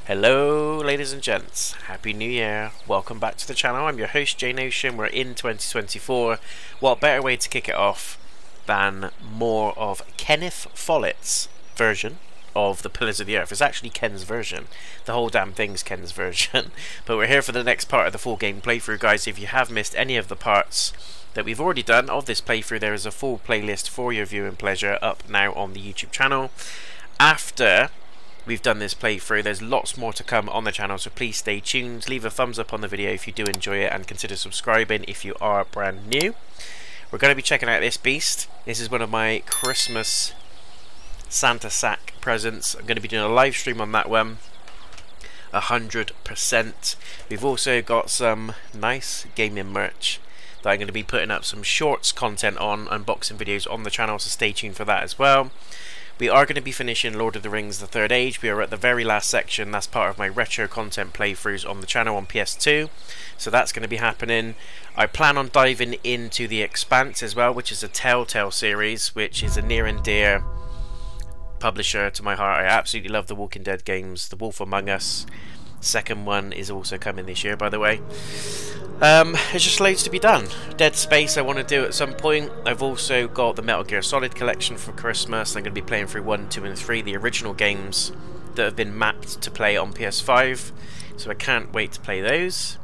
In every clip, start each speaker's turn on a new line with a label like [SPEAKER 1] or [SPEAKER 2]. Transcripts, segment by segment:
[SPEAKER 1] Hello ladies and gents, Happy New Year, welcome back to the channel. I'm your host J-Notion. We're in 2024. What better way to kick it off than more of Kenneth Follett's version of the Pillars of the Earth. It's actually Ken's version, the whole damn thing's Ken's version. But we're here for the next part of the full game playthrough, guys. If you have missed any of the parts that we've already done of this playthrough, there is a full playlist for your viewing pleasure up now on the YouTube channel. After we've done this playthrough, there's lots more to come on the channel, so please stay tuned. Leave a thumbs up on the video if you do enjoy it, and consider subscribing if you are brand new. We're going to be checking out this beast. This is one of my Christmas Santa sack presents. I'm going to be doing a live stream on that one 100%. We've also got some nice gaming merch that I'm going to be putting up some shorts content on, unboxing videos on the channel, so stay tuned for that as well. We are going to be finishing Lord of the Rings: The Third Age. We are at the very last section. That's part of my retro content playthroughs on the channel on PS2. So that's going to be happening. I plan on diving into The Expanse as well, which is a Telltale series, which is a near and dear publisher to my heart. I absolutely love the Walking Dead games. The Wolf Among Us second one is also coming this year, by the way. There's just loads to be done. Dead Space I want to do at some point. I've also got the Metal Gear Solid collection for Christmas. I'm going to be playing through 1, 2 and 3, the original games that have been mapped to play on PS5, so I can't wait to play those.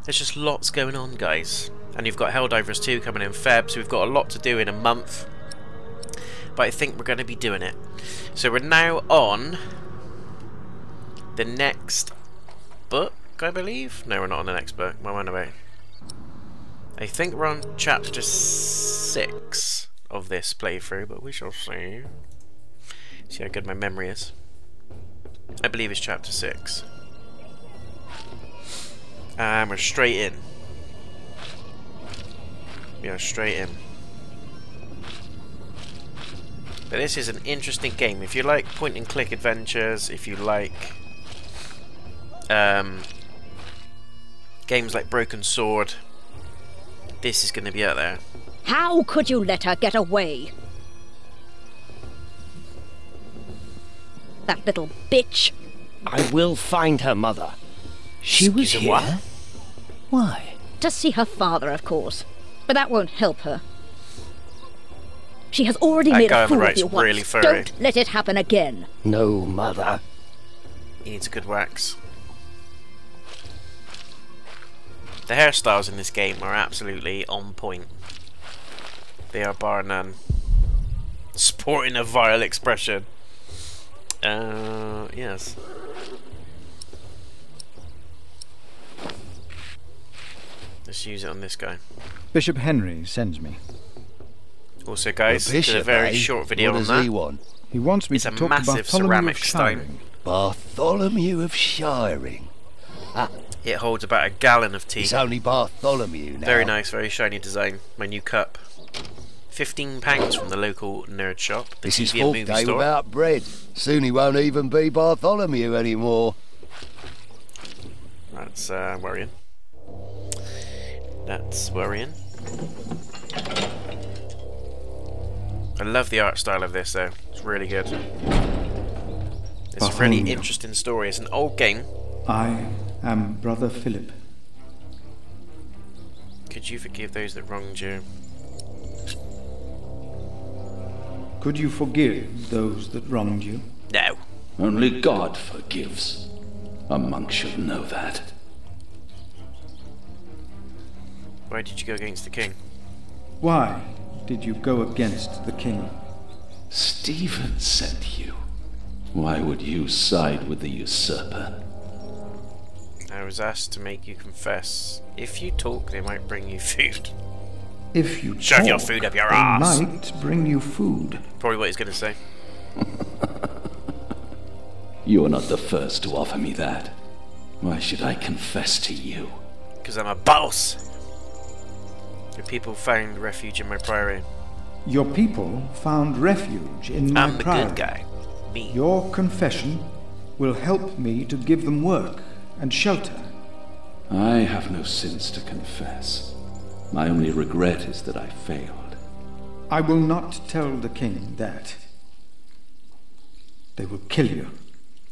[SPEAKER 1] There's just lots going on, guys. And you've got Helldivers 2 coming in Feb, so we've got a lot to do in a month, but I think we're going to be doing it. So we're now on the next book, I believe. No, we're not on the next book. What am I about? I think we're on chapter 6 of this playthrough, but we shall see. See how good my memory is. I believe it's chapter 6. And we're straight in. We are straight in. But this is an interesting game. If you like point and click adventures, if you like games like Broken Sword, this is going to be out there.
[SPEAKER 2] How could you let her get away? That little bitch.
[SPEAKER 3] I will find her, Mother. She was here? What? Why?
[SPEAKER 2] To see her father, of course. But that won't help her. She has already made a fool of you once.
[SPEAKER 1] Really furry.
[SPEAKER 2] Don't let it happen again.
[SPEAKER 3] No, Mother.
[SPEAKER 1] He needs a good wax. The hairstyles in this game are absolutely on point. They are bar none. Sporting a vile expression. Yes. Let's use it on this guy.
[SPEAKER 4] Bishop Henry sends me.
[SPEAKER 1] Also, guys, did a very short video on that.
[SPEAKER 3] He want?
[SPEAKER 4] He wants me to talk to Bartholomew of Shiring.
[SPEAKER 3] Bartholomew of Shiring.
[SPEAKER 1] It holds about a gallon of tea.
[SPEAKER 3] It's only Bartholomew now.
[SPEAKER 1] Very nice, very shiny design. My new cup. £15 from the local nerd shop.
[SPEAKER 3] This is fourth day without bread. Soon he won't even be Bartholomew anymore.
[SPEAKER 1] That's worrying. That's worrying. I love the art style of this, though. It's really good. It's a really interesting story. It's an old game.
[SPEAKER 4] I am Brother Philip.
[SPEAKER 1] Could you forgive those that wronged you?
[SPEAKER 4] Could you forgive those that wronged you?
[SPEAKER 1] No.
[SPEAKER 5] Only God forgives. A monk should know that.
[SPEAKER 1] Why did you go against the king?
[SPEAKER 4] Why did you go against the king?
[SPEAKER 5] Stephen sent you. Why would you side with the usurper?
[SPEAKER 1] I was asked to make you confess. If you talk, they might bring you food.
[SPEAKER 4] If you
[SPEAKER 1] shove
[SPEAKER 4] talk,
[SPEAKER 1] your food up your
[SPEAKER 4] they
[SPEAKER 1] ass.
[SPEAKER 4] might bring you food.
[SPEAKER 1] Probably what he's going to say.
[SPEAKER 5] You are not the first to offer me that. Why should I confess to you?
[SPEAKER 1] Because I'm a boss. Your people found refuge in my priory.
[SPEAKER 4] Your people found refuge in my
[SPEAKER 1] I'm the
[SPEAKER 4] priory.
[SPEAKER 1] good guy. Me.
[SPEAKER 4] Your confession will help me to give them work and shelter.
[SPEAKER 5] I have no sins to confess. My only regret is that I failed.
[SPEAKER 4] I will not tell the king that. They will kill you.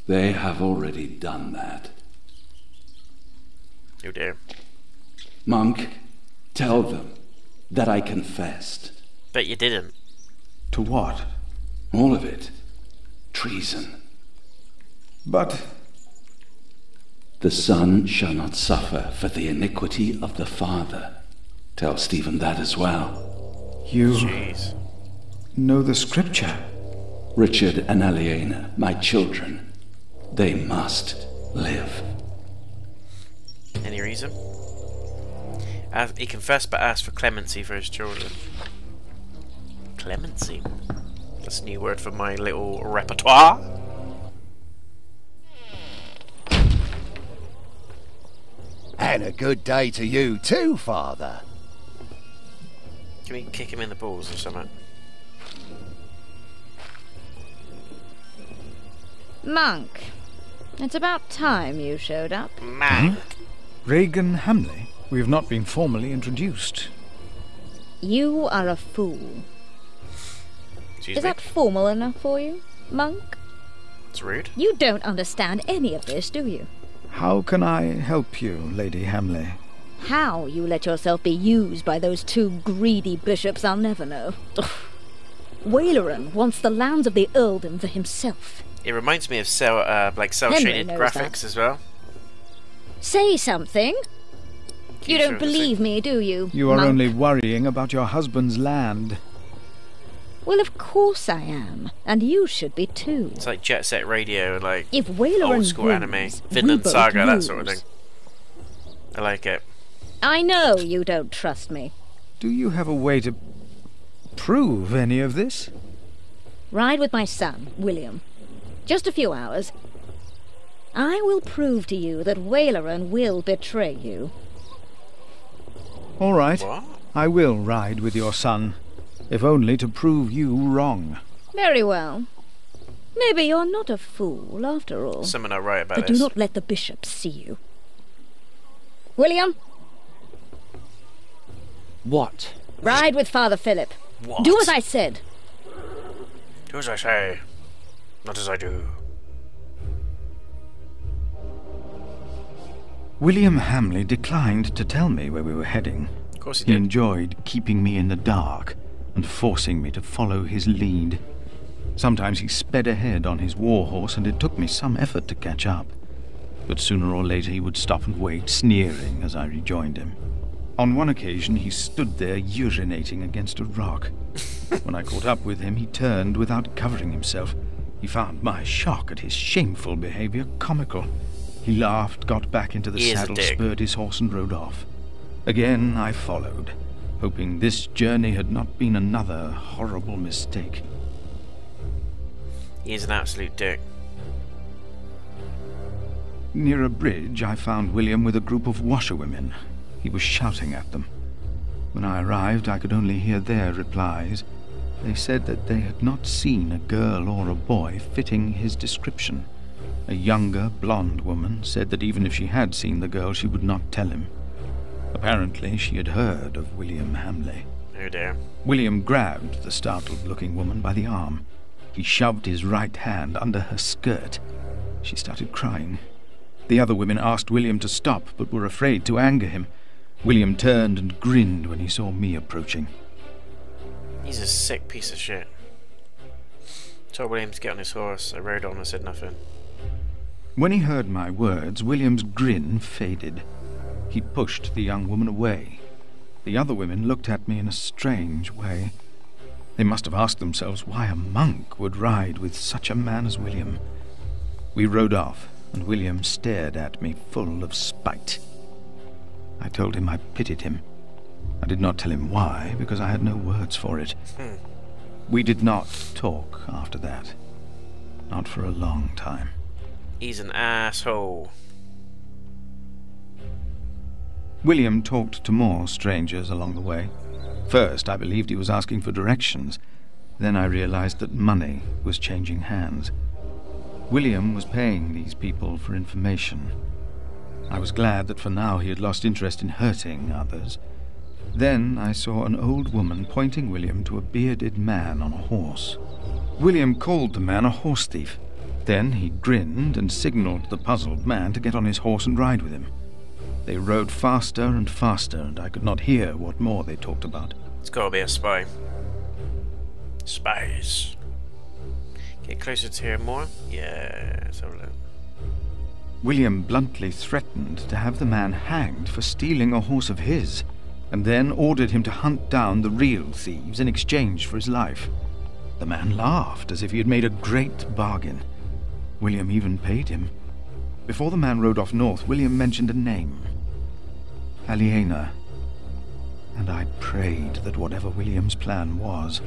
[SPEAKER 5] They have already done that.
[SPEAKER 1] Oh dear.
[SPEAKER 5] Monk, tell them that I confessed.
[SPEAKER 1] Bet you didn't.
[SPEAKER 4] To what?
[SPEAKER 5] All of it. Treason.
[SPEAKER 4] But...
[SPEAKER 5] The son shall not suffer for the iniquity of the father. Tell Stephen that as well.
[SPEAKER 4] You
[SPEAKER 1] Jeez.
[SPEAKER 4] know the scripture?
[SPEAKER 5] Richard and Aliena, my children, they must live.
[SPEAKER 1] Any reason? He confessed but asked for clemency for his children. Clemency? That's a new word for my little repertoire.
[SPEAKER 6] And a good day to you too, Father.
[SPEAKER 1] Can we kick him in the balls or something?
[SPEAKER 2] Monk, it's about time you showed up.
[SPEAKER 1] Man!
[SPEAKER 4] Regan Hamleigh? We have not been formally introduced.
[SPEAKER 2] You are a fool.
[SPEAKER 1] Excuse
[SPEAKER 2] Is
[SPEAKER 1] me?
[SPEAKER 2] that formal enough for you, Monk?
[SPEAKER 1] It's rude.
[SPEAKER 2] You don't understand any of this, do you?
[SPEAKER 4] How can I help you, Lady Hamleigh?
[SPEAKER 2] How you let yourself be used by those two greedy bishops, I'll never know. Waileran wants the lands of the earldom for himself.
[SPEAKER 1] It reminds me of cel-shaded graphics as well.
[SPEAKER 2] Say something. You don't believe me, do you?
[SPEAKER 4] You are
[SPEAKER 2] Monk?
[SPEAKER 4] only worrying about your husband's land.
[SPEAKER 2] Well, of course I am, and you should be too.
[SPEAKER 1] It's like Jet Set Radio, like
[SPEAKER 2] If Waileran
[SPEAKER 1] old school
[SPEAKER 2] wins,
[SPEAKER 1] anime,
[SPEAKER 2] we
[SPEAKER 1] Vinland
[SPEAKER 2] both
[SPEAKER 1] Saga, that sort of
[SPEAKER 2] lose.
[SPEAKER 1] thing. I like it.
[SPEAKER 2] I know you don't trust me.
[SPEAKER 4] Do you have a way to prove any of this?
[SPEAKER 2] Ride with my son, William. Just a few hours. I will prove to you that Waileran will betray you.
[SPEAKER 4] All right.
[SPEAKER 1] What?
[SPEAKER 4] I will ride with your son, if only to prove you wrong.
[SPEAKER 2] Very well. Maybe you're not a fool, after all.
[SPEAKER 1] Someone not right about
[SPEAKER 2] But
[SPEAKER 1] this.
[SPEAKER 2] do not let the bishop see you. William,
[SPEAKER 3] What?
[SPEAKER 2] ride with Father Philip.
[SPEAKER 1] What?
[SPEAKER 2] Do as I said.
[SPEAKER 1] Do as I say, not as I do.
[SPEAKER 4] William Hamleigh declined to tell me where we were heading.
[SPEAKER 1] Of course he
[SPEAKER 4] He
[SPEAKER 1] did.
[SPEAKER 4] enjoyed keeping me in the dark and forcing me to follow his lead. Sometimes he sped ahead on his war horse, and it took me some effort to catch up. But sooner or later he would stop and wait, sneering as I rejoined him. On one occasion he stood there urinating against a rock. When I caught up with him, he turned without covering himself. He found my shock at his shameful behavior comical. He laughed, got back into the
[SPEAKER 1] He is a
[SPEAKER 4] saddle,
[SPEAKER 1] dick.
[SPEAKER 4] spurred his horse and rode off. Again I followed, hoping this journey had not been another horrible mistake.
[SPEAKER 1] He's an absolute dick.
[SPEAKER 4] Near a bridge, I found William with a group of washerwomen. He was shouting at them. When I arrived, I could only hear their replies. They said that they had not seen a girl or a boy fitting his description. A younger, blonde woman said that even if she had seen the girl, she would not tell him. Apparently, she had heard of William Hamleigh.
[SPEAKER 1] Oh dear.
[SPEAKER 4] William grabbed the startled-looking woman by the arm. He shoved his right hand under her skirt. She started crying. The other women asked William to stop, but were afraid to anger him. William turned and grinned when he saw me approaching.
[SPEAKER 1] He's a sick piece of shit. Told William to get on his horse. I rode on and said nothing.
[SPEAKER 4] When he heard my words, William's grin faded. He pushed the young woman away. The other women looked at me in a strange way. They must have asked themselves why a monk would ride with such a man as William. We rode off, and William stared at me full of spite. I told him I pitied him. I did not tell him why, because I had no words for it. We did not talk after that. Not for a long time.
[SPEAKER 1] He's an asshole.
[SPEAKER 4] William talked to more strangers along the way. First, I believed he was asking for directions. Then I realized that money was changing hands. William was paying these people for information. I was glad that for now he had lost interest in hurting others. Then I saw an old woman pointing William to a bearded man on a horse. William called the man a horse thief. Then he grinned and signalled the puzzled man to get on his horse and ride with him. They rode faster and faster, and I could not hear what more they talked about.
[SPEAKER 1] It's gotta be a spy. Spies. Get closer to hear more? Yeah, let's have a look.
[SPEAKER 4] William bluntly threatened to have the man hanged for stealing a horse of his, and then ordered him to hunt down the real thieves in exchange for his life. The man laughed as if he had made a great bargain. William even paid him. Before the man rode off north, William mentioned a name. Aliena. And I prayed that whatever William's plan was,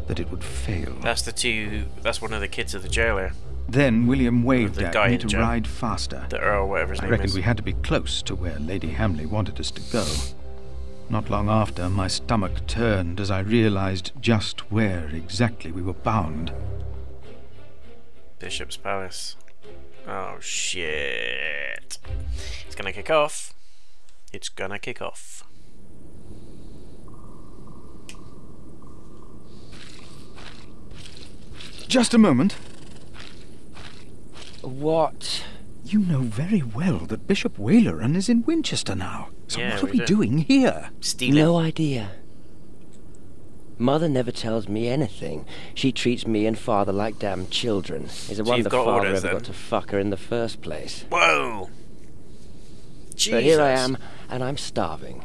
[SPEAKER 4] that it would fail.
[SPEAKER 1] That's one of the kids of the jailer.
[SPEAKER 4] Then William waved
[SPEAKER 1] The
[SPEAKER 4] at
[SPEAKER 1] guy
[SPEAKER 4] me
[SPEAKER 1] in
[SPEAKER 4] to
[SPEAKER 1] jail.
[SPEAKER 4] ride faster.
[SPEAKER 1] The Earl, whatever his
[SPEAKER 4] I
[SPEAKER 1] name
[SPEAKER 4] reckoned
[SPEAKER 1] is.
[SPEAKER 4] we had to be close to where Lady Hamleigh wanted us to go. Not long after, my stomach turned as I realized just where exactly we were bound.
[SPEAKER 1] Bishop's Palace. Oh shit. It's gonna kick off. It's gonna kick off.
[SPEAKER 4] Just a moment.
[SPEAKER 3] What?
[SPEAKER 4] You know very well that Bishop Waleran is in Winchester now. So
[SPEAKER 1] Yeah,
[SPEAKER 4] what are
[SPEAKER 1] we
[SPEAKER 4] we
[SPEAKER 1] do.
[SPEAKER 4] doing here?
[SPEAKER 1] Stealing.
[SPEAKER 3] No idea. Mother never tells me anything. She treats me and Father like damn children. Is it
[SPEAKER 1] So
[SPEAKER 3] wonder
[SPEAKER 1] you've
[SPEAKER 3] the
[SPEAKER 1] got
[SPEAKER 3] father
[SPEAKER 1] orders,
[SPEAKER 3] ever
[SPEAKER 1] then?
[SPEAKER 3] got to fuck her in the first place?
[SPEAKER 1] Whoa! Jesus.
[SPEAKER 3] But here I am, and I'm starving.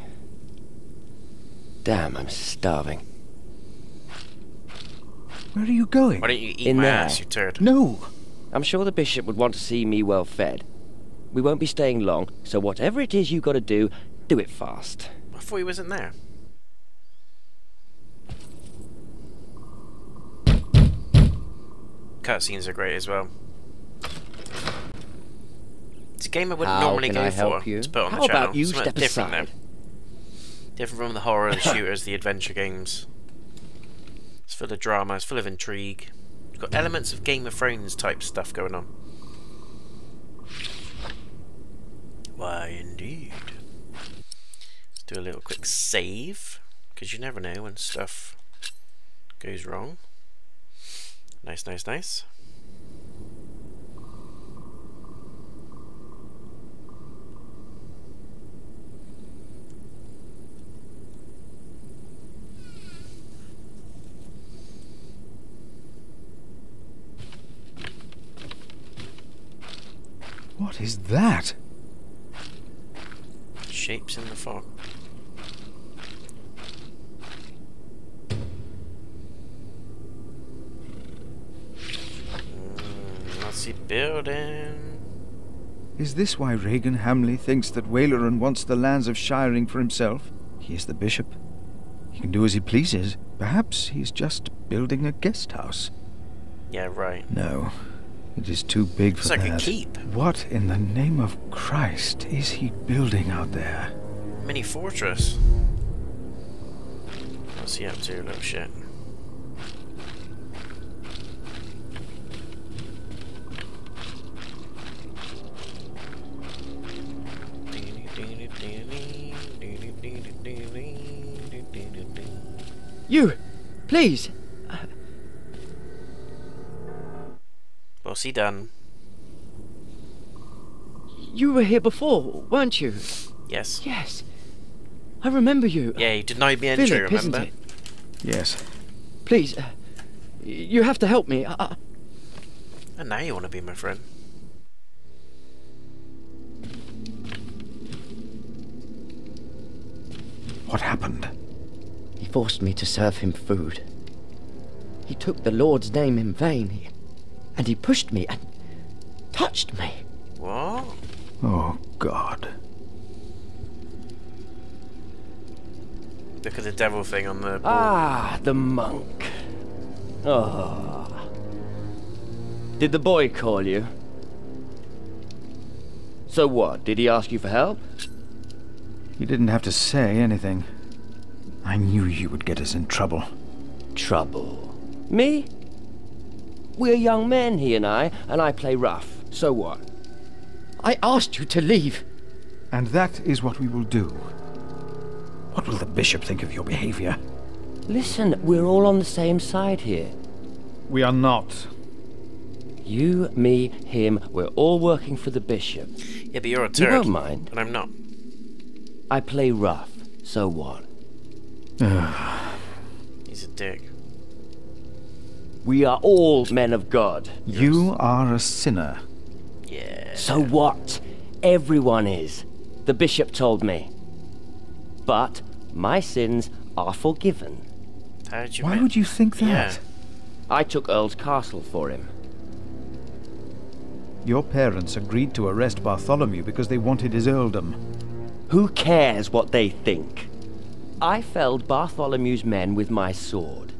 [SPEAKER 3] Damn, I'm starving.
[SPEAKER 4] Where are you going?
[SPEAKER 1] Why don't you eat
[SPEAKER 3] In
[SPEAKER 1] my
[SPEAKER 3] there.
[SPEAKER 1] ass, you turd?
[SPEAKER 4] No!
[SPEAKER 3] I'm sure the bishop would want to see me well fed. We won't be staying long, so whatever it is you gotta do, do it fast.
[SPEAKER 1] I thought he wasn't there. Cutscenes are great as well. It's a game I wouldn't
[SPEAKER 3] How
[SPEAKER 1] normally
[SPEAKER 3] can
[SPEAKER 1] go
[SPEAKER 3] I
[SPEAKER 1] for
[SPEAKER 3] help you?
[SPEAKER 1] to put on
[SPEAKER 3] How
[SPEAKER 1] the channel.
[SPEAKER 3] about you
[SPEAKER 1] Something
[SPEAKER 3] step
[SPEAKER 1] different
[SPEAKER 3] aside?
[SPEAKER 1] there. Different from the horror, the shooters, the adventure games. It's full of drama, it's full of intrigue. It's got elements of Game of Thrones type stuff going on. Why indeed. Let's do a little quick save, because you never know when stuff goes wrong. Nice, nice, nice.
[SPEAKER 4] What is that?
[SPEAKER 1] Shapes in the fog. Nazi building.
[SPEAKER 4] Is this why Regan Hamleigh thinks that Waleran wants the lands of Shiring for himself? He is the bishop. He can do as he pleases. Perhaps he's just building a guest house.
[SPEAKER 1] Yeah, right.
[SPEAKER 4] No, it is too big for
[SPEAKER 1] It's like
[SPEAKER 4] that.
[SPEAKER 1] a keep.
[SPEAKER 4] What in the name of Christ is he building out there?
[SPEAKER 1] Mini fortress. What's he up to, little shit?
[SPEAKER 3] You! Please!
[SPEAKER 1] What's he done?
[SPEAKER 3] You were here before, weren't you?
[SPEAKER 1] Yes.
[SPEAKER 3] Yes. I remember you.
[SPEAKER 1] Yeah, you denied me entry,
[SPEAKER 3] Philip, isn't
[SPEAKER 1] remember?
[SPEAKER 3] it?
[SPEAKER 4] Yes.
[SPEAKER 3] Please, you have to help me.
[SPEAKER 1] And now you want to be my friend.
[SPEAKER 4] What happened?
[SPEAKER 3] He forced me to serve him food. He took the Lord's name in vain. And he pushed me and touched me.
[SPEAKER 1] What?
[SPEAKER 4] Oh, God.
[SPEAKER 1] Look at the devil thing on the board.
[SPEAKER 3] Ah, the monk. Oh. Did the boy call you? So what? Did he ask you for help?
[SPEAKER 4] You didn't have to say anything. I knew you would get us in trouble.
[SPEAKER 3] Trouble. Me? We're young men, he and I play rough. So what? I asked you to leave.
[SPEAKER 4] And that is what we will do. What will the bishop think of your behavior?
[SPEAKER 3] Listen, we're all on the same side here.
[SPEAKER 4] We are not.
[SPEAKER 3] You, me, him, we're all working for the bishop.
[SPEAKER 1] Yeah, but you're a
[SPEAKER 3] You
[SPEAKER 1] turd.
[SPEAKER 3] won't mind.
[SPEAKER 1] And I'm not.
[SPEAKER 3] I play rough, so what?
[SPEAKER 1] He's a dick.
[SPEAKER 3] We are all men of God.
[SPEAKER 4] You are a sinner.
[SPEAKER 1] Yeah.
[SPEAKER 3] So what? Everyone is. The bishop told me. But my sins are forgiven.
[SPEAKER 1] How did you
[SPEAKER 4] Why would you think that?
[SPEAKER 1] Yeah.
[SPEAKER 3] I took Earl's castle for him.
[SPEAKER 4] Your parents agreed to arrest Bartholomew because they wanted his earldom.
[SPEAKER 3] Who cares what they think? I felled Bartholomew's men with my sword.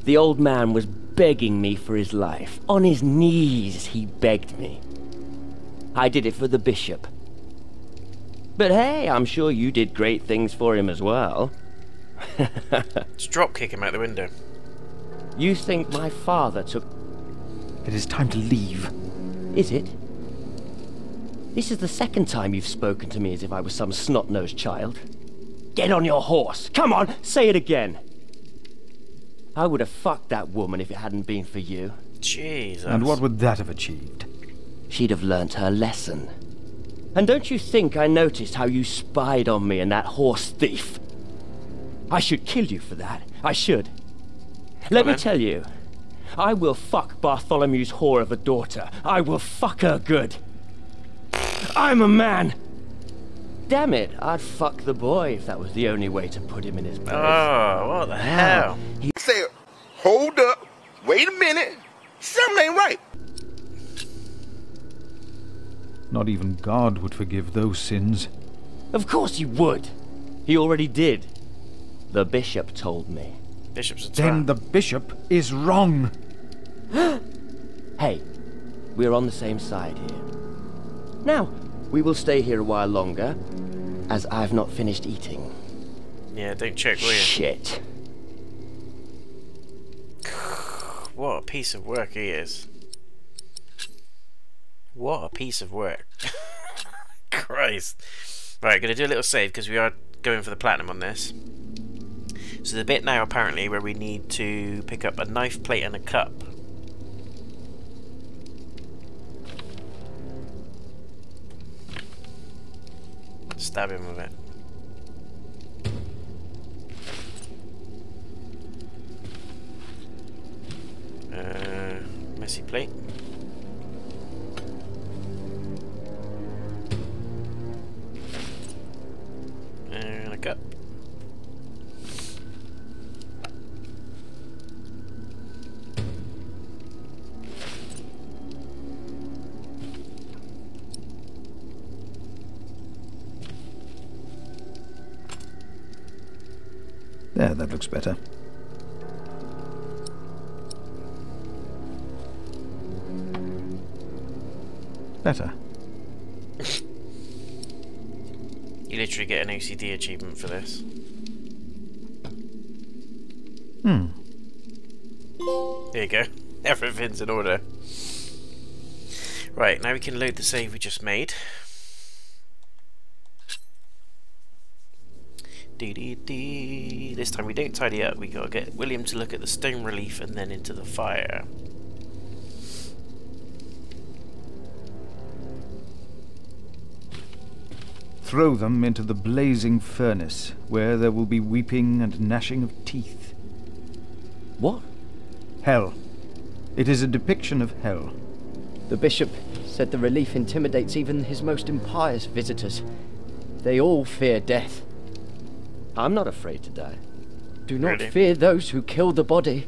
[SPEAKER 3] The old man was begging me for his life. On his knees, he begged me. I did it for the bishop. But hey, I'm sure you did great things for him as well.
[SPEAKER 1] Just drop kick him out the window.
[SPEAKER 3] You think my father took...
[SPEAKER 4] It is time to leave.
[SPEAKER 3] Is it? This is the second time you've spoken to me as if I was some snot-nosed child. Get on your horse! Come on, say it again! I would have fucked that woman if it hadn't been for you.
[SPEAKER 1] Jesus.
[SPEAKER 4] And what would that have achieved?
[SPEAKER 3] She'd have learnt her lesson. And don't you think I noticed how you spied on me and that horse thief? I should kill you for that. I should. Let me tell you, I will fuck Bartholomew's whore of a daughter. I will fuck her good. I'm a man! Damn it, I'd fuck the boy if that was the only way to put him in his place.
[SPEAKER 1] Oh, what the hell?
[SPEAKER 7] Say, hold up, wait a minute, something ain't right.
[SPEAKER 4] Not even God would forgive those sins.
[SPEAKER 3] Of course he would. He already did. The bishop told me.
[SPEAKER 1] Bishop's a
[SPEAKER 4] Then
[SPEAKER 1] twat.
[SPEAKER 4] the bishop is wrong.
[SPEAKER 3] Hey, we're on the same side here. Now, we will stay here a while longer, as I've not finished eating.
[SPEAKER 1] Yeah, don't check, will you?
[SPEAKER 3] Shit.
[SPEAKER 1] What a piece of work he is. What a piece of work. Christ. Right, gonna do a little save because we are going for the platinum on this. So the bit now apparently where we need to pick up a knife, plate and a cup. Stab him with it. Messy plate. And a cup.
[SPEAKER 4] There, that looks better. Better.
[SPEAKER 1] You literally get an OCD achievement for this. There you go. Everything's in order. Right, now we can load the save we just made. This time we don't tidy up, we gotta get William to look at the stone relief and then into the fire.
[SPEAKER 4] Throw them into the blazing furnace, where there will be weeping and gnashing of teeth.
[SPEAKER 3] What?
[SPEAKER 4] Hell. It is a depiction of hell.
[SPEAKER 8] The bishop said the relief intimidates even his most impious visitors. They all fear death.
[SPEAKER 3] I'm not afraid to die.
[SPEAKER 8] Do not
[SPEAKER 1] Really?
[SPEAKER 8] fear those who kill the body.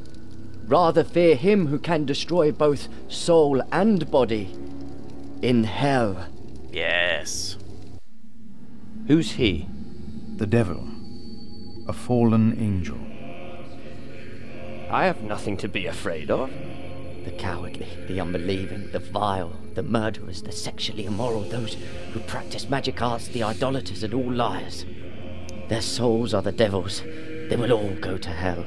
[SPEAKER 8] Rather fear him who can destroy both soul and body. In hell.
[SPEAKER 1] Yes.
[SPEAKER 3] Who's he?
[SPEAKER 4] The devil. A fallen angel.
[SPEAKER 3] I have nothing to be afraid of.
[SPEAKER 8] The cowardly, the unbelieving, the vile, the murderers, the sexually immoral, those who practice magic arts, the idolaters and all liars. Their souls are the devil's. They will all go to hell.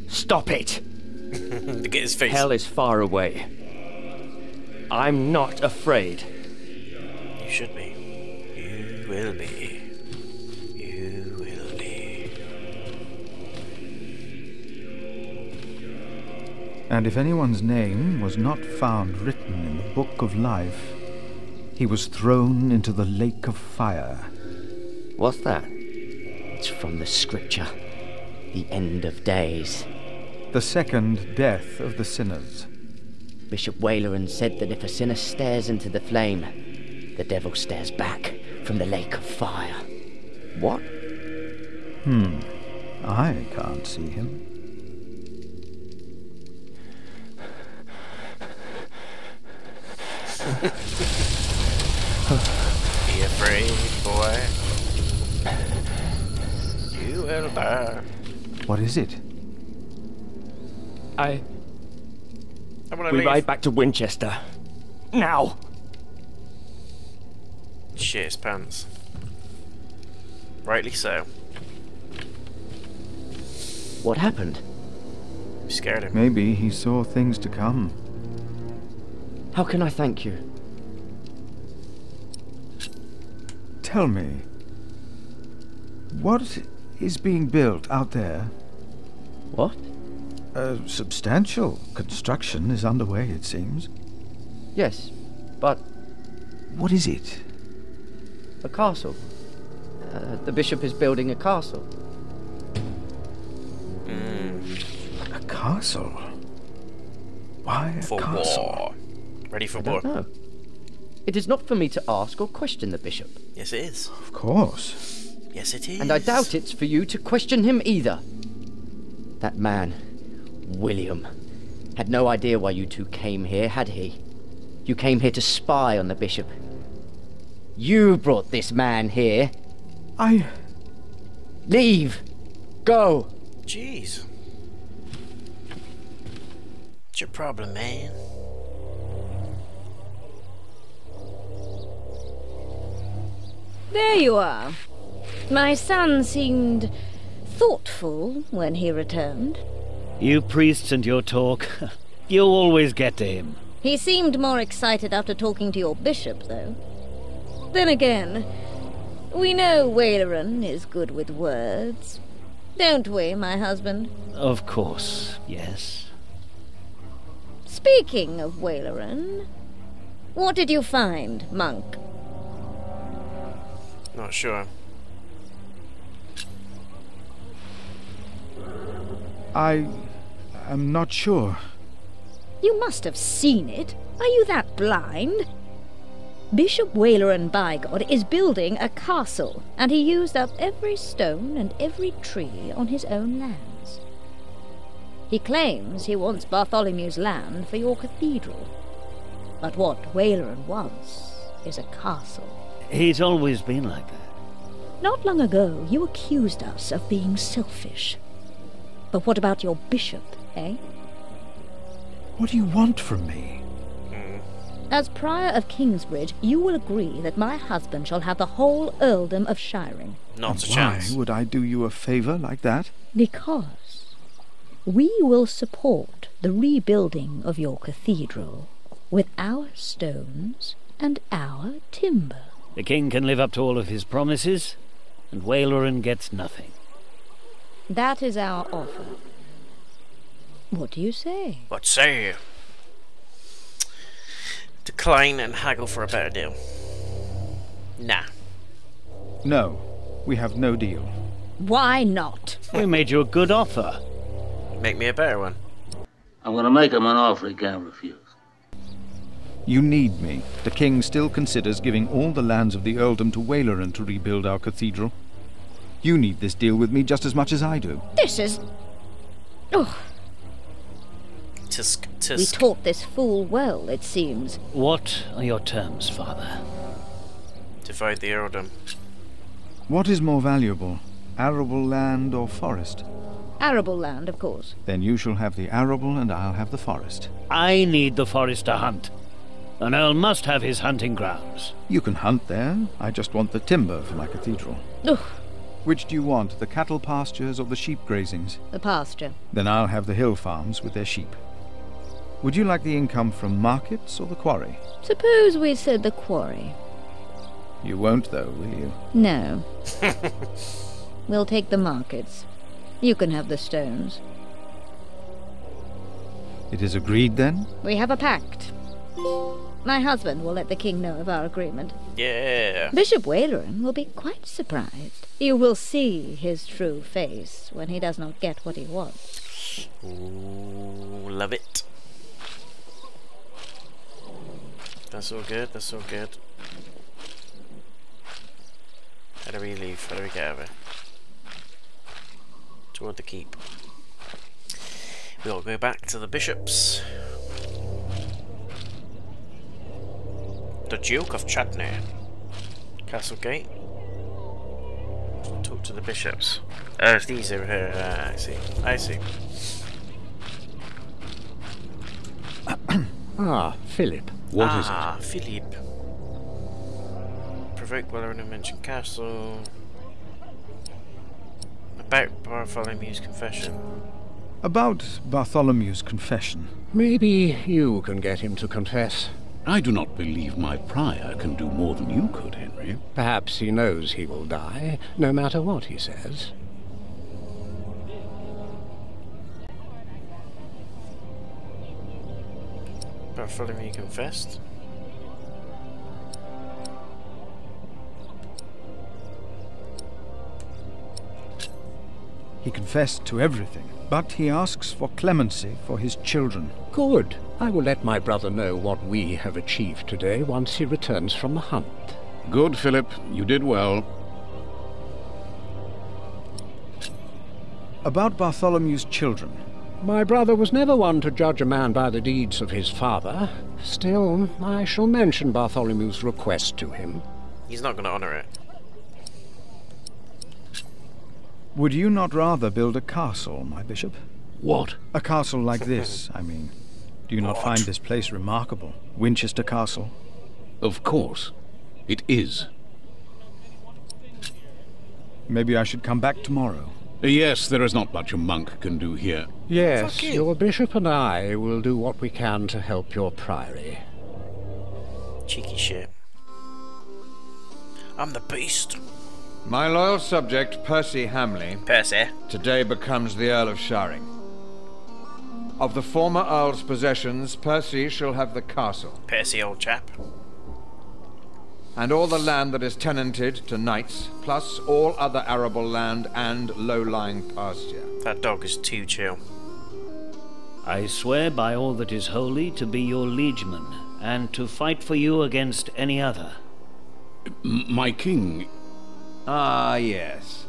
[SPEAKER 3] Stop it!
[SPEAKER 1] Look at his face.
[SPEAKER 3] Hell is far away. I'm not afraid.
[SPEAKER 1] You should be. You will be. You will be.
[SPEAKER 4] And if anyone's name was not found written in the Book of Life, he was thrown into the lake of fire.
[SPEAKER 3] What's that?
[SPEAKER 8] It's from the scripture. The end of days.
[SPEAKER 4] The second death of the sinners.
[SPEAKER 8] Bishop Waleran said that if a sinner stares into the flame, the devil stares back from the lake of fire.
[SPEAKER 3] What?
[SPEAKER 4] I can't see him.
[SPEAKER 1] Be afraid, boy. You will burn.
[SPEAKER 4] What is it?
[SPEAKER 1] I want to
[SPEAKER 3] We
[SPEAKER 1] leave.
[SPEAKER 3] ride back to Winchester. Now!
[SPEAKER 1] Shit his pants. Rightly so.
[SPEAKER 8] What happened?
[SPEAKER 1] We scared him.
[SPEAKER 4] Maybe he saw things to come.
[SPEAKER 8] How can I thank you?
[SPEAKER 4] Tell me, what is being built out there?
[SPEAKER 8] What?
[SPEAKER 4] A substantial construction is underway, it seems.
[SPEAKER 8] Yes, but
[SPEAKER 4] What is it?
[SPEAKER 8] a castle. The bishop is building a castle.
[SPEAKER 4] A castle? Why a
[SPEAKER 1] For
[SPEAKER 4] castle?
[SPEAKER 1] war. Ready for
[SPEAKER 8] I
[SPEAKER 1] war.
[SPEAKER 8] don't know. It is not for me to ask or question the bishop,
[SPEAKER 1] Yes, it is.
[SPEAKER 4] Of course.
[SPEAKER 1] Yes, it is.
[SPEAKER 8] and I doubt it's for you to question him either. That man, William, had no idea why you two came here, had he? You came here to spy on the bishop. You brought this man here. Leave! Go!
[SPEAKER 1] Jeez. What's your problem, man?
[SPEAKER 2] There you are. My son seemed thoughtful when he returned.
[SPEAKER 9] You priests and your talk. You always get to him.
[SPEAKER 2] He seemed more excited after talking to your bishop, though. Then again, we know Waleran is good with words. Don't we, my husband?
[SPEAKER 9] Of course, yes.
[SPEAKER 2] Speaking of Waleran, what did you find, monk?
[SPEAKER 1] Not sure.
[SPEAKER 4] I am not sure.
[SPEAKER 2] You must have seen it. Are you that blind? Bishop Waleran Bygod is building a castle, and he used up every stone and every tree on his own lands. He claims he wants Bartholomew's land for your cathedral. But what Waleran wants is a castle.
[SPEAKER 9] He's always been like that.
[SPEAKER 2] Not long ago, you accused us of being selfish. But what about your bishop, eh?
[SPEAKER 4] What do you want from me?
[SPEAKER 2] As Prior of Kingsbridge, you will agree that my husband shall have the whole earldom of Shiring.
[SPEAKER 1] Not a
[SPEAKER 4] Why
[SPEAKER 1] chance.
[SPEAKER 4] would I do you a favour like that?
[SPEAKER 2] Because we will support the rebuilding of your cathedral with our stones and our timber.
[SPEAKER 9] The king can live up to all of his promises, and Waleran gets nothing.
[SPEAKER 2] That is our offer. What do you say?
[SPEAKER 1] What say you? Decline and haggle for a better deal. Nah.
[SPEAKER 4] No, we have no deal.
[SPEAKER 2] Why not?
[SPEAKER 9] We made you a good offer.
[SPEAKER 1] Make me a better one.
[SPEAKER 10] I'm going to make him an offer he can't refuse.
[SPEAKER 4] You need me. The king still considers giving all the lands of the earldom to Waleran to rebuild our cathedral. You need this deal with me just as much as I do.
[SPEAKER 2] This is... Oh,
[SPEAKER 1] Tisk,
[SPEAKER 2] we
[SPEAKER 1] tisk.
[SPEAKER 2] taught this fool well, it seems.
[SPEAKER 9] What are your terms, father?
[SPEAKER 1] Divide the earldom.
[SPEAKER 4] What is more valuable, arable land or forest?
[SPEAKER 2] Arable land, of course.
[SPEAKER 4] Then you shall have the arable and I'll have the forest.
[SPEAKER 9] I need the forest to hunt. An earl must have his hunting grounds.
[SPEAKER 4] You can hunt there. I just want the timber for my cathedral.
[SPEAKER 2] Ugh,
[SPEAKER 4] Which do you want, the cattle pastures or the sheep grazings?
[SPEAKER 2] the pasture.
[SPEAKER 4] Then I'll have the hill farms with their sheep. Would you like the income from markets or the quarry?
[SPEAKER 2] Suppose we said the quarry.
[SPEAKER 4] You won't, though, will you?
[SPEAKER 2] No. We'll take the markets. You can have the stones.
[SPEAKER 4] It is agreed then?
[SPEAKER 2] We have a pact. My husband will let the king know of our agreement.
[SPEAKER 1] Yeah.
[SPEAKER 2] Bishop Waleran will be quite surprised. You will see his true face when he does not get what he wants.
[SPEAKER 1] Ooh, love it. That's all good, that's all good. How do we leave? How do we get over? Toward the keep. We'll go back to the bishops. The Duke of Chutney. Castle Gate. Talk to the bishops. Oh, it's these over here. I see. I see.
[SPEAKER 11] Ah, Philip.
[SPEAKER 5] What is it?
[SPEAKER 1] Ah, Philip. Provoke Waleran and mention castle. About Bartholomew's confession.
[SPEAKER 4] About Bartholomew's confession.
[SPEAKER 11] Maybe you can get him to confess.
[SPEAKER 5] I do not believe my prior can do more than you could, Henry.
[SPEAKER 11] Perhaps he knows he will die, no matter what he says.
[SPEAKER 1] Bartholomew confessed.
[SPEAKER 4] He confessed to everything, but he asks for clemency for his children.
[SPEAKER 11] Good. I will let my brother know what we have achieved today once he returns from the hunt.
[SPEAKER 5] Good, Philip. You did well.
[SPEAKER 4] About Bartholomew's children.
[SPEAKER 11] My brother was never one to judge a man by the deeds of his father. Still, I shall mention Bartholomew's request to him.
[SPEAKER 1] He's not going to honour it.
[SPEAKER 4] Would you not rather build a castle, my bishop?
[SPEAKER 5] What?
[SPEAKER 4] A castle like this, I mean. Do you not find this place remarkable? Winchester Castle?
[SPEAKER 5] Of course. It is.
[SPEAKER 4] Maybe I should come back tomorrow.
[SPEAKER 5] Yes, there is not much a monk can do here.
[SPEAKER 11] Yes, your bishop and I will do what we can to help your priory.
[SPEAKER 1] Cheeky shit. I'm the beast.
[SPEAKER 12] My loyal subject, Percy Hamleigh, today becomes the Earl of Sharing. Of the former Earl's possessions, Percy shall have the castle.
[SPEAKER 1] Percy, old chap.
[SPEAKER 12] And all the land that is tenanted to knights, plus all other arable land and low-lying pasture.
[SPEAKER 1] That dog is too chill.
[SPEAKER 9] I swear by all that is holy to be your liegeman, and to fight for you against any other.
[SPEAKER 5] My king...
[SPEAKER 12] Ah, yes.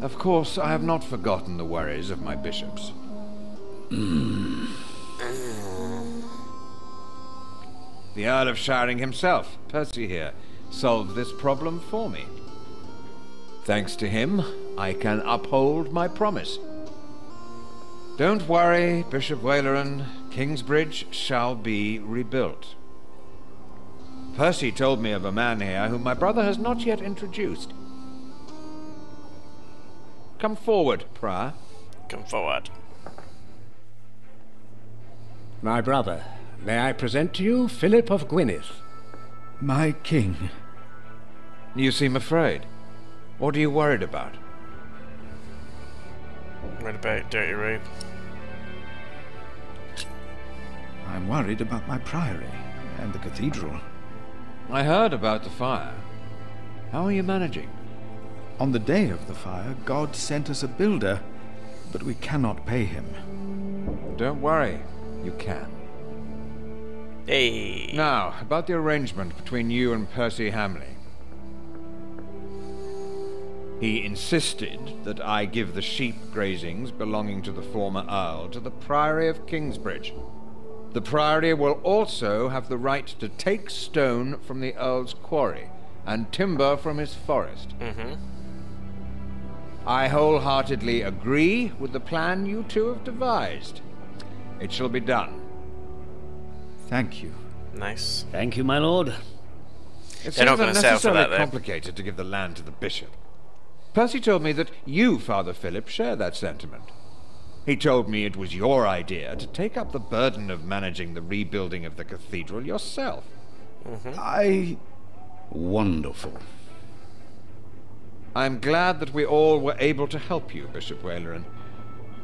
[SPEAKER 12] Of course, I have not forgotten the worries of my bishops. The Earl of Sharing himself, Percy here, solved this problem for me. Thanks to him, I can uphold my promise. Don't worry, Bishop Waleran. Kingsbridge shall be rebuilt. Percy told me of a man here whom my brother has not yet introduced. Come forward, Prior.
[SPEAKER 1] Come forward.
[SPEAKER 11] My brother, may I present to you Philip of Gwynedd?
[SPEAKER 4] My king.
[SPEAKER 12] You seem afraid. What are you worried about?
[SPEAKER 1] Worried about Dirty Robe.
[SPEAKER 4] I'm worried about my priory and the cathedral.
[SPEAKER 12] I heard about the fire. How are you managing?
[SPEAKER 4] On the day of the fire, God sent us a builder, but we cannot pay him.
[SPEAKER 12] Don't worry, you can.
[SPEAKER 1] Hey.
[SPEAKER 12] Now, about the arrangement between you and Percy Hamleigh. He insisted that I give the sheep grazings belonging to the former Earl to the Priory of Kingsbridge. The Priory will also have the right to take stone from the Earl's quarry and timber from his forest. I wholeheartedly agree with the plan you two have devised. It shall be done.
[SPEAKER 4] Thank you.
[SPEAKER 1] Nice.
[SPEAKER 9] Thank you, my lord.
[SPEAKER 12] It
[SPEAKER 1] They're not
[SPEAKER 12] seems
[SPEAKER 1] going to sell for
[SPEAKER 12] unnecessarily
[SPEAKER 1] that, though.
[SPEAKER 12] complicated to give the land to the bishop. Percy told me that you, Father Philip, share that sentiment. He told me it was your idea to take up the burden of managing the rebuilding of the cathedral yourself.
[SPEAKER 5] Wonderful.
[SPEAKER 12] I'm glad that we all were able to help you, Bishop Waleran,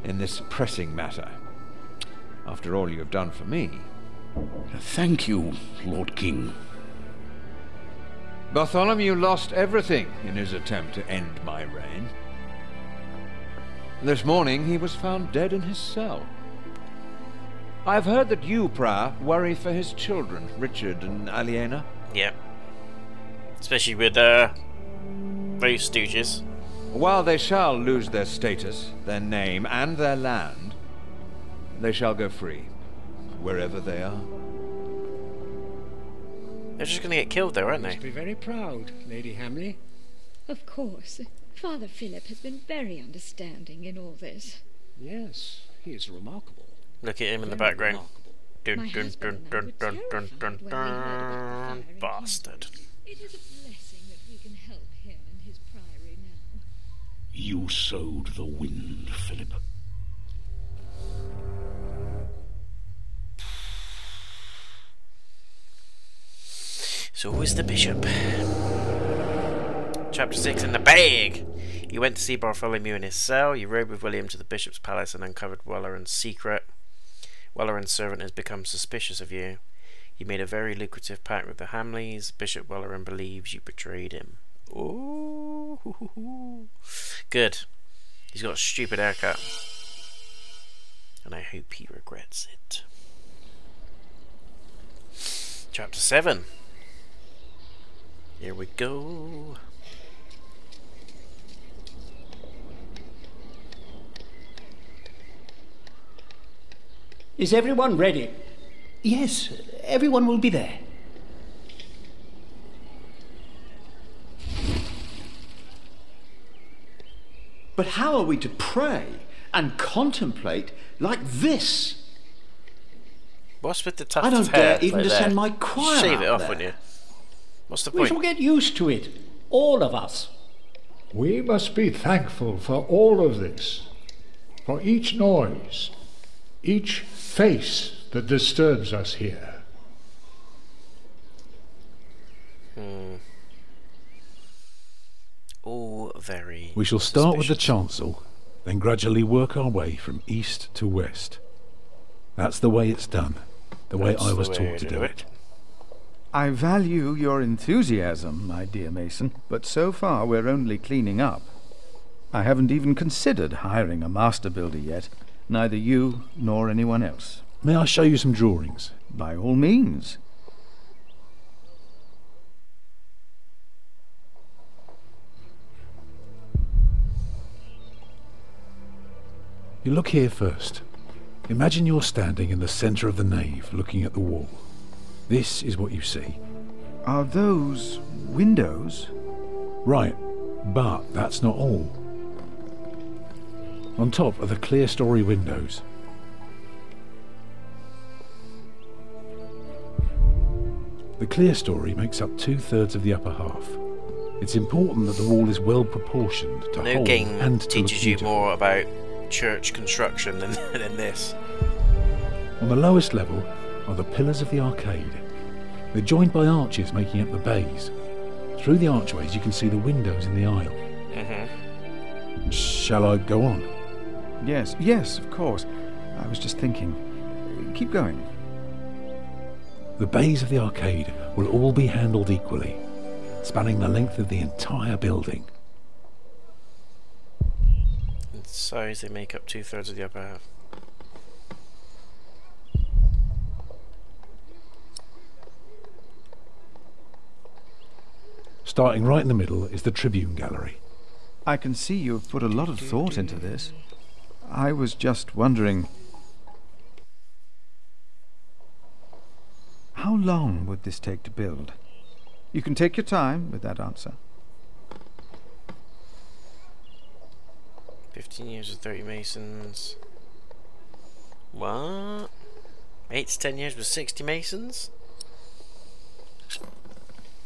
[SPEAKER 12] in this pressing matter. after all you have done for me.
[SPEAKER 13] Thank you, Lord King.
[SPEAKER 12] Bartholomew lost everything in his attempt to end my reign. This morning he was found dead in his cell. I've heard that you, Prior, worry for his children, Richard and Aliena.
[SPEAKER 1] Yeah. Especially with those stooges.
[SPEAKER 12] While they shall lose their status, their name, and their land, they shall go free, wherever they are.
[SPEAKER 1] They're just going to get killed though, aren't they?
[SPEAKER 11] You must be very proud, Lady Hamleigh.
[SPEAKER 2] Of course. Father Philip has been very understanding in all this.
[SPEAKER 11] Yes, he is remarkable.
[SPEAKER 1] Look at him in the background. Dun dun dun dun dun dun dun dun. Bastard.
[SPEAKER 2] It is a blessing that we can help him and his priory now.
[SPEAKER 13] You sowed the wind, Philip.
[SPEAKER 1] So who is the bishop? Chapter 6 in the bag! You went to see Bartholomew in his cell. You rode with William to the bishop's palace and uncovered Welleran's secret. Welleran's servant has become suspicious of you. You made a very lucrative pact with the Hamleighs. Bishop Welleran believes you betrayed him. Ooh. Good. He's got a stupid haircut. And I hope he regrets it. Chapter 7. Here we go.
[SPEAKER 14] Is everyone ready?
[SPEAKER 13] Yes, everyone will be there.
[SPEAKER 14] But how are we to pray and contemplate like this?
[SPEAKER 1] What's with the tuft
[SPEAKER 14] I don't
[SPEAKER 1] of hair
[SPEAKER 14] dare even
[SPEAKER 1] like
[SPEAKER 14] to
[SPEAKER 1] there?
[SPEAKER 14] send my choir
[SPEAKER 1] Shave it
[SPEAKER 14] out
[SPEAKER 1] off,
[SPEAKER 14] there.
[SPEAKER 1] wouldn't you? What's the
[SPEAKER 11] We
[SPEAKER 1] point?
[SPEAKER 11] shall get used to it, all of us.
[SPEAKER 15] We must be thankful for all of this, for each noise, each face that disturbs us here.
[SPEAKER 1] All very
[SPEAKER 16] We shall start with the chancel, then gradually work our way from east to west. That's the way it's done, the way I was taught to do it.
[SPEAKER 4] I value your enthusiasm, my dear Mason, but so far we're only cleaning up. I haven't even considered hiring a master builder yet, neither you nor anyone else.
[SPEAKER 16] May I show you some drawings?
[SPEAKER 4] By all means.
[SPEAKER 16] You look here first. Imagine you're standing in the centre of the nave, looking at the wall. This is what you see.
[SPEAKER 4] Are those windows?
[SPEAKER 16] Right, but that's not all. On top are the clear-story windows. The clear-story makes up 2/3 of the upper half. It's important that the wall is well proportioned to
[SPEAKER 1] No
[SPEAKER 16] hold
[SPEAKER 1] game
[SPEAKER 16] and to look
[SPEAKER 1] teaches you
[SPEAKER 16] beautiful.
[SPEAKER 1] more about church construction than this.
[SPEAKER 16] On the lowest level are the pillars of the arcade. They're joined by arches making up the bays. Through the archways you can see the windows in the aisle. Shall I go on?
[SPEAKER 4] Yes, of course. I was just thinking. Keep going.
[SPEAKER 16] The bays of the arcade will all be handled equally, spanning the length of the entire building.
[SPEAKER 1] In size, they make up 2/3 of the upper half.
[SPEAKER 16] Starting right in the middle is the tribune gallery.
[SPEAKER 4] I can see you have put a lot of thought into this. I was just wondering, how long would this take to build? You can take your time with that answer.
[SPEAKER 1] 15 years with 30 masons. What? 8 to 10 years with 60 masons?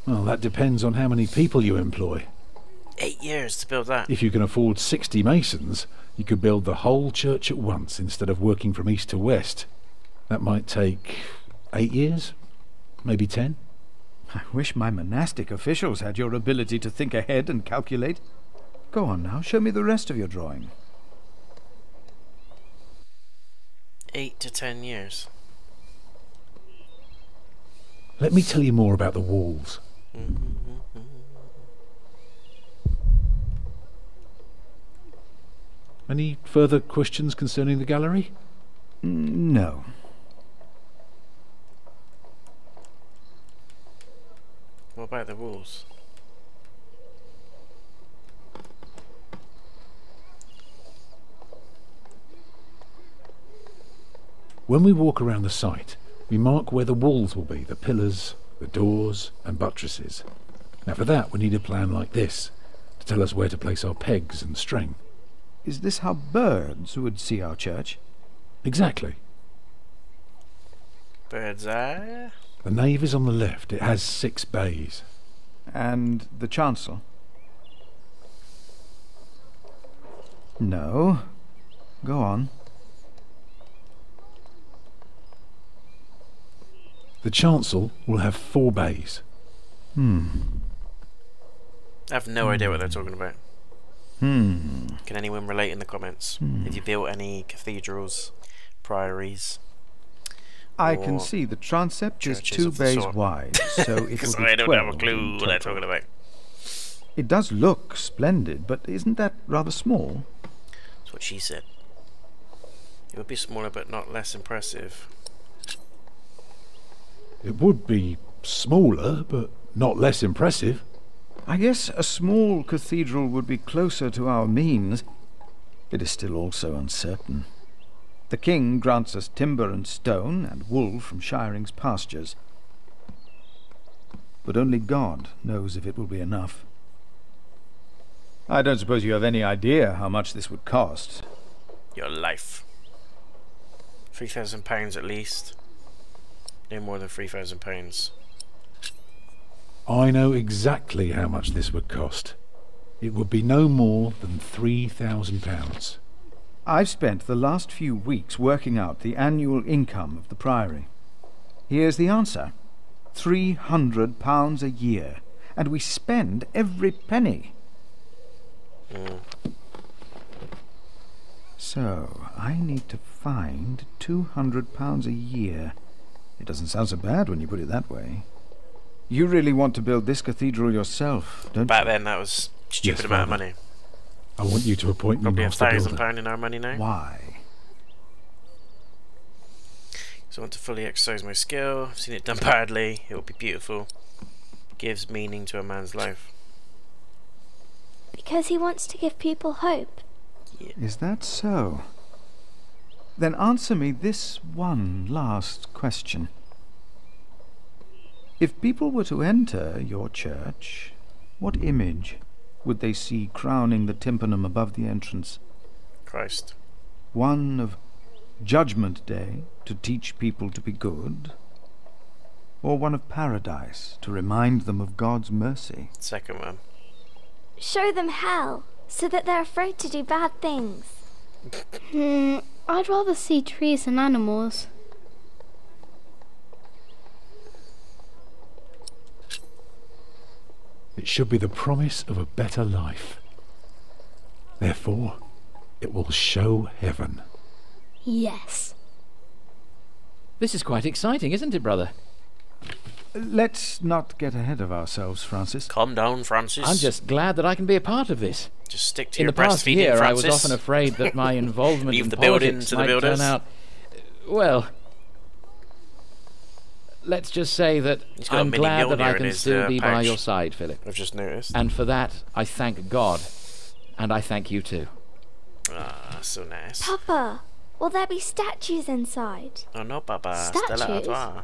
[SPEAKER 16] Well, that depends on how many people you employ.
[SPEAKER 1] 8 years to build that.
[SPEAKER 16] If you can afford 60 masons, you could build the whole church at once instead of working from east to west. That might take 8 years, maybe 10.
[SPEAKER 4] I wish my monastic officials had your ability to think ahead and calculate. Go on now, show me the rest of your drawing.
[SPEAKER 1] 8 to 10 years.
[SPEAKER 16] Let me tell you more about the walls. Any further questions concerning the gallery?
[SPEAKER 4] No.
[SPEAKER 1] What about the walls?
[SPEAKER 16] When we walk around the site, we mark where the walls will be, the pillars, the doors and buttresses. Now for that we need a plan like this, to tell us where to place our pegs and string.
[SPEAKER 4] Is this how birds would see our church?
[SPEAKER 16] Exactly.
[SPEAKER 1] Bird's eye?
[SPEAKER 16] The nave is on the left. It has 6 bays.
[SPEAKER 4] And the chancel? No. Go on.
[SPEAKER 16] The chancel will have 4 bays.
[SPEAKER 1] I have no idea what they're talking about. Can anyone relate in the comments? Have you built any cathedrals, priories?
[SPEAKER 4] I can see the transept is 2 bays wide, so it will be 12.
[SPEAKER 1] I don't have a clue what they're talking about.
[SPEAKER 4] It does look splendid, but isn't that rather small?
[SPEAKER 1] That's what she said. It would be smaller, but not less impressive.
[SPEAKER 16] It would be smaller, but not less impressive.
[SPEAKER 4] I guess a small cathedral would be closer to our means. It is still also uncertain. The king grants us timber and stone and wool from Shiring's pastures. But only God knows if it will be enough. I don't suppose you have any idea how much this would cost.
[SPEAKER 1] Your life. £3,000 at least. No more than £3,000.
[SPEAKER 16] I know exactly how much this would cost. It would be no more than £3,000.
[SPEAKER 4] I've spent the last few weeks working out the annual income of the priory. Here's the answer. £300 a year. And we spend every penny. So, I need to find £200 a year. It doesn't sound so bad when you put it that way. You really want to build this cathedral yourself, don't you?
[SPEAKER 1] Back then that was a stupid amount of money.
[SPEAKER 16] I want you to appoint me
[SPEAKER 1] probably
[SPEAKER 16] master builder.
[SPEAKER 1] £1,000 in our money now.
[SPEAKER 4] Why?
[SPEAKER 1] So I want to fully exercise my skill. I've seen it done badly. It will be beautiful. Gives meaning to a man's life.
[SPEAKER 17] Because he wants to give people hope.
[SPEAKER 1] Yeah.
[SPEAKER 4] Is that so? Then answer me this one last question. If people were to enter your church, what image would they see crowning the tympanum above the entrance?
[SPEAKER 1] Christ.
[SPEAKER 4] One of Judgment Day, to teach people to be good? Or one of Paradise, to remind them of God's mercy?
[SPEAKER 1] Second one.
[SPEAKER 17] Show them hell, so that they're afraid to do bad things. I'd rather see trees and animals.
[SPEAKER 16] It should be the promise of a better life. Therefore, it will show heaven.
[SPEAKER 17] Yes.
[SPEAKER 18] This is quite exciting, isn't it, brother?
[SPEAKER 4] Let's not get ahead of ourselves, Francis.
[SPEAKER 1] Calm down, Francis.
[SPEAKER 18] I'm just glad that I can be a part of this.
[SPEAKER 1] Just stick to
[SPEAKER 18] In
[SPEAKER 1] your
[SPEAKER 18] the past
[SPEAKER 1] breastfeeding,
[SPEAKER 18] year,
[SPEAKER 1] Francis.
[SPEAKER 18] I was often afraid that my involvement
[SPEAKER 1] Leave
[SPEAKER 18] in
[SPEAKER 1] the building
[SPEAKER 18] politics
[SPEAKER 1] to the
[SPEAKER 18] might
[SPEAKER 1] builders.
[SPEAKER 18] turn out... Well, let's just say that
[SPEAKER 1] He's got a
[SPEAKER 18] I'm
[SPEAKER 1] mini
[SPEAKER 18] glad that
[SPEAKER 1] Mjolnir
[SPEAKER 18] I
[SPEAKER 1] in
[SPEAKER 18] can
[SPEAKER 1] his,
[SPEAKER 18] still be by
[SPEAKER 1] pouch.
[SPEAKER 18] your side, Philip.
[SPEAKER 1] I've just noticed.
[SPEAKER 18] And for that, I thank God. And I thank you too.
[SPEAKER 1] Ah, so nice.
[SPEAKER 17] Papa, will there be statues inside?
[SPEAKER 1] Oh no, Papa.
[SPEAKER 17] Statues?
[SPEAKER 1] Stella Artois.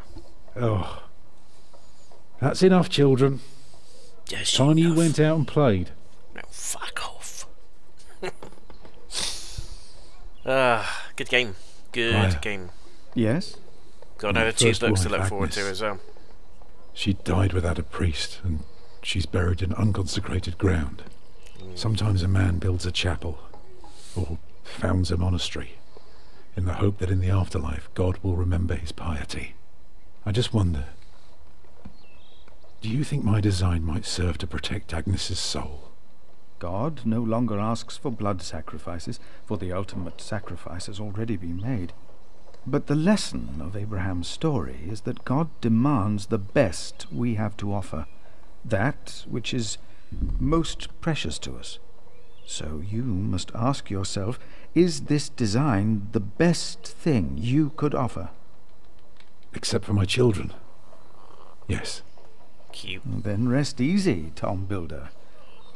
[SPEAKER 16] Oh. That's enough, children.
[SPEAKER 1] Yes,
[SPEAKER 16] Time you went out and played.
[SPEAKER 1] No, fuck off. Good game. Good
[SPEAKER 16] Right.
[SPEAKER 1] game.
[SPEAKER 4] Yes?
[SPEAKER 1] Got
[SPEAKER 16] My
[SPEAKER 1] another 2
[SPEAKER 16] first
[SPEAKER 1] books to
[SPEAKER 16] wife,
[SPEAKER 1] look forward to
[SPEAKER 16] Agnes.
[SPEAKER 1] as well.
[SPEAKER 16] She died without a priest, and she's buried in unconsecrated ground. Sometimes a man builds a chapel, or founds a monastery, in the hope that in the afterlife God will remember his piety. I just wonder, do you think my design might serve to protect Agnes's soul?
[SPEAKER 4] God no longer asks for blood sacrifices, for the ultimate sacrifice has already been made. But the lesson of Abraham's story is that God demands the best we have to offer, that which is most precious to us. So you must ask yourself, is this design the best thing you could offer?
[SPEAKER 16] Except for my children. Yes.
[SPEAKER 1] Cute.
[SPEAKER 4] Then rest easy, Tom Builder.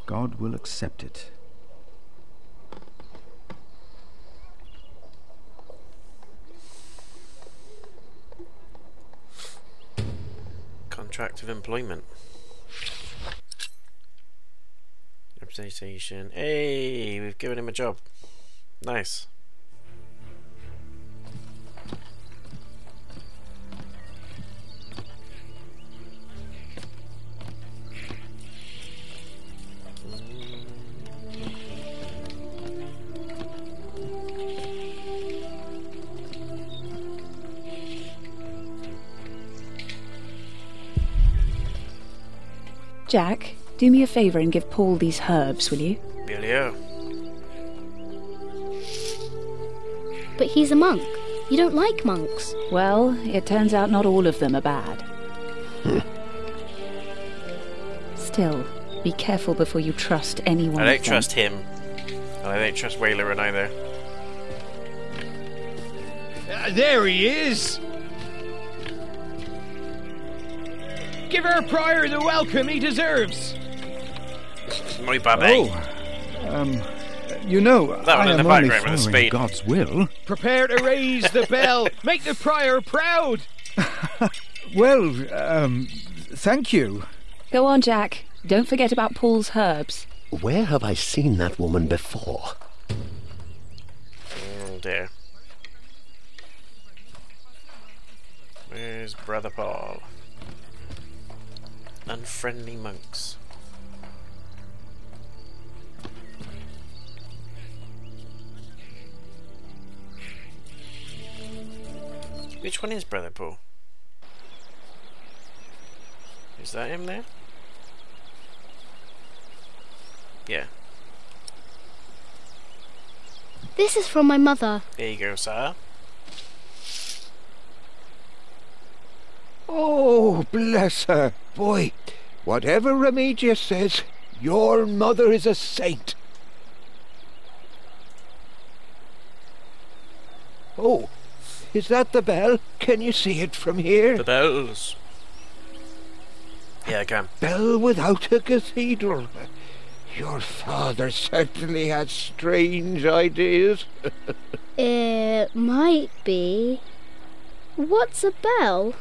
[SPEAKER 4] God will accept it.
[SPEAKER 1] Contract of employment. Representation. Hey, we've given him a job. Nice.
[SPEAKER 19] Jack, do me a favour and give Paul these herbs, will you?
[SPEAKER 1] Billy-o.
[SPEAKER 20] But he's a monk. You don't like monks.
[SPEAKER 19] Well, it turns out not all of them are bad. Still, be careful before you trust anyone.
[SPEAKER 1] I don't trust him. And I don't trust Wailerin either.
[SPEAKER 21] There he is! Give our prior the welcome he deserves.
[SPEAKER 1] My baby.
[SPEAKER 4] You know,
[SPEAKER 1] that one
[SPEAKER 4] I
[SPEAKER 1] in the
[SPEAKER 4] am only
[SPEAKER 1] background with the
[SPEAKER 4] following
[SPEAKER 1] speed.
[SPEAKER 4] God's will.
[SPEAKER 21] Prepare to raise the bell. Make the prior proud.
[SPEAKER 4] Well, thank you.
[SPEAKER 19] Go on, Jack. Don't forget about Paul's herbs.
[SPEAKER 22] Where have I seen that woman before?
[SPEAKER 1] Oh dear. Where's Brother Paul? Unfriendly monks. Which one is Brother Paul? Is that him there? Yeah.
[SPEAKER 20] This is from my mother.
[SPEAKER 1] There you go, sir.
[SPEAKER 23] Oh, bless her. Boy, whatever Remedius says, your mother is a saint. Oh, is that the bell? Can you see it from here?
[SPEAKER 1] The bells. Yeah, I can.
[SPEAKER 23] Bell without a cathedral. Your father certainly had strange ideas.
[SPEAKER 20] It might be. What's a bell?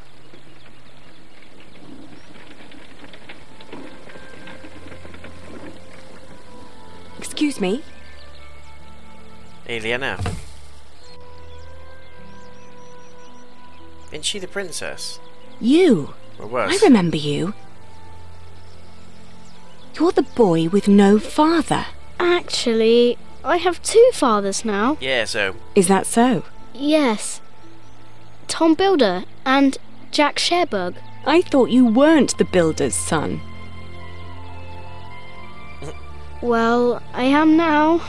[SPEAKER 19] Excuse me?
[SPEAKER 1] Aliena. Isn't she the princess?
[SPEAKER 19] You.
[SPEAKER 1] Or was?
[SPEAKER 19] I remember you. You're the boy with no father.
[SPEAKER 20] Actually, I have two fathers now.
[SPEAKER 1] Yeah, so.
[SPEAKER 19] Is that so?
[SPEAKER 20] Yes. Tom Builder and Jack Sherbug.
[SPEAKER 19] I thought you weren't the builder's son.
[SPEAKER 20] Well, I am now.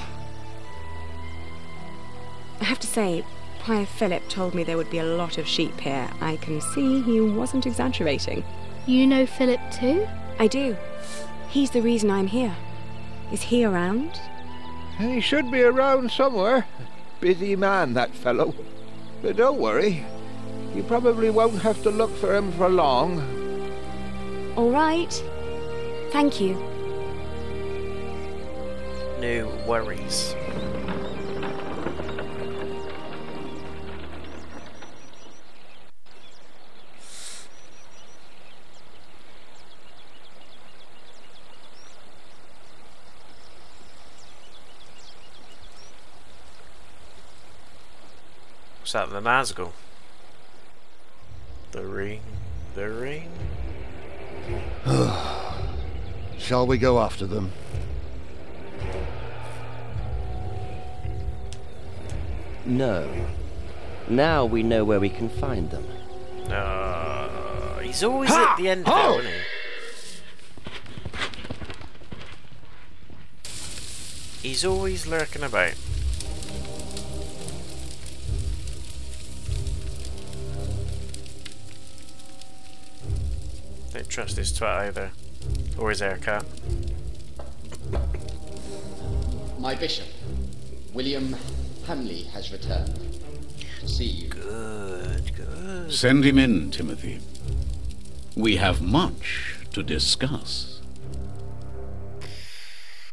[SPEAKER 19] I have to say, Prior Philip told me there would be a lot of sheep here. I can see he wasn't exaggerating.
[SPEAKER 20] You know Philip too?
[SPEAKER 19] I do. He's the reason I'm here. Is he around?
[SPEAKER 23] He should be around somewhere. Busy man, that fellow. But don't worry. You probably won't have to look for him for long.
[SPEAKER 19] All right. Thank you.
[SPEAKER 1] No worries. What's that, the Nazgul? The ring. The ring?
[SPEAKER 6] Shall we go after them?
[SPEAKER 3] No. Now we know where we can find them.
[SPEAKER 1] He's always at the end though, isn't he? He's always lurking about. Don't trust this twat either. Or his haircut.
[SPEAKER 7] My bishop, William Hamleigh, has returned. See you.
[SPEAKER 1] Good, good.
[SPEAKER 13] Send him in, Timothy. We have much to discuss.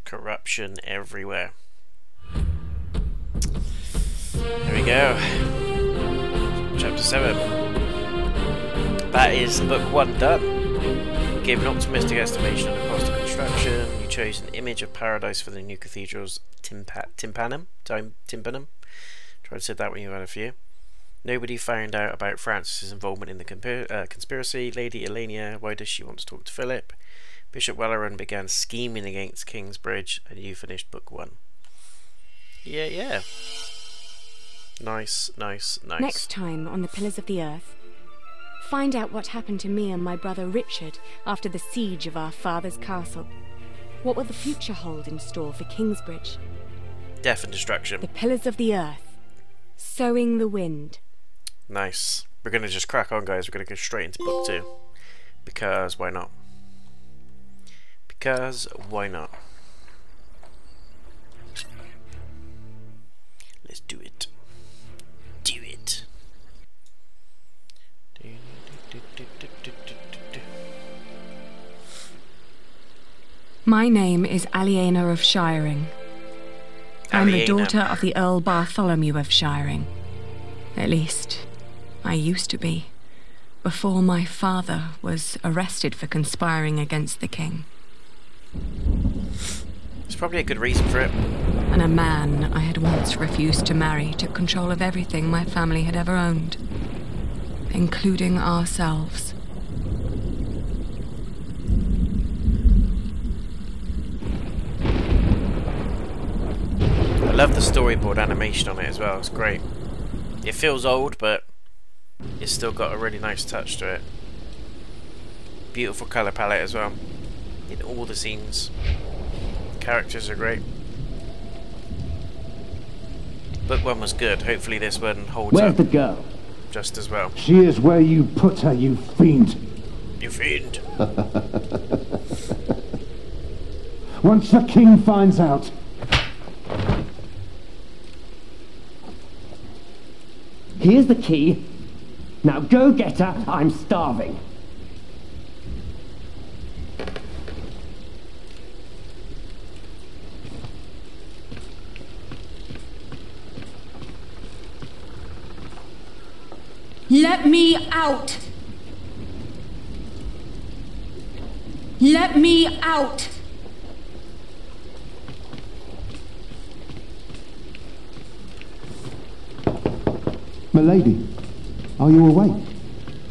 [SPEAKER 1] Corruption everywhere. There we go. Chapter 7. That is book 1 done. Gave an optimistic estimation of the cost of construction. You chose an image of paradise for the new cathedral's tympanum. Try to say that when you've had a few. Nobody found out about Francis's involvement in the conspiracy. Lady Aliena, why does she want to talk to Philip? Bishop Welleran began scheming against Kingsbridge, and you finished book 1. Yeah. Nice.
[SPEAKER 19] Next time on the Pillars of the Earth, find out what happened to me and my brother Richard after the siege of our father's castle. What will the future hold in store for Kingsbridge?
[SPEAKER 1] Death and destruction.
[SPEAKER 19] The Pillars of the Earth. Sowing the Wind.
[SPEAKER 1] Nice. We're going to just crack on, guys. We're going to go straight into book 2. Because why not? Because why not? Let's do it. Do it.
[SPEAKER 19] My name is Aliena of Shiring. I'm the daughter of the Earl Bartholomew of Shiring. At least, I used to be, before my father was arrested for conspiring against the king.
[SPEAKER 1] There's probably a good reason for it.
[SPEAKER 19] And a man I had once refused to marry took control of everything my family had ever owned, including ourselves.
[SPEAKER 1] I love the storyboard animation on it as well, it's great. It feels old, but it's still got a really nice touch to it. Beautiful colour palette as well, in all the scenes. Characters are great. Book 1 was good, hopefully this one holds
[SPEAKER 3] Where's
[SPEAKER 1] up
[SPEAKER 3] the girl?
[SPEAKER 1] just as well.
[SPEAKER 8] She is where you put her, you fiend.
[SPEAKER 1] You fiend.
[SPEAKER 8] Once the king finds out.
[SPEAKER 3] Here's the key. Now go get her. I'm starving.
[SPEAKER 10] Let me out! Let me out!
[SPEAKER 8] Milady, are you awake?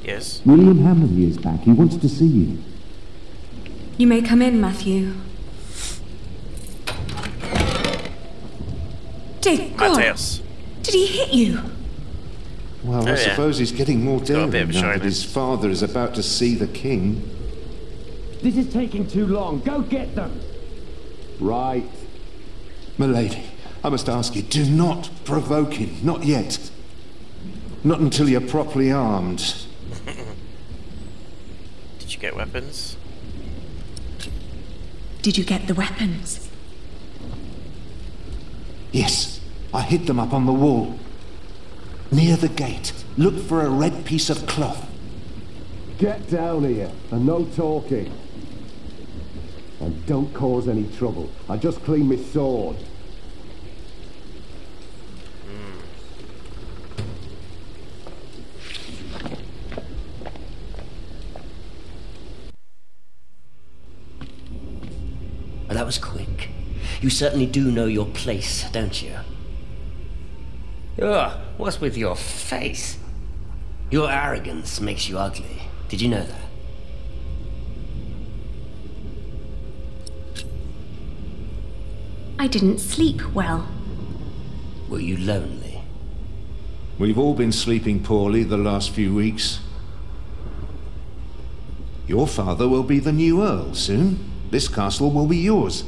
[SPEAKER 1] Yes.
[SPEAKER 8] William Hamleighs is back. He wants to see you.
[SPEAKER 19] You may come in, Matthew. Dear God!
[SPEAKER 1] Mateus.
[SPEAKER 19] Did he hit you?
[SPEAKER 24] Well, I suppose he's getting more daring now that his father is about to see the king.
[SPEAKER 3] This is taking too long. Go get them.
[SPEAKER 24] Right. Milady, I must ask you, do not provoke him. Not yet. Not until you're properly armed.
[SPEAKER 1] Did you get weapons?
[SPEAKER 19] Did you get the weapons?
[SPEAKER 24] Yes, I hid them up on the wall. Near the gate. Look for a red piece of cloth.
[SPEAKER 8] Get down here, and no talking. And don't cause any trouble. I just cleaned my sword.
[SPEAKER 22] Well, that was quick. You certainly do know your place, don't you? Ugh, what's with your face? Your arrogance makes you ugly. Did you know that?
[SPEAKER 19] I didn't sleep well.
[SPEAKER 22] Were you lonely?
[SPEAKER 24] We've all been sleeping poorly the last few weeks. Your father will be the new Earl soon. This castle will be yours.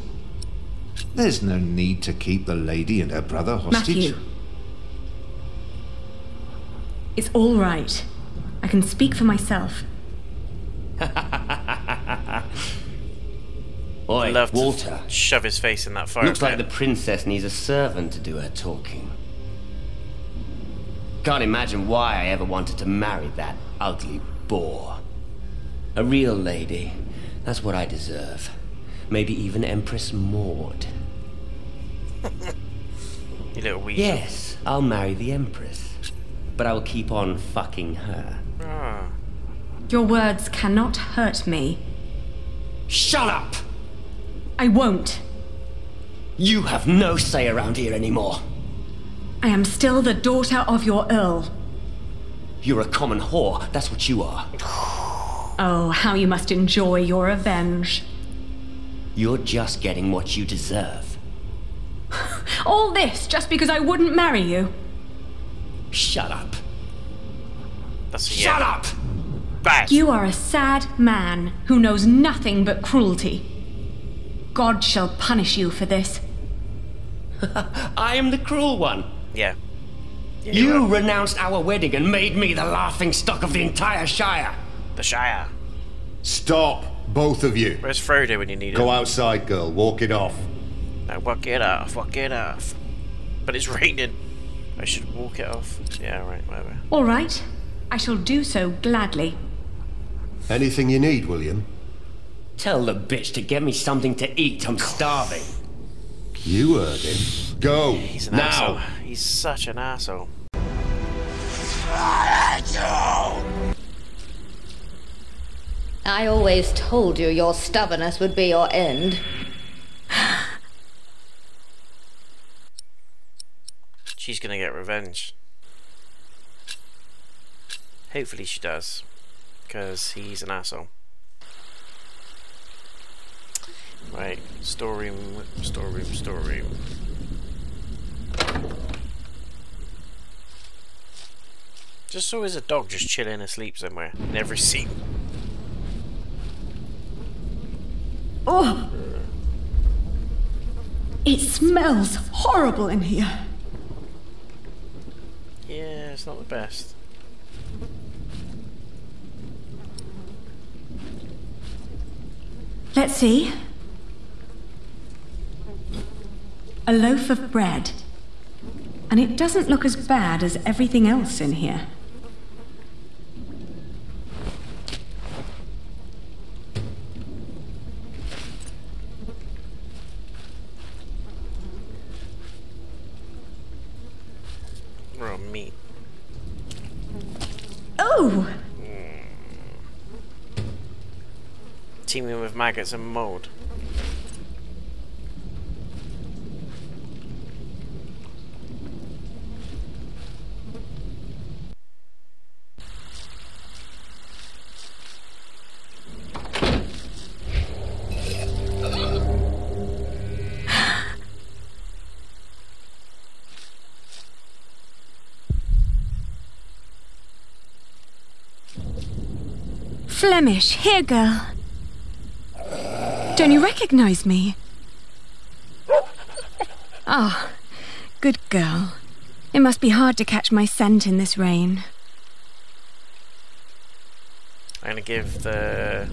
[SPEAKER 24] There's no need to keep the lady and her brother hostage.
[SPEAKER 19] Matthew. It's all right. I can speak for myself.
[SPEAKER 3] Oi,
[SPEAKER 1] love
[SPEAKER 3] Walter.
[SPEAKER 1] to shove his face in that fire
[SPEAKER 3] Looks like
[SPEAKER 1] pit.
[SPEAKER 3] the princess needs a servant to do her talking. Can't imagine why I ever wanted to marry that ugly boar. A real lady, that's what I deserve. Maybe even Empress Maud.
[SPEAKER 1] You little weasel.
[SPEAKER 3] Yes, I'll marry the Empress. But I will keep on fucking her.
[SPEAKER 1] Ah.
[SPEAKER 19] Your words cannot hurt me.
[SPEAKER 3] Shut up!
[SPEAKER 19] I won't.
[SPEAKER 3] You have no say around here anymore.
[SPEAKER 19] I am still the daughter of your Earl.
[SPEAKER 3] You're a common whore, that's what you are.
[SPEAKER 19] Oh, how you must enjoy your revenge.
[SPEAKER 3] You're just getting what you deserve.
[SPEAKER 19] All this just because I wouldn't marry you?
[SPEAKER 3] Shut up.
[SPEAKER 1] That's
[SPEAKER 3] Shut up!
[SPEAKER 1] Bad.
[SPEAKER 19] You are a sad man who knows nothing but cruelty. God shall punish you for this.
[SPEAKER 3] I am the cruel one.
[SPEAKER 1] Yeah.
[SPEAKER 3] You renounced our wedding and made me the laughing stock of the entire Shire.
[SPEAKER 1] The Shire.
[SPEAKER 6] Stop, both of you.
[SPEAKER 1] Where's Frodo when you need him?
[SPEAKER 6] Go outside, girl. Walk it off.
[SPEAKER 1] No, walk it off. Walk it off. But it's raining. I should walk it off. Yeah, right, whatever.
[SPEAKER 19] All right. I shall do so gladly.
[SPEAKER 6] Anything you need, William?
[SPEAKER 3] Tell the bitch to get me something to eat. I'm starving.
[SPEAKER 6] You heard him. Go.
[SPEAKER 1] He's an
[SPEAKER 6] now.
[SPEAKER 1] asshole. He's such an asshole.
[SPEAKER 2] I always told you your stubbornness would be your end.
[SPEAKER 1] She's gonna get revenge. Hopefully she does. Because he's an asshole. Right, storeroom. Just always a dog just chilling asleep somewhere in every scene.
[SPEAKER 19] Oh! It smells horrible in here.
[SPEAKER 1] Yeah, it's not the best.
[SPEAKER 19] Let's see. A loaf of bread. And it doesn't look as bad as everything else in here.
[SPEAKER 1] Raw meat.
[SPEAKER 19] Oh!
[SPEAKER 1] Teeming with maggots and mold.
[SPEAKER 19] Flemish, here, girl. Don't you recognize me? Ah, good girl. It must be hard to catch my scent in this rain.
[SPEAKER 1] I'm gonna give the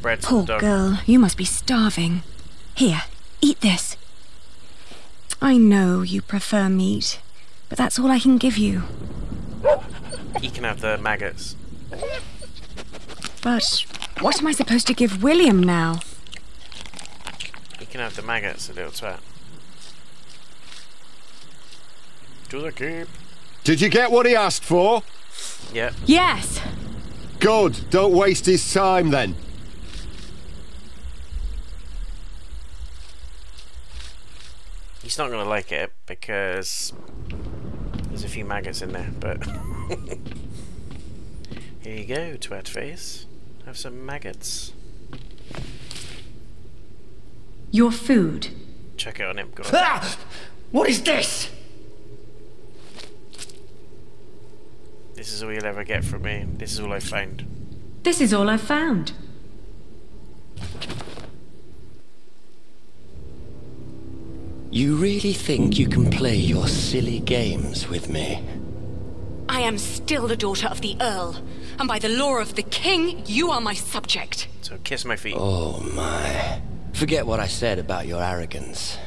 [SPEAKER 1] bread to
[SPEAKER 19] Poor
[SPEAKER 1] the dog.
[SPEAKER 19] girl, you must be starving. Here, eat this. I know you prefer meat, but that's all I can give you.
[SPEAKER 1] He can have the maggots.
[SPEAKER 19] But what am I supposed to give William now?
[SPEAKER 1] He can have the maggots, a little twat. To the keep.
[SPEAKER 6] Did you get what he asked for?
[SPEAKER 1] Yep.
[SPEAKER 19] Yes.
[SPEAKER 6] Good. Don't waste his time then.
[SPEAKER 1] He's not gonna like it because there's a few maggots in there, but here you go, twat face. Have some maggots.
[SPEAKER 19] Your food.
[SPEAKER 1] Check it on him, go on.
[SPEAKER 3] Ah! What is this?
[SPEAKER 1] This is all you'll ever get from me. This is all I found.
[SPEAKER 19] This is all I've found.
[SPEAKER 3] You really think you can play your silly games with me?
[SPEAKER 19] I am still the daughter of the Earl, and by the law of the King, you are my subject.
[SPEAKER 1] So kiss my feet.
[SPEAKER 3] Oh my. Forget what I said about your arrogance.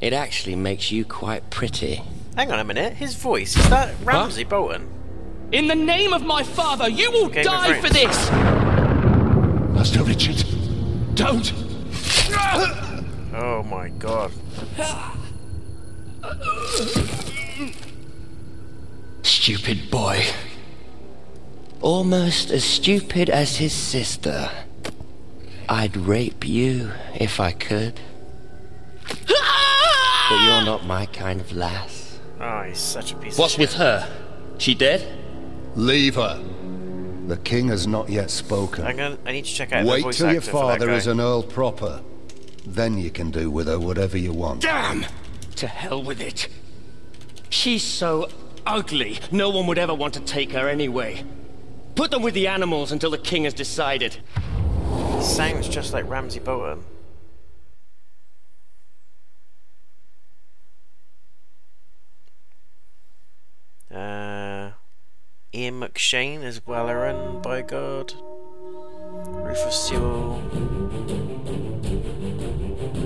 [SPEAKER 3] It actually makes you quite pretty.
[SPEAKER 1] Hang on a minute, his voice, is that Ramsay Bolton?
[SPEAKER 21] In the name of my father, you will die for this!
[SPEAKER 24] Master Richard, don't!
[SPEAKER 1] Oh my god.
[SPEAKER 3] Stupid boy. Almost as stupid as his sister. I'd rape you if I could. But you're not my kind of lass.
[SPEAKER 1] Oh, he's such a piece
[SPEAKER 3] What's
[SPEAKER 1] of shit.
[SPEAKER 3] with her? She dead?
[SPEAKER 6] Leave her. The king has not yet spoken.
[SPEAKER 1] I need to check out the
[SPEAKER 6] Wait
[SPEAKER 1] voice
[SPEAKER 6] till your
[SPEAKER 1] actor for that
[SPEAKER 6] father
[SPEAKER 1] guy.
[SPEAKER 6] is an earl proper. Then you can do with her whatever you want.
[SPEAKER 3] Damn! To hell with it. She's so ugly, no one would ever want to take her anyway. Put them with the animals until the king has decided.
[SPEAKER 1] He sounds just like Ramsay Bolton. Ian McShane as Welleran, by God. Rufus Sewell.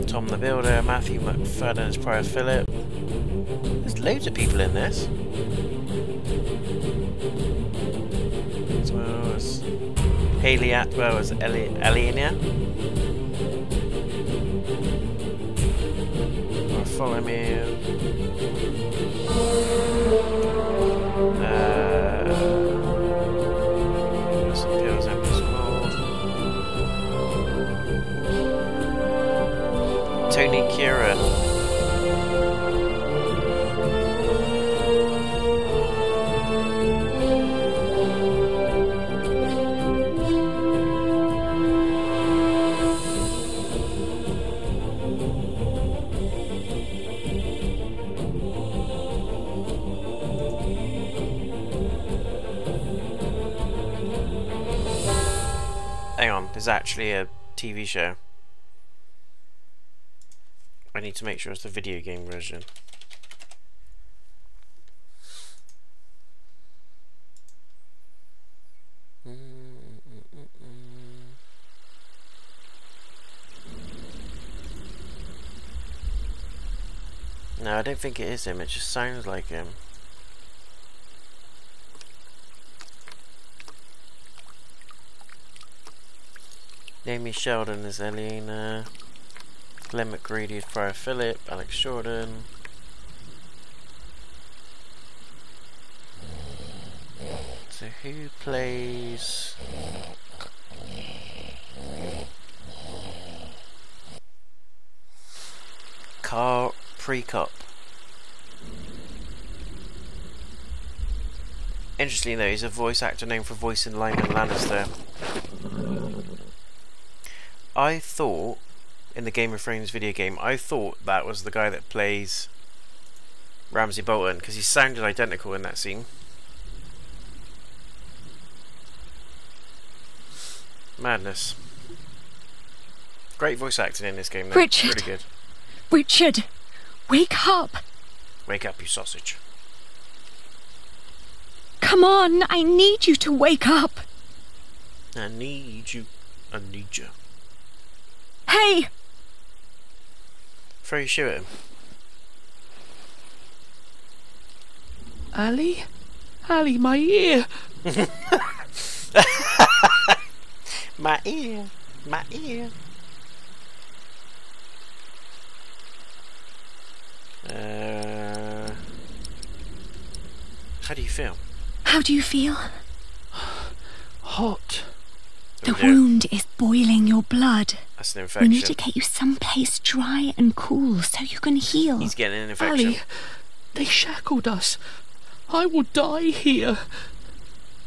[SPEAKER 1] Tom the Builder, Matthew McFadden as Prior Philip. There's loads of people in this. As well as Hayley Atwell as Aliena. Bartholomew. Tony Kieran. Hang on, there's actually a TV show. I need to make sure it's the video game version. No, I don't think it is him, it just sounds like him. Amy Sheldon as Aliena. Glenn McGrady as Prior Philip. Alex Jordan. So who plays... Carl Prekop. Interestingly though, he's a voice actor known for voicing Lyman Lannister. I thought, in the Game of Thrones video game, I thought that was the guy that plays Ramsay Bolton, because he sounded identical in that scene. Madness. Great voice acting in this game though.
[SPEAKER 10] Richard!
[SPEAKER 1] Really good.
[SPEAKER 10] Richard! Wake up!
[SPEAKER 1] Wake up, you sausage.
[SPEAKER 10] Come on, I need you to wake up!
[SPEAKER 1] I need you. I need you.
[SPEAKER 10] Hey!
[SPEAKER 1] Throw your shoe at him.
[SPEAKER 21] Ali? Ali, my ear!
[SPEAKER 1] My ear. My ear. How do you feel?
[SPEAKER 10] How do you feel?
[SPEAKER 21] Hot.
[SPEAKER 10] The wound is boiling your blood.
[SPEAKER 1] That's an infection.
[SPEAKER 10] We need to get you someplace dry and cool so you can heal.
[SPEAKER 1] He's getting an infection.
[SPEAKER 21] Ali, they shackled us. I will die here.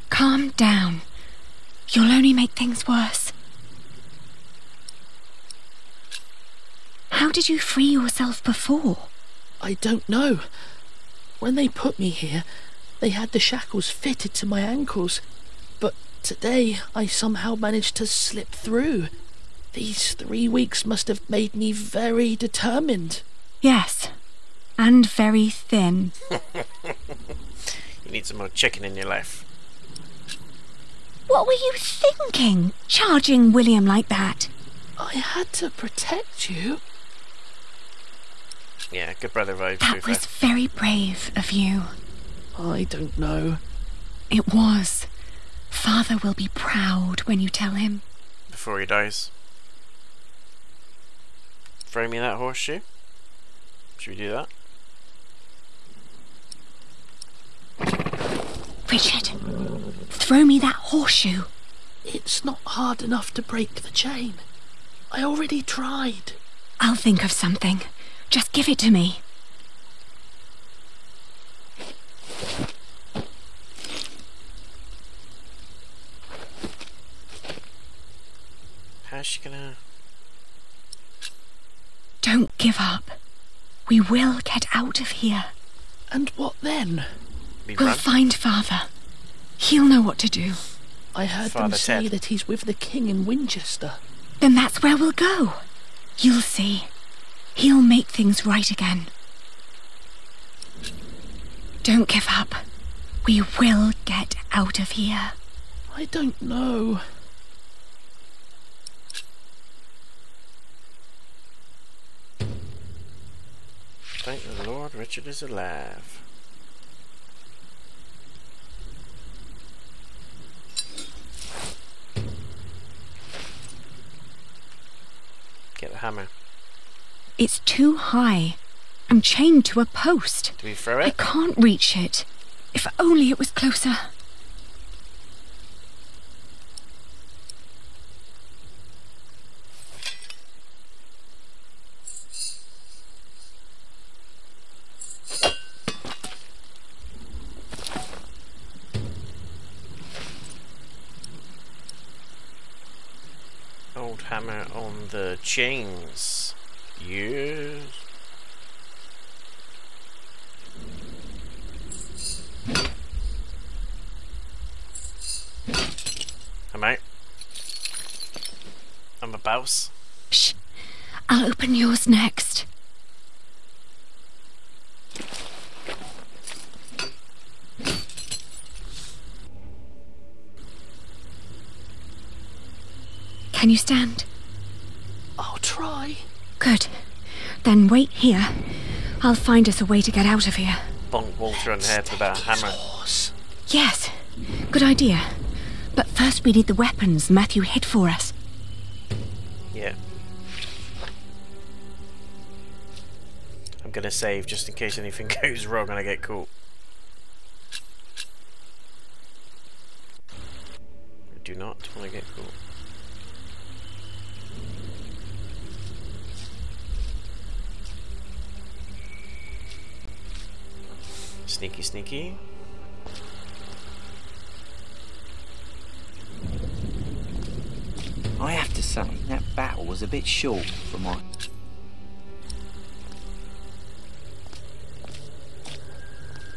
[SPEAKER 10] Calm down. You'll only make things worse. How did you free yourself before?
[SPEAKER 21] I don't know. When they put me here, they had the shackles fitted to my ankles. But today, I somehow managed to slip through. These 3 weeks must have made me very determined.
[SPEAKER 10] Yes, and very thin.
[SPEAKER 1] You need some more chicken in your life.
[SPEAKER 10] What were you thinking, charging William like that?
[SPEAKER 21] I had to protect you.
[SPEAKER 1] Yeah, good brother vibes.
[SPEAKER 10] That was very brave of you.
[SPEAKER 21] I don't know.
[SPEAKER 10] It was. Father will be proud when you tell him.
[SPEAKER 1] Before he dies. Throw me that horseshoe. Should we do that?
[SPEAKER 10] Richard, throw me that horseshoe.
[SPEAKER 21] It's not hard enough to break the chain. I already tried.
[SPEAKER 10] I'll think of something. Just give it to me.
[SPEAKER 1] How's she gonna...
[SPEAKER 10] Don't give up. We will get out of here.
[SPEAKER 21] And what then?
[SPEAKER 10] We'll find Father. He'll know what to do.
[SPEAKER 21] I heard them say that he's with the king in Winchester.
[SPEAKER 10] Then that's where we'll go. You'll see. He'll make things right again. Don't give up. We will get out of here.
[SPEAKER 21] I don't know.
[SPEAKER 1] Thank the Lord, Richard is alive. Get the hammer.
[SPEAKER 10] It's too high. I'm chained to a post.
[SPEAKER 1] Do we throw it?
[SPEAKER 10] I can't reach it. If only it was closer.
[SPEAKER 1] Old hammer on the chains. Yes. I'm out. I'm a bouse.
[SPEAKER 10] Shh. I'll open yours next. Can you stand?
[SPEAKER 21] I'll try.
[SPEAKER 10] Good. Then wait here. I'll find us a way to get out of here.
[SPEAKER 1] Bonk Walter on the head with that hammer.
[SPEAKER 10] Yes. Good idea. But first we need the weapons Matthew hid for us.
[SPEAKER 1] Yeah. I'm gonna save just in case anything goes wrong and I get caught. I do not want to get caught. Sneaky, sneaky.
[SPEAKER 5] I have to say, that battle was a bit short for my...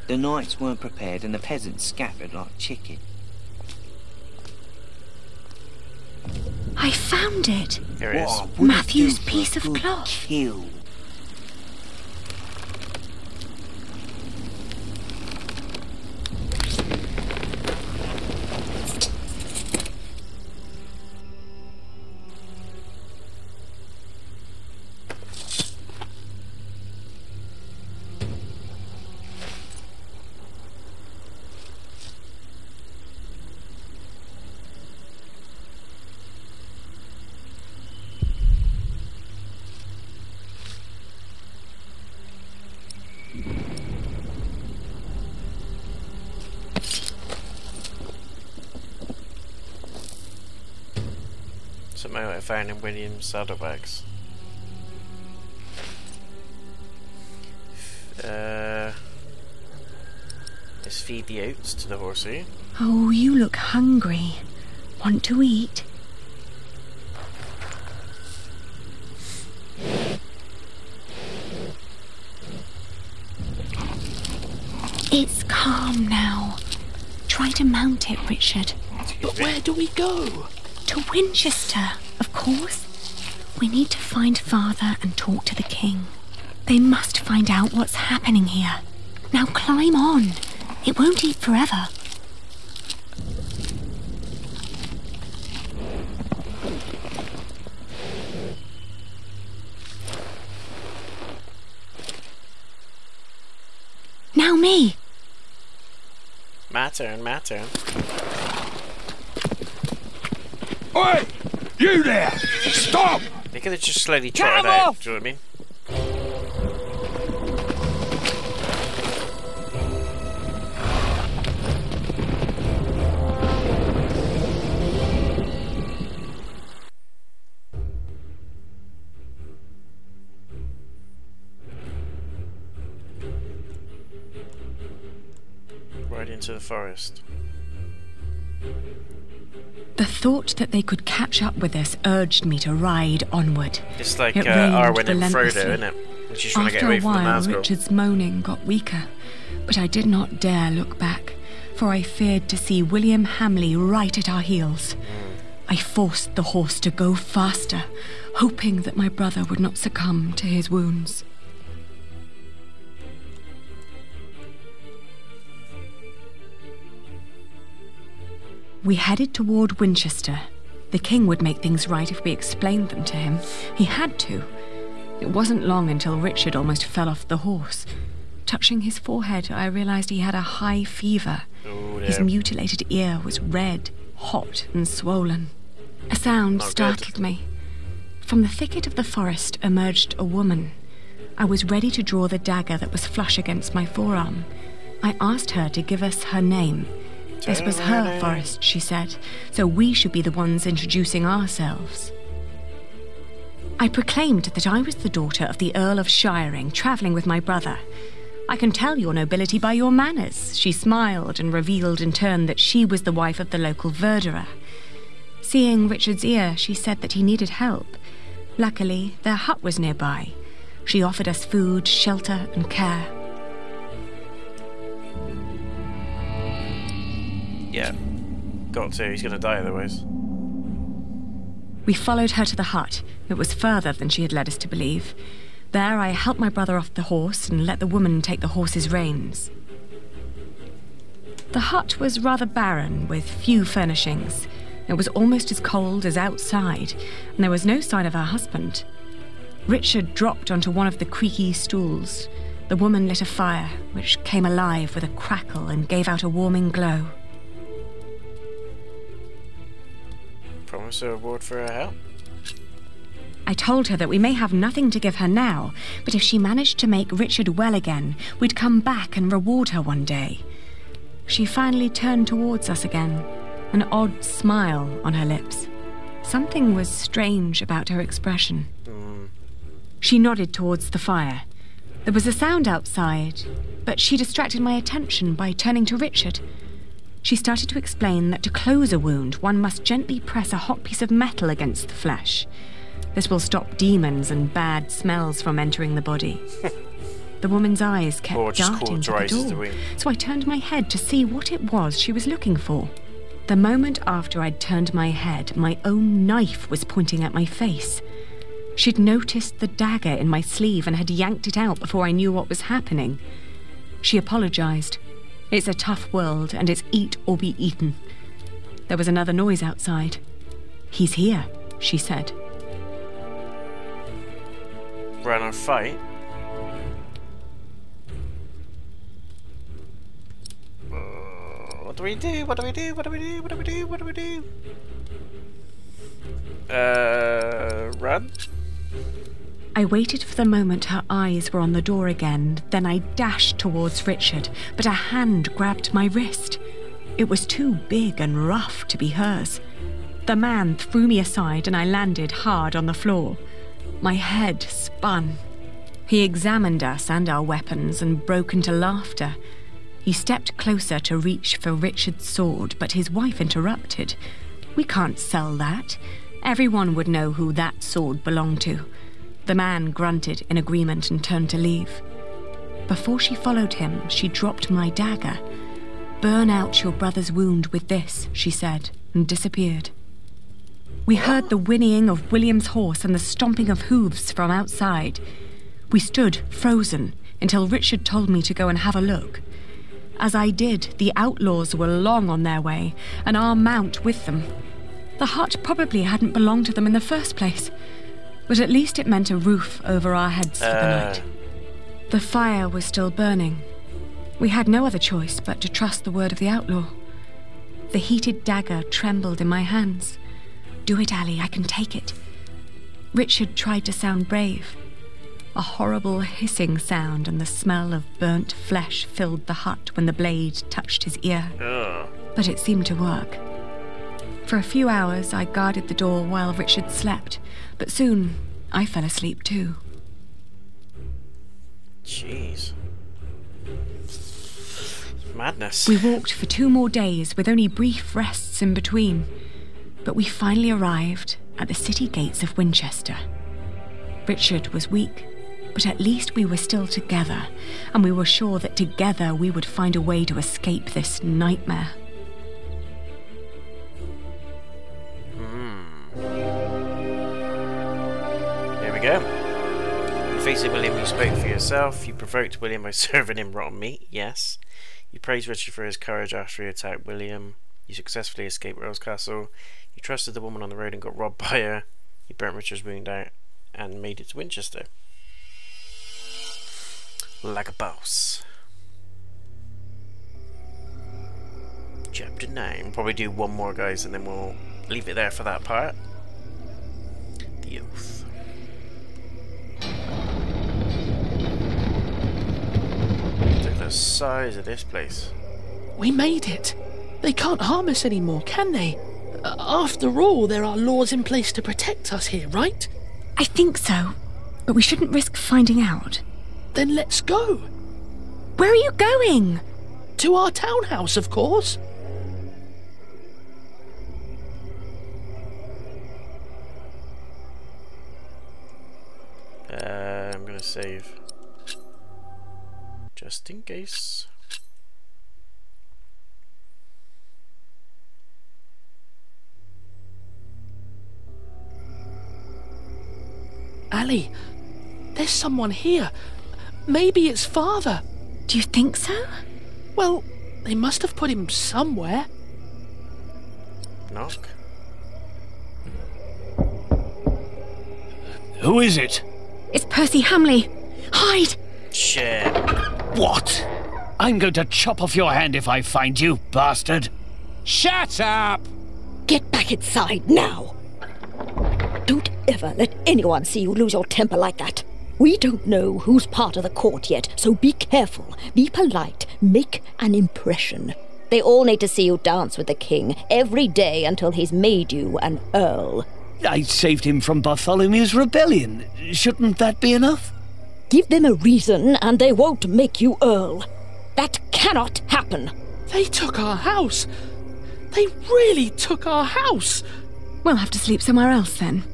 [SPEAKER 5] The knights weren't prepared and the peasants scattered like chicken.
[SPEAKER 10] I found it.
[SPEAKER 1] Here it is.
[SPEAKER 10] Matthew's piece of cloth.
[SPEAKER 5] Kill.
[SPEAKER 1] Something I found in William's saddlebags. Let's feed the oats to the horsey.
[SPEAKER 10] Oh, you look hungry. Want to eat? It's calm now. Try to mount it, Richard.
[SPEAKER 21] But where do we go?
[SPEAKER 10] To Winchester, of course. We need to find Father and talk to the king. They must find out what's happening here. Now climb on. It won't eat forever. me.
[SPEAKER 1] My turn, my turn.
[SPEAKER 23] Oi! You there! Stop!
[SPEAKER 1] They could have just slowly trotted out, do you know what I mean? Right into the forest.
[SPEAKER 19] The thought that they could catch up with us urged me to ride onward.
[SPEAKER 1] It's like
[SPEAKER 19] It rained
[SPEAKER 1] Arwen and Frodo,
[SPEAKER 19] relentlessly.
[SPEAKER 1] isn't it? When she's trying to get
[SPEAKER 19] After
[SPEAKER 1] away
[SPEAKER 19] a
[SPEAKER 1] from the
[SPEAKER 19] while,
[SPEAKER 1] Nazgul.
[SPEAKER 19] Richard's moaning got weaker, but I did not dare look back, for I feared to see William Hamleigh right at our heels. I forced the horse to go faster, hoping that my brother would not succumb to his wounds. We headed toward Winchester. The king would make things right if we explained them to him. He had to. It wasn't long until Richard almost fell off the horse. Touching his forehead, I realized he had a high fever. His mutilated ear was red, hot, and swollen. A sound startled me. From the thicket of the forest emerged a woman. I was ready to draw the dagger that was flush against my forearm. I asked her to give us her name. This was her forest, she said, so we should be the ones introducing ourselves. I proclaimed that I was the daughter of the Earl of Shiring, travelling with my brother. I can tell your nobility by your manners. She smiled and revealed in turn that she was the wife of the local verderer. Seeing Richard's ear, she said that he needed help. Luckily, their hut was nearby. She offered us food, shelter, and care.
[SPEAKER 1] Yeah. Got to. He's going to die otherwise.
[SPEAKER 19] We followed her to the hut. It was further than she had led us to believe. There I helped my brother off the horse and let the woman take the horse's reins. The hut was rather barren, with few furnishings. It was almost as cold as outside, and there was no sign of her husband. Richard dropped onto one of the creaky stools. The woman lit a fire, which came alive with a crackle and gave out a warming glow.
[SPEAKER 1] Promise a reward for her help.
[SPEAKER 19] I told her that we may have nothing to give her now, but if she managed to make Richard well again, we'd come back and reward her one day. She finally turned towards us again, an odd smile on her lips. Something was strange about her expression. She nodded towards the fire. There was a sound outside, but she distracted my attention by turning to Richard. She started to explain that to close a wound, one must gently press a hot piece of metal against the flesh. This will stop demons and bad smells from entering the body. The woman's eyes kept darting to the door, so I turned my head to see what it was she was looking for. The moment after I'd turned my head, my own knife was pointing at my face. She'd noticed the dagger in my sleeve and had yanked it out before I knew what was happening. She apologized. It's a tough world, and it's eat or be eaten. There was another noise outside. He's here, she said.
[SPEAKER 1] Run or fight? What do we do? What do we do? What do we do? What do we do? What do we do? Run?
[SPEAKER 19] I waited for the moment her eyes were on the door again, then I dashed towards Richard, but a hand grabbed my wrist. It was too big and rough to be hers. The man threw me aside and I landed hard on the floor. My head spun. He examined us and our weapons and broke into laughter. He stepped closer to reach for Richard's sword, but his wife interrupted. We can't sell that. Everyone would know who that sword belonged to. The man grunted in agreement and turned to leave. Before she followed him, she dropped my dagger. "Burn out your brother's wound with this," she said, and disappeared. We heard the whinnying of William's horse and the stomping of hooves from outside. We stood, frozen, until Richard told me to go and have a look. As I did, the outlaws were long on their way, and our mount with them. The hut probably hadn't belonged to them in the first place, but at least it meant a roof over our heads for the night. The fire was still burning. We had no other choice but to trust the word of the outlaw. The heated dagger trembled in my hands. Do it, Ali, I can take it. Richard tried to sound brave. A horrible hissing sound and the smell of burnt flesh filled the hut when the blade touched his ear. But it seemed to work. For a few hours I guarded the door while Richard slept, but soon I fell asleep too.
[SPEAKER 1] Jeez. Madness.
[SPEAKER 19] We walked for 2 more days with only brief rests in between, but we finally arrived at the city gates of Winchester. Richard was weak, but at least we were still together, and we were sure that together we would find a way to escape this nightmare.
[SPEAKER 1] Here we go. In facing William, you spoke for yourself. You provoked William by serving him rotten meat. Yes. You praised Richard for his courage after he attacked William. You successfully escaped Earl's Castle. You trusted the woman on the road and got robbed by her. You burnt Richard's wound out and made it to Winchester. Like a boss. Chapter 9. We'll probably do one more, guys, and then we'll leave it there for that part. The Oath. Look at the size of this place.
[SPEAKER 21] We made it. They can't harm us anymore, can they? After all, there are laws in place to protect us here, right?
[SPEAKER 19] I think so, but we shouldn't risk finding out.
[SPEAKER 21] Then let's go.
[SPEAKER 19] Where are you going?
[SPEAKER 21] To our townhouse, of course.
[SPEAKER 1] I'm gonna save. Just in case.
[SPEAKER 21] Ali, there's someone here. Maybe it's Father.
[SPEAKER 19] Do you think so?
[SPEAKER 21] Well, they must have put him somewhere.
[SPEAKER 1] Knock.
[SPEAKER 9] Who is it?
[SPEAKER 19] It's Percy Hamleigh. Hide!
[SPEAKER 1] Shit.
[SPEAKER 9] What? I'm going to chop off your hand if I find you, bastard. Shut up!
[SPEAKER 11] Get back inside now. Don't ever let anyone see you lose your temper like that. We don't know who's part of the court yet, so be careful, be polite, make an impression. They all need to see you dance with the king every day until he's made you an earl.
[SPEAKER 9] I saved him from Bartholomew's rebellion. Shouldn't that be enough?
[SPEAKER 11] Give them a reason and they won't make you earl. That cannot happen.
[SPEAKER 21] They took our house. They really took our house.
[SPEAKER 19] We'll have to sleep somewhere else then.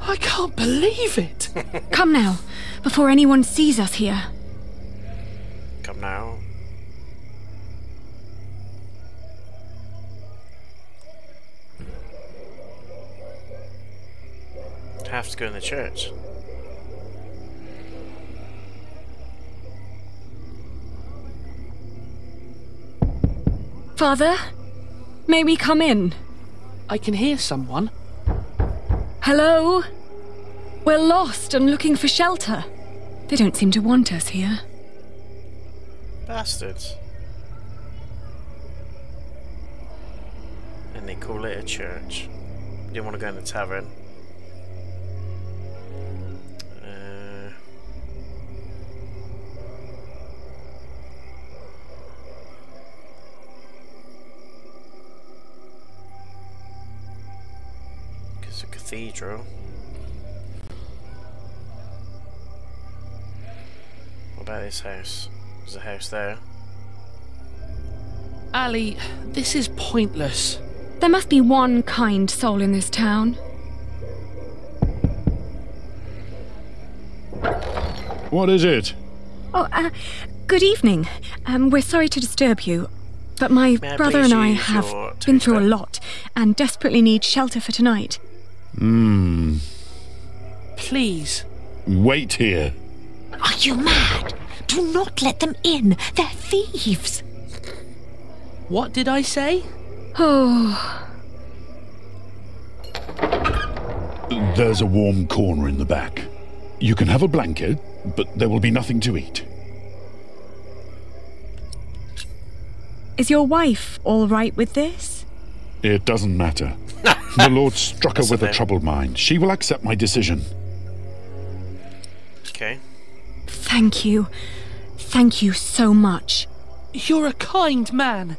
[SPEAKER 21] I can't believe it.
[SPEAKER 19] Come now, before anyone sees us here.
[SPEAKER 1] Come now. Have to go in the church.
[SPEAKER 19] Father, may we come in?
[SPEAKER 21] I can hear someone.
[SPEAKER 19] Hello? We're lost and looking for shelter. They don't seem to want us here.
[SPEAKER 1] Bastards. And they call it a church. You don't want to go in the tavern. It's a cathedral. What about this house? There's a house there.
[SPEAKER 21] Ali, this is pointless.
[SPEAKER 19] There must be one kind soul in this town.
[SPEAKER 16] What is it?
[SPEAKER 19] Oh, good evening. We're sorry to disturb you, but my brother and I have been through a lot and desperately need shelter for tonight.
[SPEAKER 21] Please.
[SPEAKER 9] Wait here.
[SPEAKER 11] Are you mad? Do not let them in. They're thieves.
[SPEAKER 21] What did I say?
[SPEAKER 19] Oh.
[SPEAKER 16] There's a warm corner in the back. You can have a blanket, but there will be nothing to eat.
[SPEAKER 19] Is your wife all right with this?
[SPEAKER 16] It doesn't matter. The Lord struck her with a troubled mind. She will accept my decision.
[SPEAKER 1] Okay.
[SPEAKER 19] Thank you. Thank you so much.
[SPEAKER 21] You're a kind man.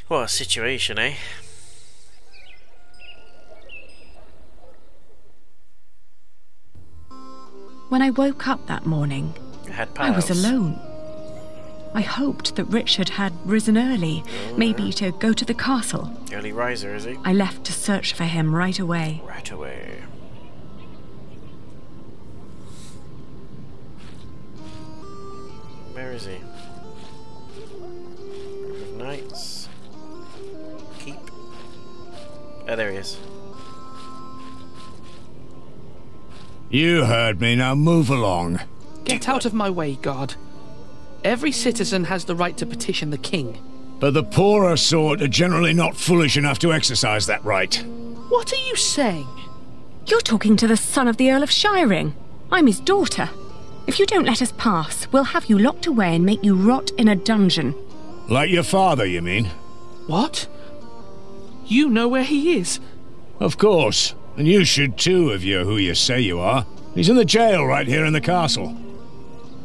[SPEAKER 1] What a situation, eh?
[SPEAKER 19] When I woke up that morning, I was alone. I hoped that Richard had risen early, maybe to go to the castle.
[SPEAKER 1] Early riser, is he?
[SPEAKER 19] I left to search for him right away.
[SPEAKER 1] Right away. Where is he? Group of knights. Keep. Oh, there he is.
[SPEAKER 9] You heard me, now move along.
[SPEAKER 21] Get out of my way, guard. Every citizen has the right to petition the king.
[SPEAKER 9] But the poorer sort are generally not foolish enough to exercise that right.
[SPEAKER 21] What are you saying?
[SPEAKER 19] You're talking to the son of the Earl of Shiring. I'm his daughter. If you don't let us pass, we'll have you locked away and make you rot in a dungeon.
[SPEAKER 9] Like your father, you mean?
[SPEAKER 21] What? You know where he is?
[SPEAKER 9] Of course. And you should too, if you're who you say you are. He's in the jail right here in the castle.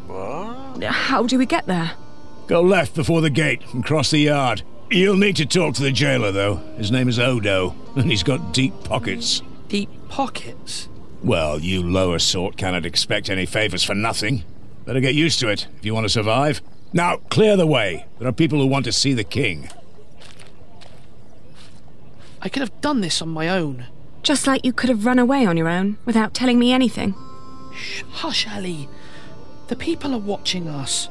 [SPEAKER 1] What?
[SPEAKER 19] How do we get there?
[SPEAKER 9] Go left before the gate and cross the yard. You'll need to talk to the jailer, though. His name is Odo, and he's got deep pockets.
[SPEAKER 21] Deep pockets?
[SPEAKER 9] Well, you lower sort cannot expect any favours for nothing. Better get used to it if you want to survive. Now, clear the way. There are people who want to see the king.
[SPEAKER 21] I could have done this on my own.
[SPEAKER 19] Just like you could have run away on your own without telling me anything.
[SPEAKER 21] Shh, hush, Ali. The people are watching us.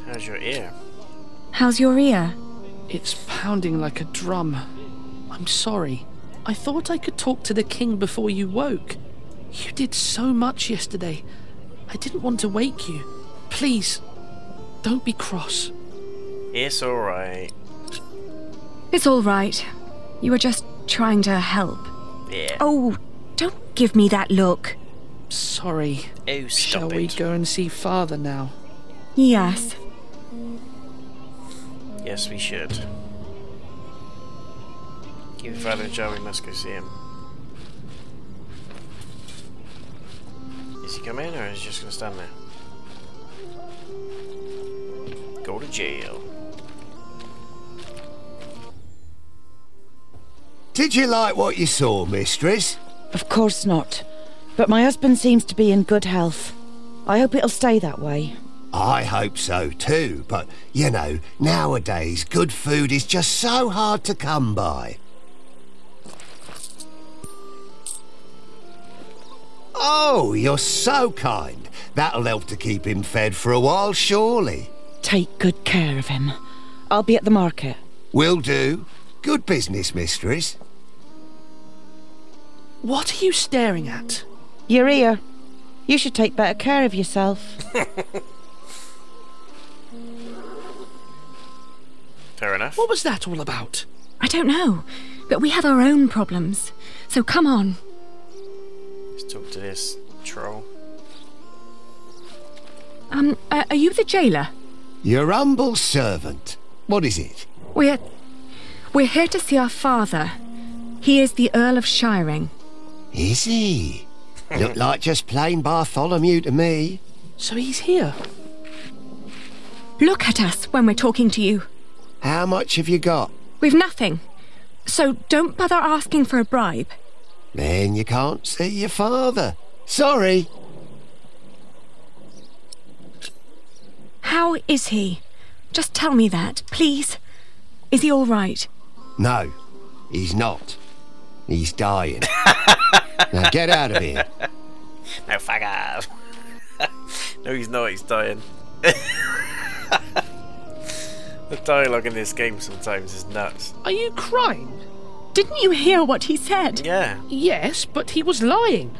[SPEAKER 1] How's your ear?
[SPEAKER 19] How's your ear?
[SPEAKER 21] It's pounding like a drum. I'm sorry. I thought I could talk to the king before you woke. You did so much yesterday. I didn't want to wake you. Please, don't be cross.
[SPEAKER 1] It's alright.
[SPEAKER 19] It's all right. You were just trying to help.
[SPEAKER 1] Yeah.
[SPEAKER 19] Oh, don't give me that look.
[SPEAKER 21] Sorry.
[SPEAKER 1] Oh, stop
[SPEAKER 21] Shall
[SPEAKER 1] it.
[SPEAKER 21] we go and see father now?
[SPEAKER 19] Yes.
[SPEAKER 1] Yes, we should. Keep your father in jail, we must go see him. Is he coming or is he just going to stand there? Go to jail.
[SPEAKER 6] Did you like what you saw, mistress?
[SPEAKER 12] Of course not. But my husband seems to be in good health. I hope it'll stay that way.
[SPEAKER 6] I hope so too, but, you know, nowadays good food is just so hard to come by. Oh, you're so kind. That'll help to keep him fed for a while, surely.
[SPEAKER 12] Take good care of him. I'll be at the market.
[SPEAKER 6] Will do. Good business, mistress.
[SPEAKER 21] What are you staring at?
[SPEAKER 12] Your ear. You should take better care of yourself.
[SPEAKER 1] Fair enough.
[SPEAKER 21] What was that all about?
[SPEAKER 19] I don't know, but we have our own problems. So come on.
[SPEAKER 1] Let's talk to this troll.
[SPEAKER 19] Are you the jailer?
[SPEAKER 6] Your humble servant. What is it?
[SPEAKER 19] We're here to see our father. He is the Earl of Shiring.
[SPEAKER 6] Is he? Look like just plain Bartholomew to me.
[SPEAKER 21] So he's here.
[SPEAKER 19] Look at us when we're talking to you.
[SPEAKER 6] How much have you got?
[SPEAKER 19] We've nothing. So don't bother asking for a bribe.
[SPEAKER 6] Then you can't see your father. Sorry.
[SPEAKER 19] How is he? Just tell me that, please. Is he all right?
[SPEAKER 6] No, he's not. He's dying. Now get out of here.
[SPEAKER 1] No, fuck off. No, he's not. He's dying. The dialogue in this game sometimes is nuts.
[SPEAKER 21] Are you crying?
[SPEAKER 19] Didn't you hear what he said?
[SPEAKER 1] Yeah.
[SPEAKER 21] Yes, but he was lying.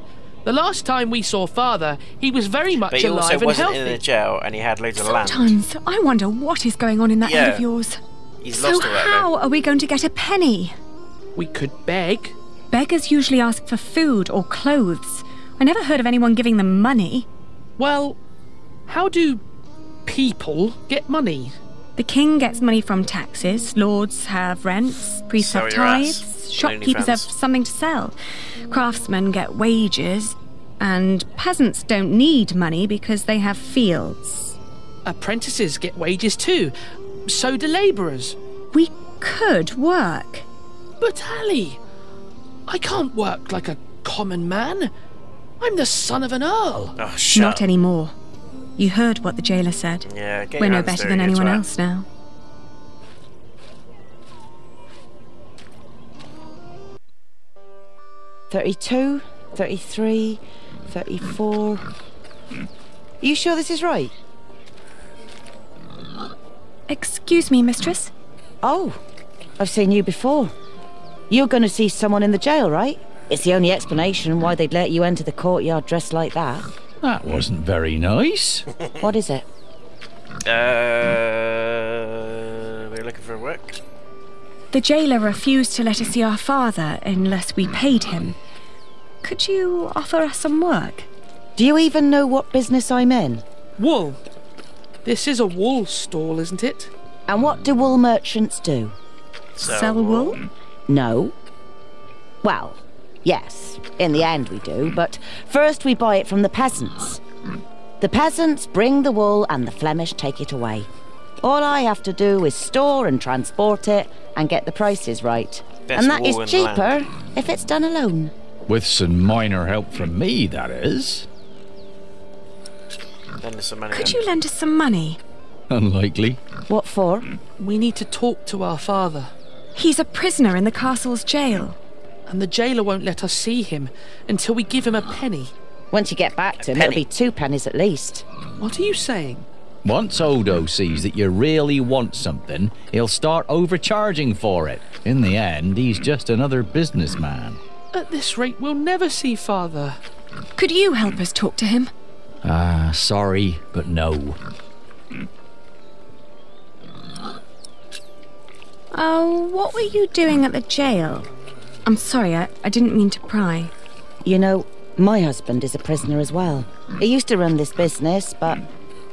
[SPEAKER 21] The last time we saw father, he was very much
[SPEAKER 1] but he
[SPEAKER 21] alive
[SPEAKER 1] also
[SPEAKER 21] and
[SPEAKER 1] wasn't
[SPEAKER 21] healthy.
[SPEAKER 1] in a jail and he had loads of land.
[SPEAKER 19] Sometimes I wonder what is going on in that head of yours.
[SPEAKER 1] He's
[SPEAKER 19] So
[SPEAKER 1] lost all that,
[SPEAKER 19] how are we going to get a penny?
[SPEAKER 21] We could beg.
[SPEAKER 19] Beggars usually ask for food or clothes. I never heard of anyone giving them money.
[SPEAKER 21] Well, how do people get money?
[SPEAKER 19] The king gets money from taxes, lords have rents, priests have tithes, shopkeepers have something to sell, craftsmen get wages, and peasants don't need money because they have fields.
[SPEAKER 21] Apprentices get wages too. So do labourers.
[SPEAKER 19] We could work.
[SPEAKER 21] But Ali, I can't work like a common man. I'm the son of an earl.
[SPEAKER 1] Oh, shut
[SPEAKER 19] Not anymore. You heard what the jailer said.
[SPEAKER 1] Yeah, get
[SPEAKER 19] We're
[SPEAKER 1] your
[SPEAKER 19] no
[SPEAKER 1] hands
[SPEAKER 19] better
[SPEAKER 1] dirty,
[SPEAKER 19] than anyone
[SPEAKER 1] twat.
[SPEAKER 19] else now.
[SPEAKER 12] "32, 33, 34. You sure this is right?
[SPEAKER 19] Excuse me, mistress?
[SPEAKER 12] Oh, I've seen you before. You're going to see someone in the jail, right? It's the only explanation why they'd let you enter the courtyard dressed like that.
[SPEAKER 14] That wasn't very nice.
[SPEAKER 12] What is it?
[SPEAKER 1] We're looking for work.
[SPEAKER 19] The jailer refused to let us see our father unless we paid him. Could you offer us some work?
[SPEAKER 12] Do you even know what business I'm in?
[SPEAKER 21] Wool. This is a wool stall, isn't it?
[SPEAKER 12] And what do wool merchants do?
[SPEAKER 19] Sell wool?
[SPEAKER 12] No. Well, yes, in the end we do, but first we buy it from the peasants. The peasants bring the wool and the Flemish take it away. All I have to do is store and transport it and get the prices right. And that is cheaper if it's done alone.
[SPEAKER 14] With some minor help from me, that is.
[SPEAKER 1] Lend us some money.
[SPEAKER 19] Could you lend us some money?
[SPEAKER 14] Unlikely.
[SPEAKER 12] What for?
[SPEAKER 21] We need to talk to our father.
[SPEAKER 19] He's a prisoner in the castle's jail.
[SPEAKER 21] And the jailer won't let us see him until we give him a penny.
[SPEAKER 12] Once you get back to him, it'll be 2 pennies at least.
[SPEAKER 21] What are you saying?
[SPEAKER 14] Once Odo sees that you really want something, he'll start overcharging for it. In the end, he's just another businessman.
[SPEAKER 21] At this rate, we'll never see father.
[SPEAKER 19] Could you help us talk to him?
[SPEAKER 14] Sorry, but no.
[SPEAKER 19] What were you doing at the jail? I'm sorry, I didn't mean to pry.
[SPEAKER 12] You know, my husband is a prisoner as well. He used to run this business, but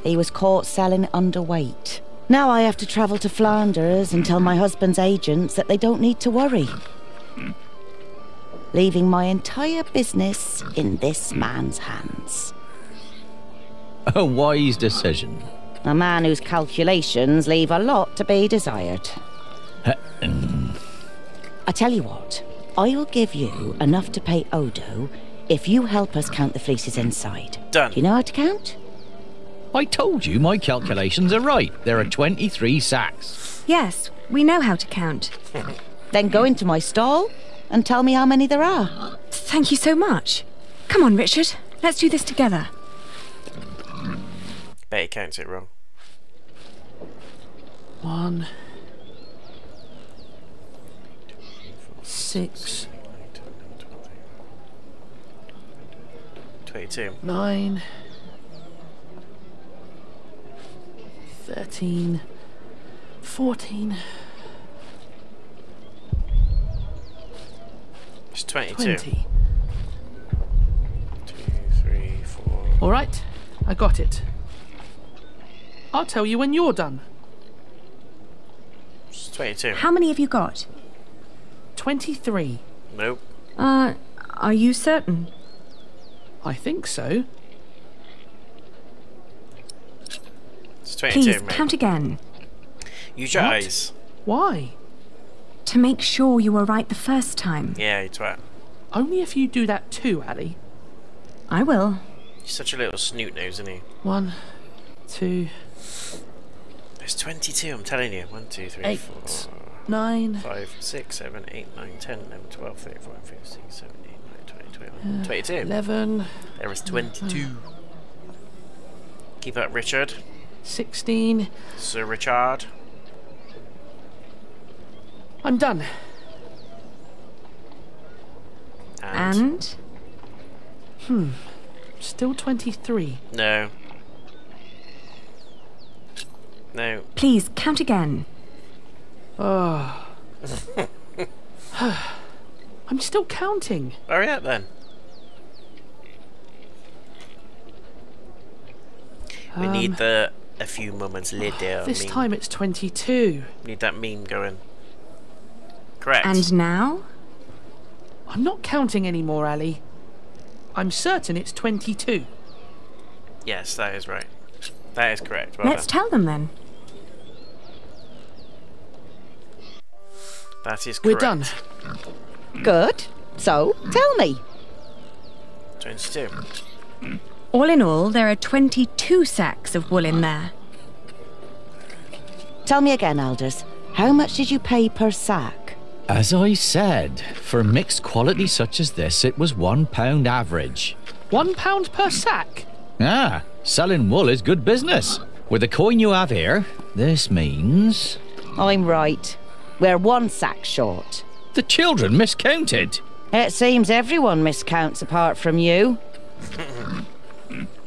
[SPEAKER 12] he was caught selling underweight. Now I have to travel to Flanders and tell my husband's agents that they don't need to worry. Leaving my entire business in this man's hands.
[SPEAKER 14] A wise decision.
[SPEAKER 12] A man whose calculations leave a lot to be desired. I tell you what, I will give you enough to pay Odo if you help us count the fleeces inside.
[SPEAKER 1] Done.
[SPEAKER 12] Do you know how to count?
[SPEAKER 14] I told you my calculations are right. There are 23 sacks.
[SPEAKER 19] Yes, we know how to count.
[SPEAKER 12] Then go into my stall and tell me how many there are.
[SPEAKER 19] Thank you so much. Come on, Richard. Let's do this together.
[SPEAKER 1] Bet he counts it wrong.
[SPEAKER 21] 1, 6,
[SPEAKER 1] 22.
[SPEAKER 21] 9, 13, 14.
[SPEAKER 1] It's 22.
[SPEAKER 21] 20.
[SPEAKER 1] 2, 3, 4.
[SPEAKER 21] All right, I got it. I'll tell you when you're done.
[SPEAKER 1] It's 22.
[SPEAKER 19] How many have you got?
[SPEAKER 21] 23.
[SPEAKER 1] Nope.
[SPEAKER 19] Are you certain?
[SPEAKER 21] I think so.
[SPEAKER 1] It's 22,
[SPEAKER 19] Please,
[SPEAKER 1] mate.
[SPEAKER 19] count again.
[SPEAKER 1] Use your eyes.
[SPEAKER 21] Why?
[SPEAKER 19] To make sure you were right the first time.
[SPEAKER 1] Yeah, you twat.
[SPEAKER 21] Only if you do that too, Ali.
[SPEAKER 19] I will.
[SPEAKER 1] He's such a little snoot nose, isn't he?
[SPEAKER 21] 1, 2.
[SPEAKER 1] There's 22, I'm telling you. 1, 2, 3,
[SPEAKER 21] 8,
[SPEAKER 1] 4,
[SPEAKER 21] 9,
[SPEAKER 1] 5, 6, 7, 8, 9, 10, 11, 12, 13, 14, 15, 16, 17, 18, 19, 20, 21. 22.
[SPEAKER 21] 11.
[SPEAKER 1] There is 22. Keep up, Richard.
[SPEAKER 21] 16.
[SPEAKER 1] Sir Richard.
[SPEAKER 21] I'm done.
[SPEAKER 19] And?
[SPEAKER 21] Still 23.
[SPEAKER 1] No. No.
[SPEAKER 19] Please, count again.
[SPEAKER 21] Oh. I'm still counting.
[SPEAKER 1] Hurry up then. We need a few moments later.
[SPEAKER 21] This time it's 22.
[SPEAKER 1] Need that meme going. Correct.
[SPEAKER 19] And now?
[SPEAKER 21] I'm not counting anymore, Ali. I'm certain it's 22.
[SPEAKER 1] Yes, that is right. That is correct. Well
[SPEAKER 19] Let's tell them then.
[SPEAKER 1] That is correct.
[SPEAKER 21] We're done.
[SPEAKER 12] Good. So, tell me.
[SPEAKER 1] 22.
[SPEAKER 19] All in all, there are 22 sacks of wool in there.
[SPEAKER 12] Tell me again, Aldous. How much did you pay per sack?
[SPEAKER 14] As I said, for mixed quality such as this, it was £1 average.
[SPEAKER 21] £1 per sack?
[SPEAKER 14] Ah, selling wool is good business. With the coin you have here, this means...
[SPEAKER 12] I'm right. We're 1 sack short.
[SPEAKER 14] The children miscounted.
[SPEAKER 12] It seems everyone miscounts apart from you.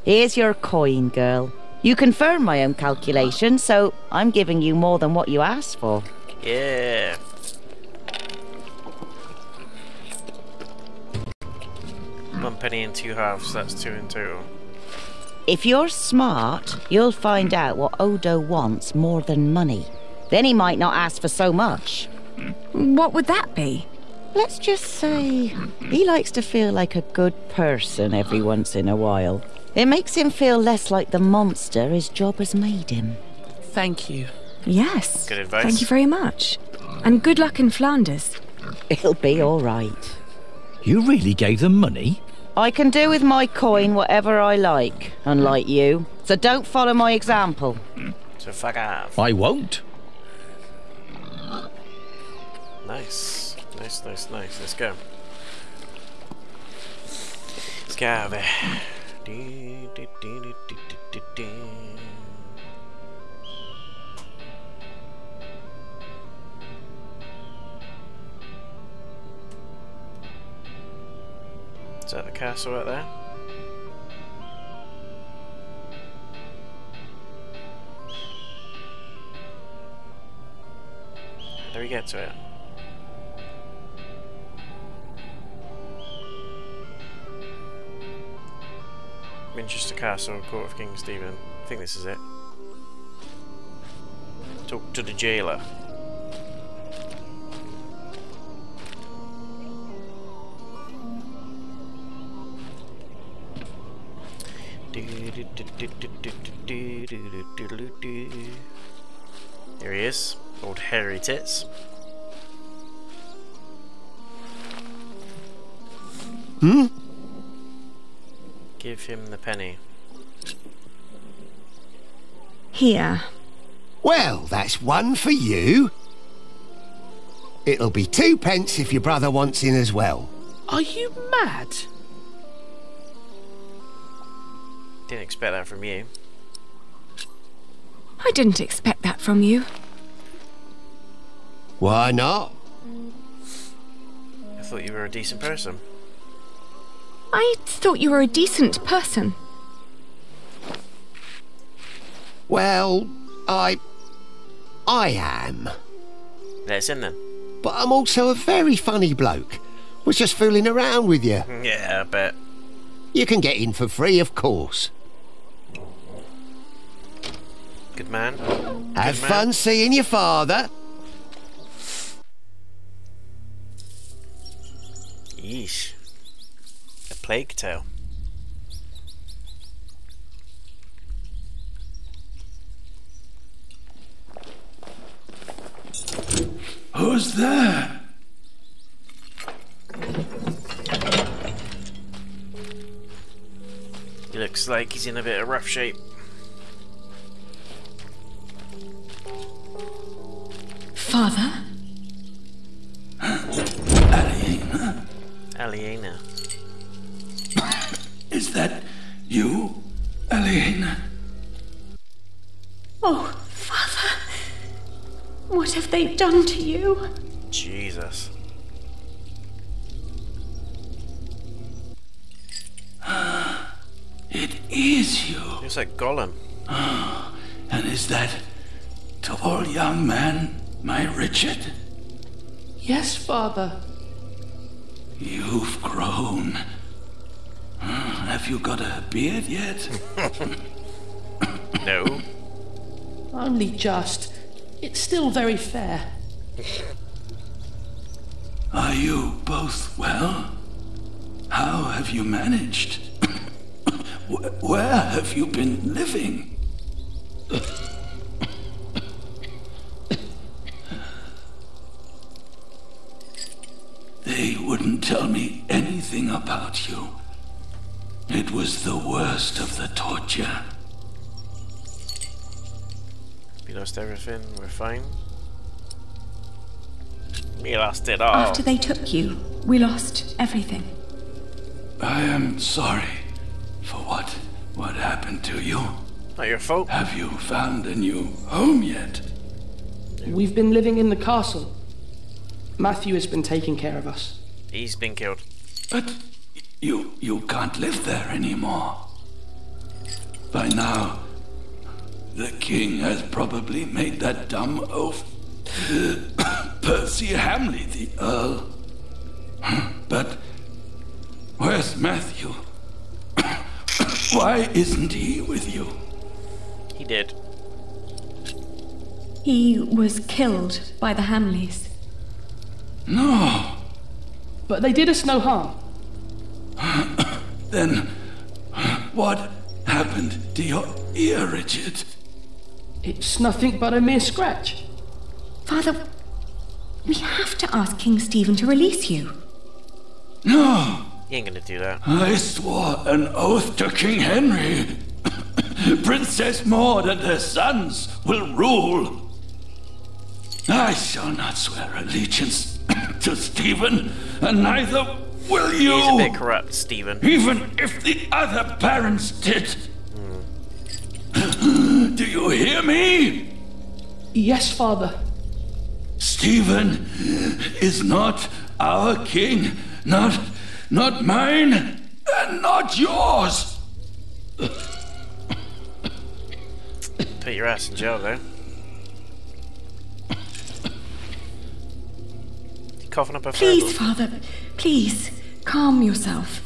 [SPEAKER 12] Here's your coin, girl. You confirm my own calculation, so I'm giving you more than what you asked for.
[SPEAKER 1] Yeah. One penny and 2 halves, that's 2 in total.
[SPEAKER 12] If you're smart, you'll find out what Odo wants more than money. Then he might not ask for so much.
[SPEAKER 19] What would that be?
[SPEAKER 12] Let's just say he likes to feel like a good person every once in a while. It makes him feel less like the monster his job has made him.
[SPEAKER 21] Thank you.
[SPEAKER 19] Yes.
[SPEAKER 1] Good advice.
[SPEAKER 19] Thank you very much. And good luck in Flanders.
[SPEAKER 12] It'll be all right.
[SPEAKER 14] You really gave them money?
[SPEAKER 12] I can do with my coin whatever I like, unlike you. So don't follow my example.
[SPEAKER 1] So fuck off.
[SPEAKER 14] I won't.
[SPEAKER 1] Nice. Nice, nice, nice. Let's go. Let's get out of there. Is that the castle right there? How do we get to it? Winchester Castle, Court of King Stephen. I think this is it. Talk to the jailer. Here he is, old hairy tits. Give him the penny.
[SPEAKER 19] Here.
[SPEAKER 6] Well, that's 1 for you. It'll be 2 pence if your brother wants in as well.
[SPEAKER 21] Are you mad?
[SPEAKER 1] Didn't expect that from you.
[SPEAKER 19] I didn't expect that from you.
[SPEAKER 6] Why not?
[SPEAKER 1] I thought you were a decent person.
[SPEAKER 19] I thought you were a decent person.
[SPEAKER 6] Well, I am.
[SPEAKER 1] Let us in then.
[SPEAKER 6] But I'm also a very funny bloke. Was just fooling around with you.
[SPEAKER 1] Yeah, I bet.
[SPEAKER 6] You can get in for free, of course.
[SPEAKER 1] Good man.
[SPEAKER 6] Have fun seeing your father.
[SPEAKER 1] Yeesh. A plague tale.
[SPEAKER 13] Who's there?
[SPEAKER 1] He looks like he's in a bit of rough shape.
[SPEAKER 19] Father?
[SPEAKER 13] Aliena?
[SPEAKER 1] Aliena.
[SPEAKER 13] Is that you, Aliena?
[SPEAKER 10] Oh, Father. What have they done to you?
[SPEAKER 1] Jesus.
[SPEAKER 13] It is you.
[SPEAKER 1] Looks like Gollum.
[SPEAKER 13] And is that tall young man my Richard?
[SPEAKER 21] Yes, Father.
[SPEAKER 13] You've grown. Have you got a beard yet?
[SPEAKER 1] No.
[SPEAKER 21] Only just. It's still very fair.
[SPEAKER 13] Are you both well? How have you managed? Where have you been living? They wouldn't tell me anything about you. It was the worst of the torture.
[SPEAKER 1] We lost everything, we're fine. We lost it all.
[SPEAKER 19] After they took you, we lost everything.
[SPEAKER 13] I am sorry for what happened to you.
[SPEAKER 1] Not your fault.
[SPEAKER 13] Have you found a new home yet?
[SPEAKER 21] We've been living in the castle. Matthew has been taking care of us.
[SPEAKER 1] He's been killed.
[SPEAKER 13] But you can't live there anymore. By now, the king has probably made that dumb oaf Percy Hamleigh the Earl. But where's Matthew? Why isn't he with you?
[SPEAKER 1] He did.
[SPEAKER 19] He was killed by the Hamleighs.
[SPEAKER 13] No.
[SPEAKER 21] But they did us no harm.
[SPEAKER 13] Then what happened to your ear, Richard?
[SPEAKER 21] It's nothing but a mere scratch.
[SPEAKER 19] Father, we have to ask King Stephen to release you.
[SPEAKER 13] No.
[SPEAKER 1] He ain't gonna do that.
[SPEAKER 13] I swore an oath to King Henry. Princess Maud and her sons will rule. I shall not swear allegiance to Stephen, and neither will you.
[SPEAKER 1] He's a bit corrupt, Stephen.
[SPEAKER 13] Even if the other parents did. Do you hear me?
[SPEAKER 21] Yes, Father.
[SPEAKER 13] Stephen is not our king, not mine, and not yours.
[SPEAKER 1] Put your ass in jail, though. You coughing up a
[SPEAKER 19] Please, Father, please, calm yourself.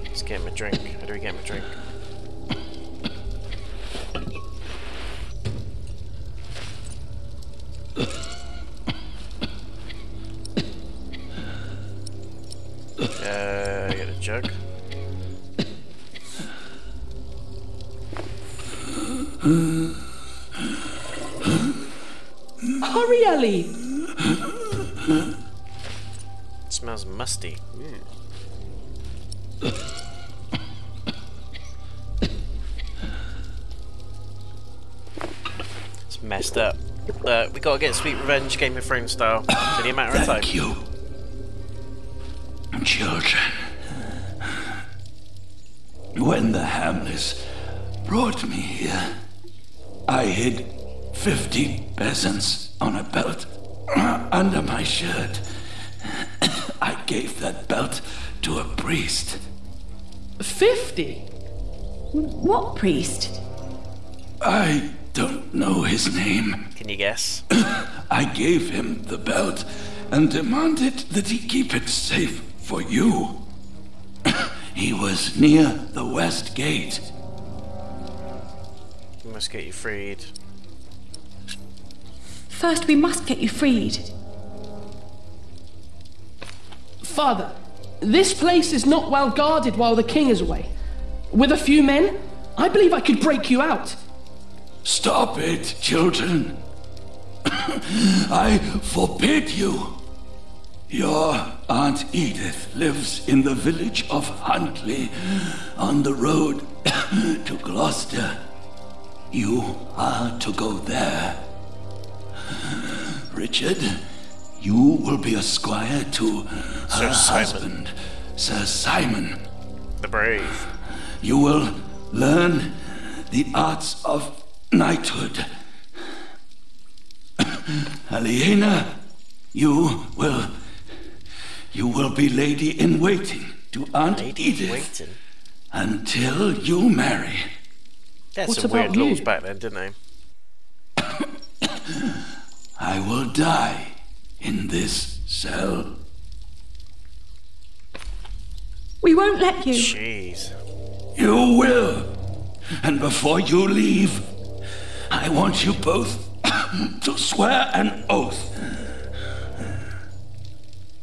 [SPEAKER 1] Let's get him a drink. How do we get him a drink? Get a jug.
[SPEAKER 21] Hurry, Ellie!
[SPEAKER 1] It smells musty. It's messed up. We gotta get sweet revenge, Game of Thrones style. It's only a matter of time.
[SPEAKER 13] Thank you, children. When the Hamleighs brought me here, I hid 50 peasants on a belt under my shirt. I gave that belt to a priest.
[SPEAKER 21] 50?
[SPEAKER 19] What priest?
[SPEAKER 13] I don't know his name.
[SPEAKER 1] Can you guess?
[SPEAKER 13] I gave him the belt and demanded that he keep it safe for you. He was near the west gate.
[SPEAKER 1] We must get you freed.
[SPEAKER 19] First, we must get you freed.
[SPEAKER 21] Father, this place is not well guarded while the king is away. With a few men, I believe I could break you out.
[SPEAKER 13] Stop it, children. I forbid you. Your Aunt Edith lives in the village of Huntley, on the road to Gloucester. You are to go there. Richard, you will be a squire to her husband, Sir Simon.
[SPEAKER 1] The Brave.
[SPEAKER 13] You will learn the arts of knighthood. Aliena, you will be lady-in-waiting to Aunt Edith until you marry.
[SPEAKER 1] They had some weird laws back then, didn't they?
[SPEAKER 13] I will die in this cell.
[SPEAKER 19] We won't let you.
[SPEAKER 1] Jeez.
[SPEAKER 13] You will. And before you leave, I want you both to swear an oath.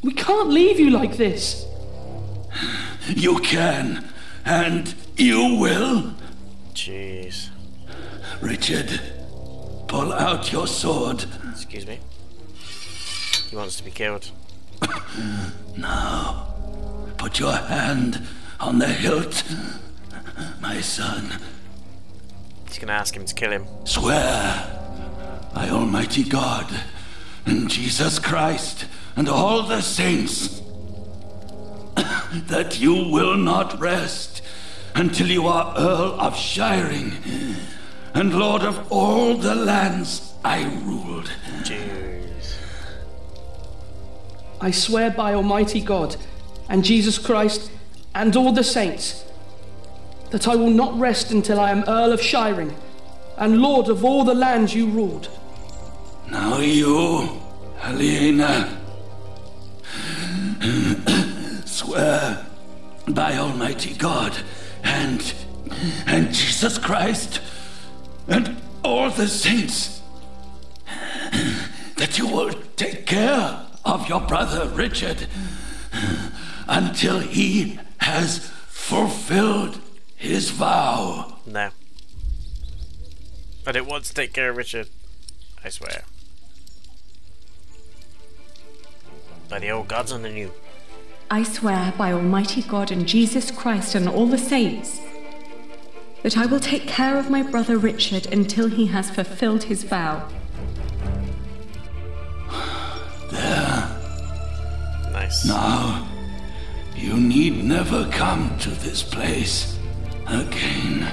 [SPEAKER 21] We can't leave you like this.
[SPEAKER 13] You can, and you will.
[SPEAKER 1] Jeez.
[SPEAKER 13] Richard, pull out your sword.
[SPEAKER 1] Excuse me. He wants to be killed.
[SPEAKER 13] Now, put your hand on the hilt, my son.
[SPEAKER 1] He's gonna ask him to kill him.
[SPEAKER 13] Swear by Almighty God and Jesus Christ and all the saints that you will not rest until you are Earl of Shiring and Lord of all the lands I ruled.
[SPEAKER 1] Jeez.
[SPEAKER 21] I swear by Almighty God and Jesus Christ and all the saints that I will not rest until I am Earl of Shiring and Lord of all the lands you ruled.
[SPEAKER 13] Now you, Aliena, swear by Almighty God and Jesus Christ and all the saints that you will take care of your brother Richard until he has fulfilled his vow.
[SPEAKER 1] No. I don't want to take care of Richard. I swear. By the old gods and the new.
[SPEAKER 19] I swear by Almighty God and Jesus Christ and all the saints that I will take care of my brother Richard until he has fulfilled his vow.
[SPEAKER 13] There.
[SPEAKER 1] Nice.
[SPEAKER 13] Now, you need never come to this place again.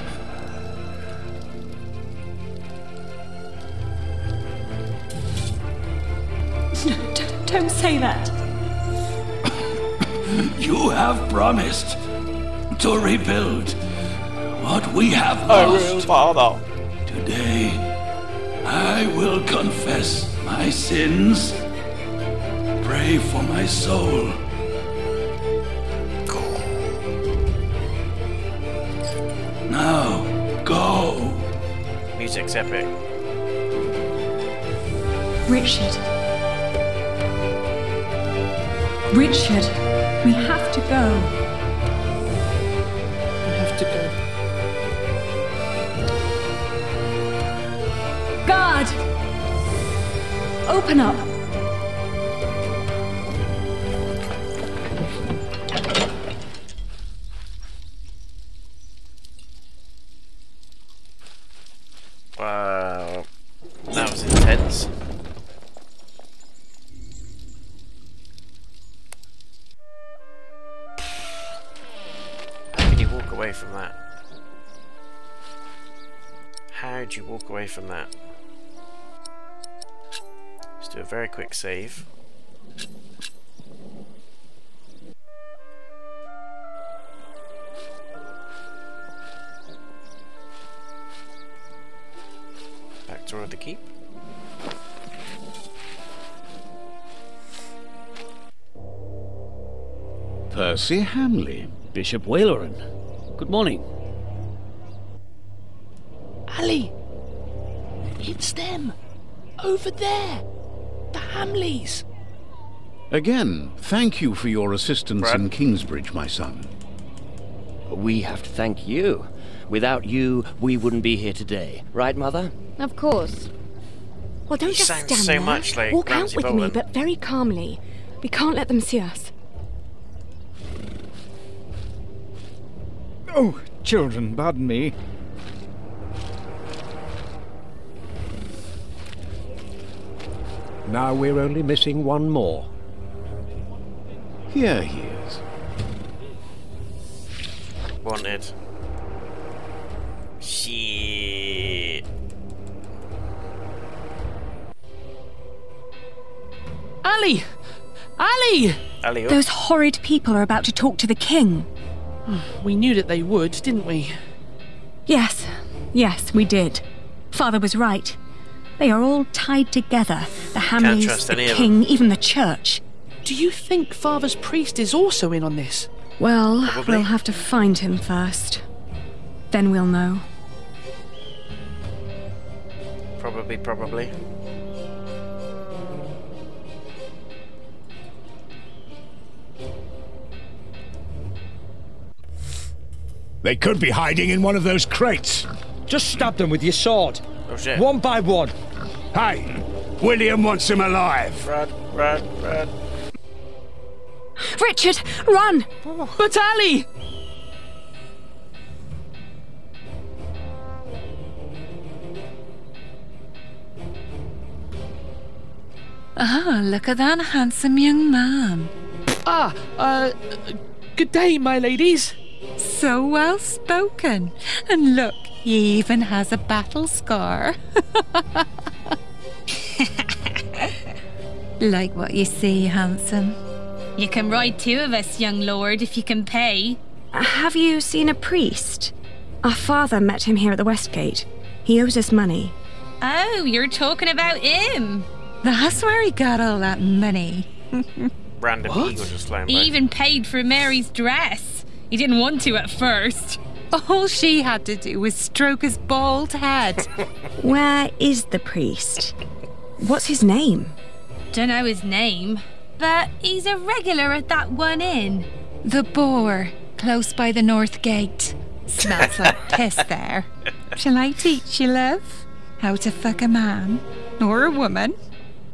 [SPEAKER 19] No, don't say that.
[SPEAKER 13] You have promised to rebuild what we have lost.
[SPEAKER 1] Father.
[SPEAKER 13] Today, I will confess my sins. Pray for my soul. Now, go.
[SPEAKER 1] Music's epic.
[SPEAKER 19] Richard. Richard, we have to go.
[SPEAKER 21] We have to go.
[SPEAKER 19] Guard! Open up.
[SPEAKER 1] Wow. That was intense. How could you walk away from that? How'd you walk away from that? Let's do a very quick save. Back toward the keep.
[SPEAKER 4] Percy Hamleigh.
[SPEAKER 3] Bishop Waleran. Good morning.
[SPEAKER 21] Ali! It's them! Over there! The Hamleighs!
[SPEAKER 4] Again, thank you for your assistance in Kingsbridge, my son.
[SPEAKER 3] We have to thank you. Without you, we wouldn't be here today. Right, Mother?
[SPEAKER 2] Of course.
[SPEAKER 10] Well, don't
[SPEAKER 1] He
[SPEAKER 10] just
[SPEAKER 1] sounds
[SPEAKER 10] stand
[SPEAKER 1] so
[SPEAKER 10] there.
[SPEAKER 1] much like
[SPEAKER 10] Walk
[SPEAKER 1] Ramsay
[SPEAKER 10] out with me,
[SPEAKER 1] Bolton.
[SPEAKER 10] but very calmly. We can't let them see us.
[SPEAKER 15] Oh, children, pardon me.
[SPEAKER 17] Now we're only missing one more.
[SPEAKER 4] Here he is.
[SPEAKER 1] Wanted. Shit.
[SPEAKER 21] Ali! Ali!
[SPEAKER 1] Ali,
[SPEAKER 19] Those horrid people are about to talk to the king.
[SPEAKER 21] We knew that they would, didn't we?
[SPEAKER 19] Yes, we did. Father was right.
[SPEAKER 10] They are all tied together. The Hamleighs, the king, even the church.
[SPEAKER 21] Do you think Father's priest is also in on this?
[SPEAKER 19] Well,
[SPEAKER 1] Probably.
[SPEAKER 19] we'll have to find him first. Then we'll know.
[SPEAKER 1] Probably.
[SPEAKER 9] They could be hiding in one of those crates.
[SPEAKER 17] Just stab them with your sword.
[SPEAKER 1] Oh shit.
[SPEAKER 17] One by one.
[SPEAKER 9] Hey, William wants him alive.
[SPEAKER 1] Run.
[SPEAKER 19] Richard, run!
[SPEAKER 21] But Ali!
[SPEAKER 7] Ah, look at that handsome young man.
[SPEAKER 21] Good day, my ladies.
[SPEAKER 7] So well spoken. And look, he even has a battle scar. Like what you see, handsome.
[SPEAKER 8] You can ride 2 of us, young lord, if you can pay.
[SPEAKER 19] Have you seen a priest? Our father met him here at the West Gate. He owes us money.
[SPEAKER 8] Oh, you're talking about him.
[SPEAKER 7] That's where he got all that money.
[SPEAKER 1] Random eagle just flying by.
[SPEAKER 8] He even paid for Mary's dress. He didn't want to at first.
[SPEAKER 7] All she had to do was stroke his bald head.
[SPEAKER 19] Where is the priest? What's his name?
[SPEAKER 8] Don't know his name, but he's a regular at that one inn.
[SPEAKER 7] The Boar, close by the North Gate. Smells like piss there. Shall I teach you, love, how to fuck a man or a woman?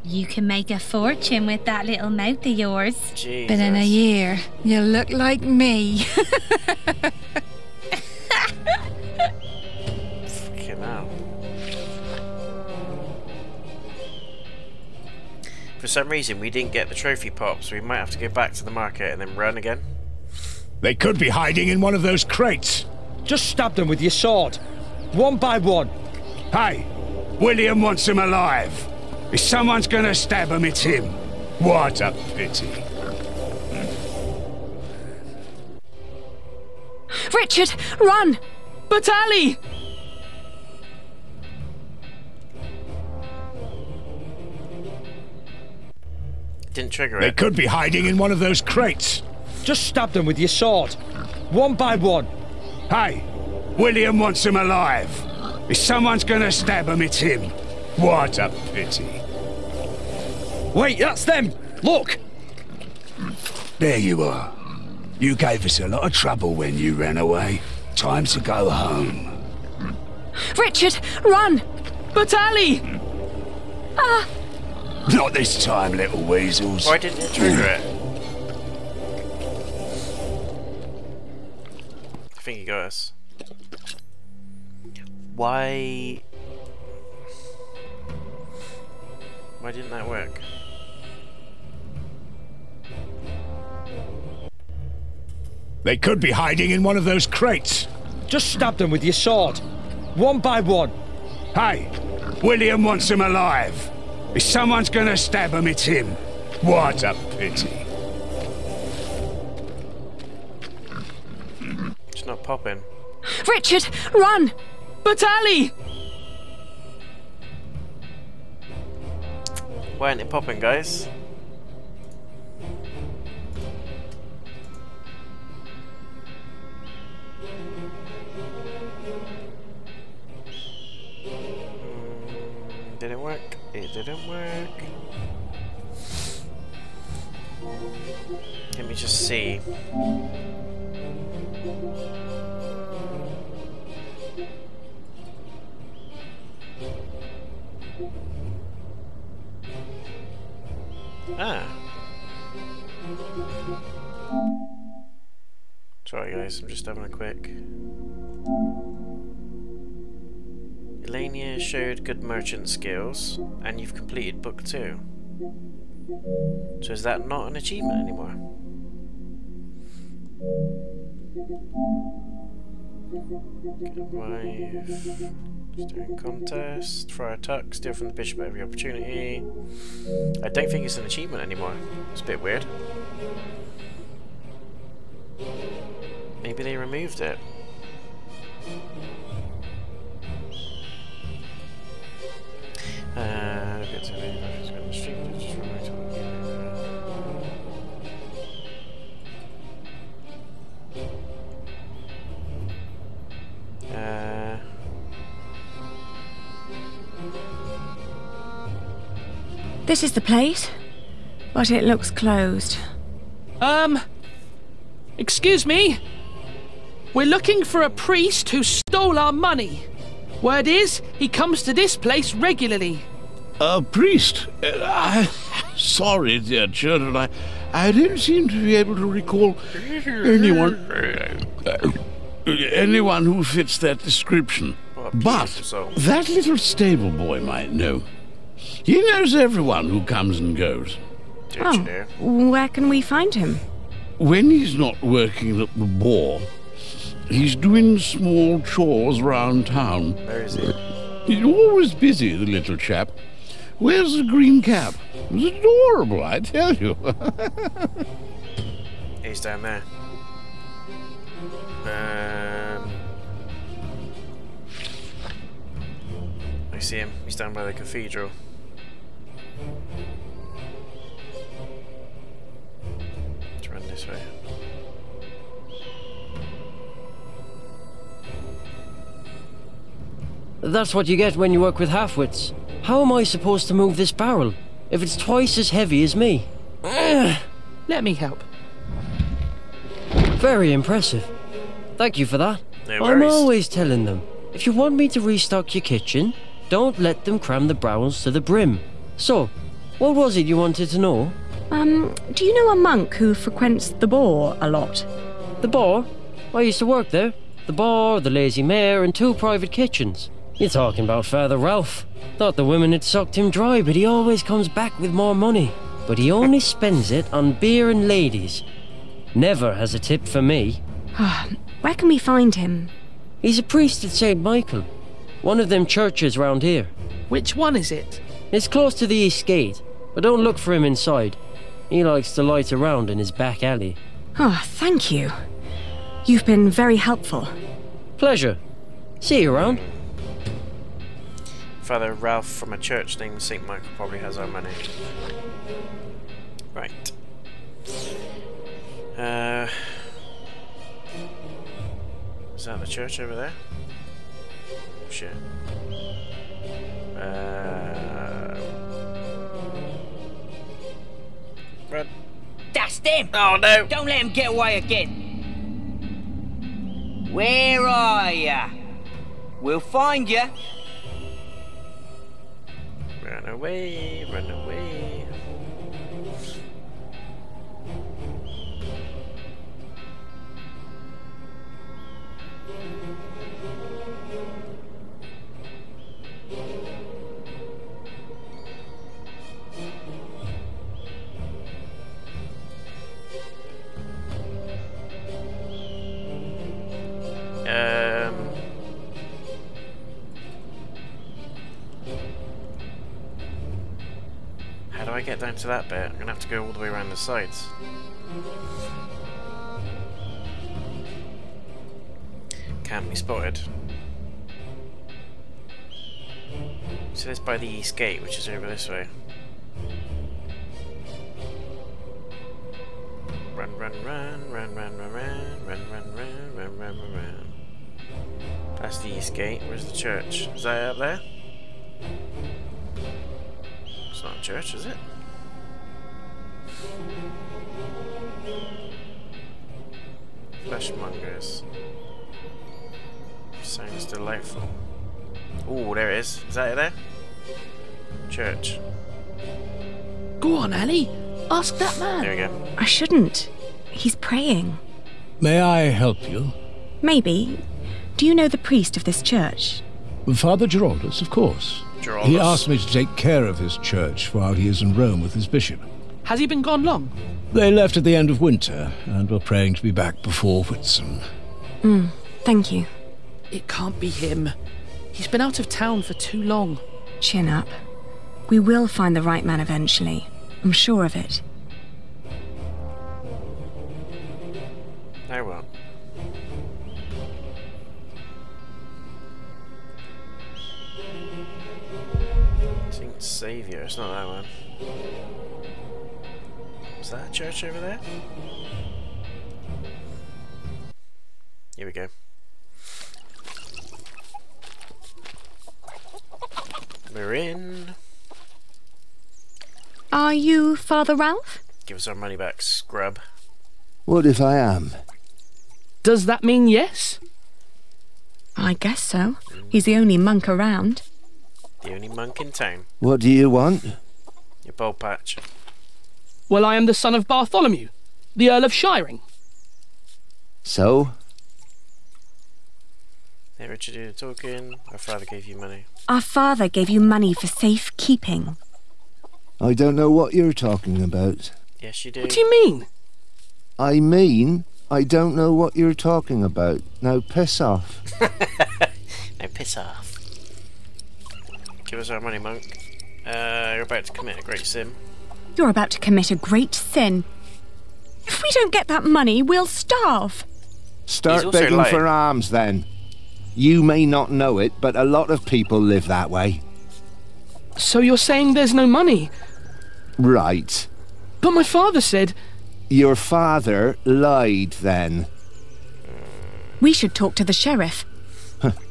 [SPEAKER 8] You can make a fortune with that little mouth of yours.
[SPEAKER 1] Jesus.
[SPEAKER 7] But in a year, you'll look like me.
[SPEAKER 1] Fucking hell. For some reason, we didn't get the trophy pop, so we might have to go back to the market and then run again.
[SPEAKER 9] They could be hiding in one of those crates.
[SPEAKER 17] Just stab them with your sword. One by one.
[SPEAKER 9] Hey, William wants him alive. If someone's gonna stab him, it's him. What a pity.
[SPEAKER 19] Richard, run!
[SPEAKER 21] But Ali!
[SPEAKER 1] Didn't trigger
[SPEAKER 9] They
[SPEAKER 1] it.
[SPEAKER 9] could be hiding in one of those crates.
[SPEAKER 17] Just stab them with your sword. One by one.
[SPEAKER 9] Hey, William wants him alive. If someone's gonna stab him, it's him. What a pity.
[SPEAKER 17] Wait, that's them! Look!
[SPEAKER 13] There you are. You gave us a lot of trouble when you ran away. Time to go home.
[SPEAKER 19] Richard, run!
[SPEAKER 21] But Ali!
[SPEAKER 19] Ah!
[SPEAKER 13] Not this time, little weasels.
[SPEAKER 1] Why didn't it trigger it? I think you got us. Why didn't that work?
[SPEAKER 9] They could be hiding in one of those crates.
[SPEAKER 17] Just stab them with your sword. One by one.
[SPEAKER 9] Hey, William wants him alive. If someone's gonna stab him, it's him. What a pity.
[SPEAKER 1] It's not popping.
[SPEAKER 19] Richard, run!
[SPEAKER 21] But Ali!
[SPEAKER 1] Why ain't it popping, guys? Didn't work. It didn't work. Let me just see. Ah. Sorry guys, I'm just having a quick. Aliena showed good merchant skills, and you've completed book 2. So is that not an achievement anymore? Good wife. Steering contest. Friar Tuck. Steal from the bishop at every opportunity. I don't think it's an achievement anymore. It's a bit weird. Maybe they removed it.
[SPEAKER 19] This is the place, but it looks closed.
[SPEAKER 21] Excuse me? We're looking for a priest who stole our money. Word is, he comes to this place regularly.
[SPEAKER 4] A priest? Sorry, dear children, I don't seem to be able to recall anyone who fits that description. But that little stable boy might know. He knows everyone who comes and goes.
[SPEAKER 19] Oh, where can we find him?
[SPEAKER 4] When he's not working at the boar, he's doing small chores around town.
[SPEAKER 1] Where is he?
[SPEAKER 4] He's always busy, the little chap. Wears a green cap. It's adorable, I tell you.
[SPEAKER 1] He's down there. I see him. He's down by the cathedral. Let's run this way.
[SPEAKER 18] That's what you get when you work with half-wits. How am I supposed to move this barrel if it's twice as heavy as me?
[SPEAKER 21] Let me help.
[SPEAKER 18] Very impressive. Thank you for that.
[SPEAKER 1] No
[SPEAKER 18] I'm
[SPEAKER 1] worries.
[SPEAKER 18] always telling them, if you want me to restock your kitchen, don't let them cram the barrels to the brim. So, what was it you wanted to know?
[SPEAKER 19] Do you know a monk who frequents the Boar a lot?
[SPEAKER 18] The Boar? I used to work there. The Boar, the Lazy Mare, and 2 private kitchens. You're talking about Father Ralph. Thought the women had sucked him dry, but he always comes back with more money. But he only spends it on beer and ladies. Never has a tip for me.
[SPEAKER 19] Where can we find him?
[SPEAKER 18] He's a priest at St. Michael. One of them churches round here.
[SPEAKER 21] Which one is it?
[SPEAKER 18] It's close to the East Gate, but don't look for him inside. He likes to light around in his back alley.
[SPEAKER 19] Oh, thank you. You've been very helpful.
[SPEAKER 18] Pleasure. See you around.
[SPEAKER 1] Father Ralph from a church named St. Michael probably has our money. Right. Is that the church over there? Shit. Run.
[SPEAKER 5] That's them!
[SPEAKER 1] Oh no!
[SPEAKER 5] Don't let them get away again! Where are ya? We'll find ya!
[SPEAKER 1] Run away, run away. How do I get down to that bit? I'm gonna have to go all the way around the sides. Can't be spotted. So it's by the East Gate, which is over this way. Run, run, run, run, run, run, run, run, run, run, run, run, run. That's the East Gate. Where's the church? Is that up there? It's not a church, is it? Fleshmongers. Sounds delightful. Oh, there it is. Is that it there? Church.
[SPEAKER 21] Go on, Annie. Ask that man.
[SPEAKER 1] There we go.
[SPEAKER 19] I shouldn't. He's praying.
[SPEAKER 9] May I help you?
[SPEAKER 19] Maybe. Do you know the priest of this church?
[SPEAKER 9] Father Giraldus, of course.
[SPEAKER 1] Giraldus.
[SPEAKER 9] He asked me to take care of his church while he is in Rome with his bishop.
[SPEAKER 21] Has he been gone long?
[SPEAKER 9] They left at the end of winter, and were praying to be back before Whitsun.
[SPEAKER 19] Thank you.
[SPEAKER 21] It can't be him. He's been out of town for too long.
[SPEAKER 19] Chin up. We will find the right man eventually. I'm sure of it.
[SPEAKER 1] I won't. Saint Saviour, it's not that one. Is that a church over there? Here we go. We're in.
[SPEAKER 10] Are you Father Ralph?
[SPEAKER 1] Give us our money back, scrub.
[SPEAKER 6] What if I am?
[SPEAKER 21] Does that mean yes?
[SPEAKER 10] I guess so. He's the only monk around.
[SPEAKER 1] The only monk in town.
[SPEAKER 6] What do you want?
[SPEAKER 1] Your bowl patch.
[SPEAKER 21] Well, I am the son of Bartholomew, the Earl of Shiring.
[SPEAKER 6] So?
[SPEAKER 1] Hey, Richard, you're talking. Our father gave you money.
[SPEAKER 10] Our father gave you money for safekeeping.
[SPEAKER 6] I don't know what you're talking about.
[SPEAKER 1] Yes, you do.
[SPEAKER 21] What do you mean?
[SPEAKER 6] I mean, I don't know what you're talking about. Now piss off.
[SPEAKER 1] Now piss off. Give us our money, monk. You're about to commit a great sin.
[SPEAKER 10] You're about to commit a great sin. If we don't get that money, we'll starve.
[SPEAKER 6] Start begging for alms, then. You may not know it, but a lot of people live that way.
[SPEAKER 21] So you're saying there's no money?
[SPEAKER 6] Right.
[SPEAKER 21] But my father said...
[SPEAKER 6] Your father lied, then.
[SPEAKER 10] We should talk to the sheriff.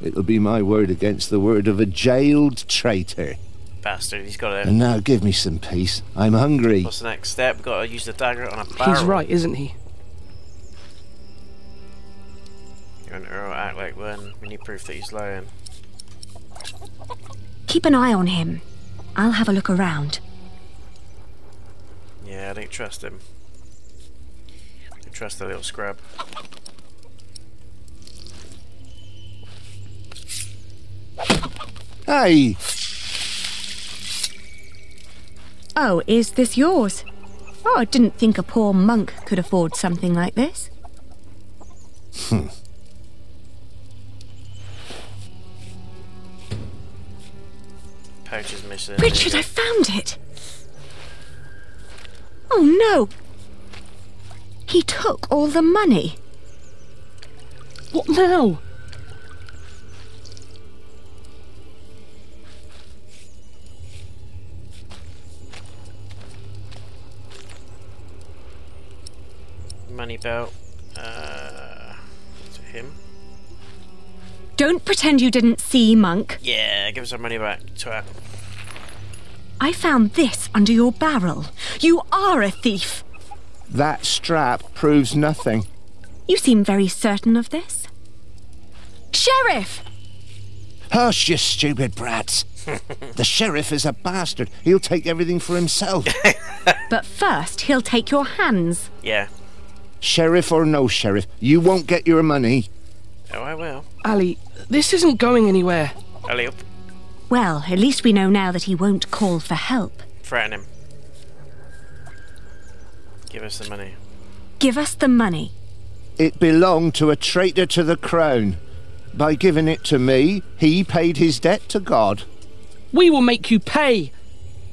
[SPEAKER 6] It'll be my word against the word of a jailed traitor.
[SPEAKER 1] Bastard, he's got it.
[SPEAKER 6] And now give me some peace. I'm hungry.
[SPEAKER 1] What's the next step? We've got to use the dagger on a barrel.
[SPEAKER 21] He's right, isn't he?
[SPEAKER 1] You're an earl, act like one. We need proof that he's lying.
[SPEAKER 10] Keep an eye on him. I'll have a look around.
[SPEAKER 1] Yeah, I don't trust him. I don't trust the little scrub.
[SPEAKER 6] Hey!
[SPEAKER 10] Oh, is this yours? Oh, I didn't think a poor monk could afford something like this.
[SPEAKER 1] Pouch is missing.
[SPEAKER 10] Richard, I found it! Oh no! He took all the money.
[SPEAKER 21] What now?
[SPEAKER 1] Money belt. To him.
[SPEAKER 10] Don't pretend you didn't see, monk.
[SPEAKER 1] Yeah, give us our money back, twat.
[SPEAKER 10] I found this under your barrel. You are a thief.
[SPEAKER 6] That strap proves nothing.
[SPEAKER 10] You seem very certain of this. Sheriff!
[SPEAKER 6] Hush, you stupid brats. The sheriff is a bastard. He'll take everything for himself.
[SPEAKER 10] But first, he'll take your hands.
[SPEAKER 1] Yeah.
[SPEAKER 6] Sheriff or no sheriff, you won't get your money.
[SPEAKER 1] Oh, I will.
[SPEAKER 21] Ali, this isn't going anywhere.
[SPEAKER 1] Ali up.
[SPEAKER 10] Well, at least we know now that he won't call for help.
[SPEAKER 1] Threaten him. Give us the money.
[SPEAKER 10] Give us the money.
[SPEAKER 6] It belonged to a traitor to the crown. By giving it to me, he paid his debt to God.
[SPEAKER 21] We will make you pay,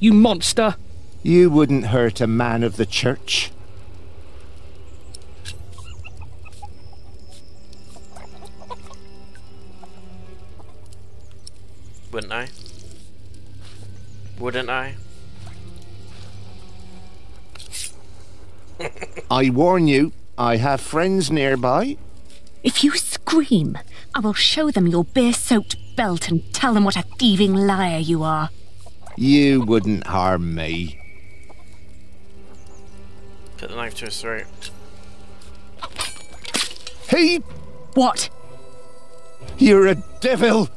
[SPEAKER 21] you monster.
[SPEAKER 6] You wouldn't hurt a man of the church.
[SPEAKER 1] Wouldn't I? Wouldn't I?
[SPEAKER 6] I warn you, I have friends nearby.
[SPEAKER 10] If you scream, I will show them your beer-soaked belt and tell them what a thieving liar you are.
[SPEAKER 6] You wouldn't harm me.
[SPEAKER 1] Put the knife to his throat.
[SPEAKER 6] He...
[SPEAKER 10] What?
[SPEAKER 6] You're a devil!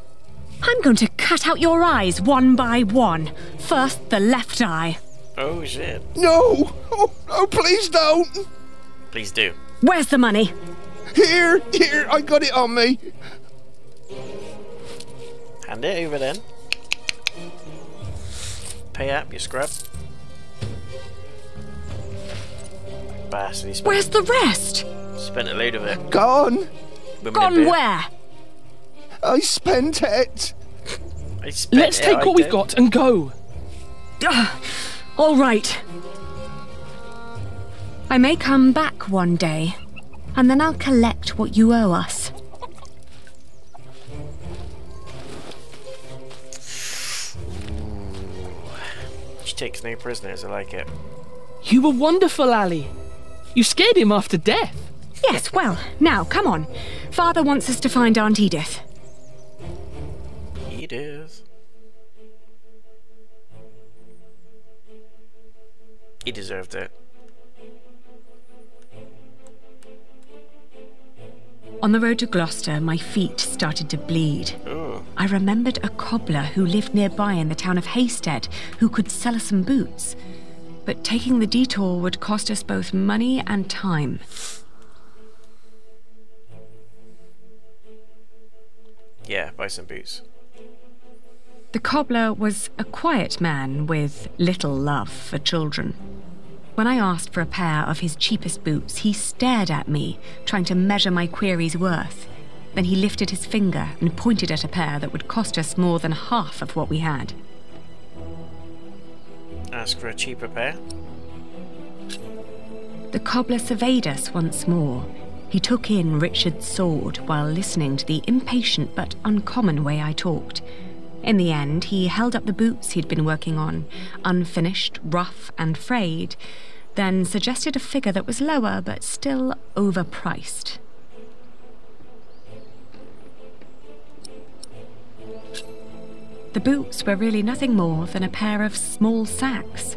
[SPEAKER 10] I'm going to cut out your eyes one by one. First, the left eye.
[SPEAKER 1] Oh, shit.
[SPEAKER 6] No! Oh, no, please don't!
[SPEAKER 1] Please do.
[SPEAKER 10] Where's the money?
[SPEAKER 6] Here, I got it on me.
[SPEAKER 1] Hand it over then. Pay up, you scrub. Bastard, he spent...
[SPEAKER 10] Where's the rest?
[SPEAKER 1] Spent a load of it.
[SPEAKER 6] Gone.
[SPEAKER 10] Gone where?
[SPEAKER 6] I spent it.
[SPEAKER 21] Let's take what we've got and go.
[SPEAKER 10] All right. I may come back one day, and then I'll collect what you owe us.
[SPEAKER 1] She takes no prisoners, I like it.
[SPEAKER 21] You were wonderful, Ali. You scared him after death.
[SPEAKER 10] Yes, well, now, come on. Father wants us to find Aunt Edith.
[SPEAKER 1] Edith. He deserved it.
[SPEAKER 19] On the road to Gloucester, my feet started to bleed.
[SPEAKER 1] Oh.
[SPEAKER 19] I remembered a cobbler who lived nearby in the town of Hastead who could sell us some boots. But taking the detour would cost us both money and time.
[SPEAKER 1] Yeah, buy some boots.
[SPEAKER 19] The cobbler was a quiet man with little love for children. When I asked for a pair of his cheapest boots, he stared at me, trying to measure my query's worth. Then he lifted his finger and pointed at a pair that would cost us more than half of what we had.
[SPEAKER 1] Ask for a cheaper pair?
[SPEAKER 19] The cobbler surveyed us once more. He took in Richard's sword while listening to the impatient but uncommon way I talked. In the end, he held up the boots he'd been working on, unfinished, rough and frayed, then suggested a figure that was lower but still overpriced. The boots were really nothing more than a pair of small sacks.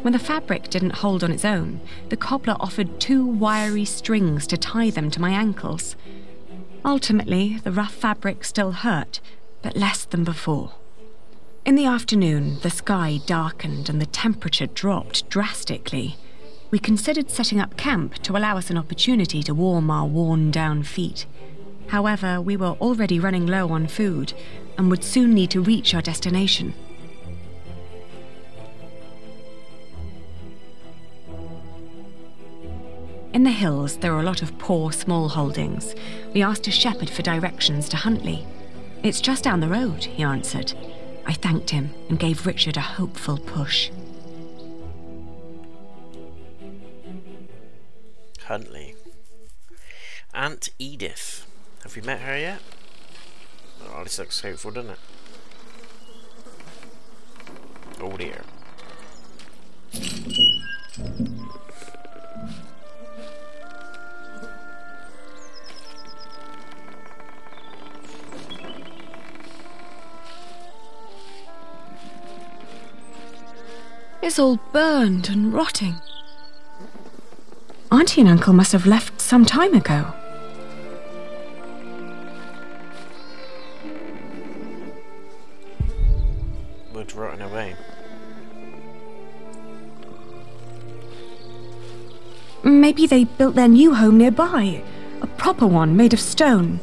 [SPEAKER 19] When the fabric didn't hold on its own, the cobbler offered 2 wiry strings to tie them to my ankles. Ultimately, the rough fabric still hurt, but less than before. In the afternoon, the sky darkened and the temperature dropped drastically. We considered setting up camp to allow us an opportunity to warm our worn-down feet. However, we were already running low on food and would soon need to reach our destination. In the hills, there are a lot of poor small holdings. We asked a shepherd for directions to Huntley. "It's just down the road," he answered. I thanked him and gave Richard a hopeful push.
[SPEAKER 1] Huntley. Aunt Edith. Have we met her yet? Oh, this looks hopeful, doesn't it? Oh dear.
[SPEAKER 19] It's all burned and rotting. Auntie and Uncle must have left some time ago.
[SPEAKER 1] Wood rotting away.
[SPEAKER 19] Maybe they built their new home nearby. A proper one made of stone.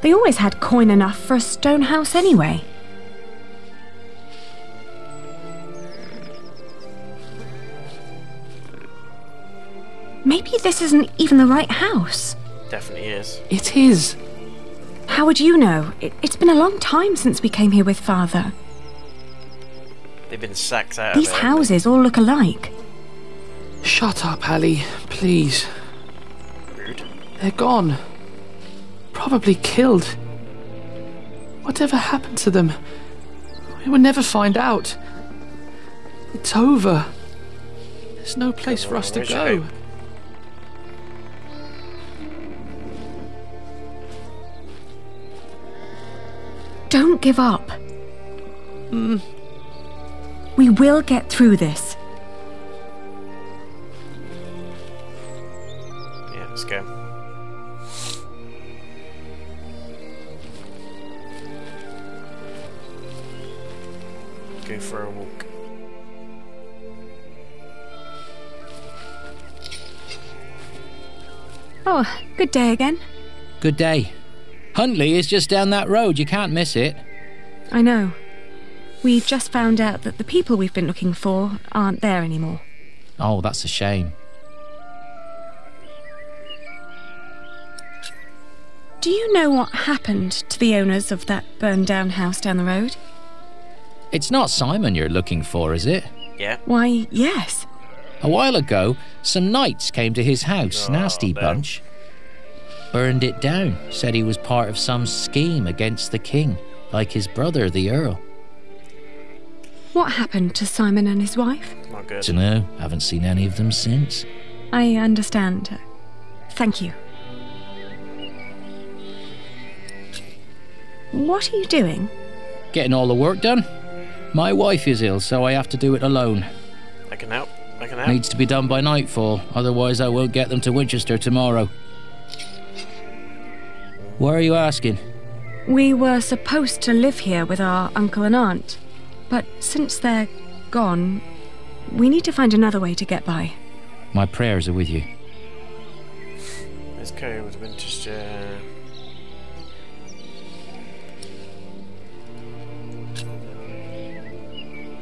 [SPEAKER 19] They always had coin enough for a stone house anyway. Maybe this isn't even the right house.
[SPEAKER 1] Definitely is.
[SPEAKER 21] It is.
[SPEAKER 19] How would you know? It's been a long time since we came here with Father.
[SPEAKER 1] They've been sacked out
[SPEAKER 19] These
[SPEAKER 1] of it.
[SPEAKER 19] houses all look alike.
[SPEAKER 21] Shut up, Ali, please.
[SPEAKER 1] Rude.
[SPEAKER 21] They're gone. Probably killed. Whatever happened to them? We will never find out. It's over. There's no place for us to go.
[SPEAKER 19] Don't give up. We will get through this.
[SPEAKER 1] Yeah, let's go. Go for a walk.
[SPEAKER 19] Oh, good day again.
[SPEAKER 14] Good day. Huntley is just down that road. You can't miss it.
[SPEAKER 19] I know. We just found out that the people we've been looking for aren't there anymore.
[SPEAKER 14] Oh, that's a shame.
[SPEAKER 19] Do you know what happened to the owners of that burned-down house down the road?
[SPEAKER 14] It's not Simon you're looking for, is it?
[SPEAKER 1] Yeah.
[SPEAKER 19] Why, yes.
[SPEAKER 14] A while ago, some knights came to his house. Nasty bunch. Burned it down. Said he was part of some scheme against the king, like his brother, the Earl.
[SPEAKER 19] What happened to Simon and his wife?
[SPEAKER 1] Not good.
[SPEAKER 14] Dunno. Haven't seen any of them since.
[SPEAKER 19] I understand. Thank you. What are you doing?
[SPEAKER 14] Getting all the work done. My wife is ill, so I have to do it alone.
[SPEAKER 1] I can help. I can help.
[SPEAKER 14] Needs to be done by nightfall, otherwise I won't get them to Winchester tomorrow. Why are you asking?
[SPEAKER 19] We were supposed to live here with our uncle and aunt, but since they're gone, we need to find another way to get by.
[SPEAKER 14] My prayers are with you.
[SPEAKER 1] Let's go with Winchester.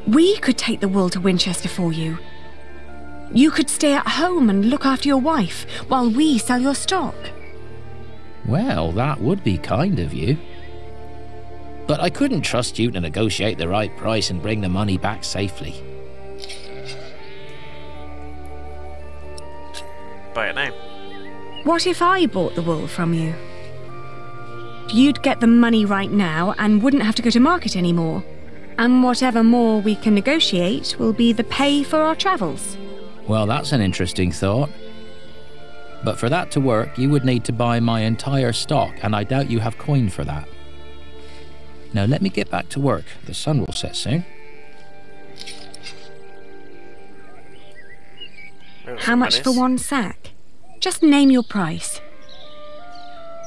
[SPEAKER 19] We could take the wool to Winchester for you. You could stay at home and look after your wife while we sell your stock.
[SPEAKER 14] Well, that would be kind of you. But I couldn't trust you to negotiate the right price and bring the money back safely.
[SPEAKER 1] Buy it now.
[SPEAKER 19] What if I bought the wool from you? You'd get the money right now and wouldn't have to go to market anymore. And whatever more we can negotiate will be the pay for our travels.
[SPEAKER 14] Well, that's an interesting thought. But for that to work, you would need to buy my entire stock, and I doubt you have coin for that. Now let me get back to work. The sun will set soon.
[SPEAKER 19] How much for one sack? Just name your price.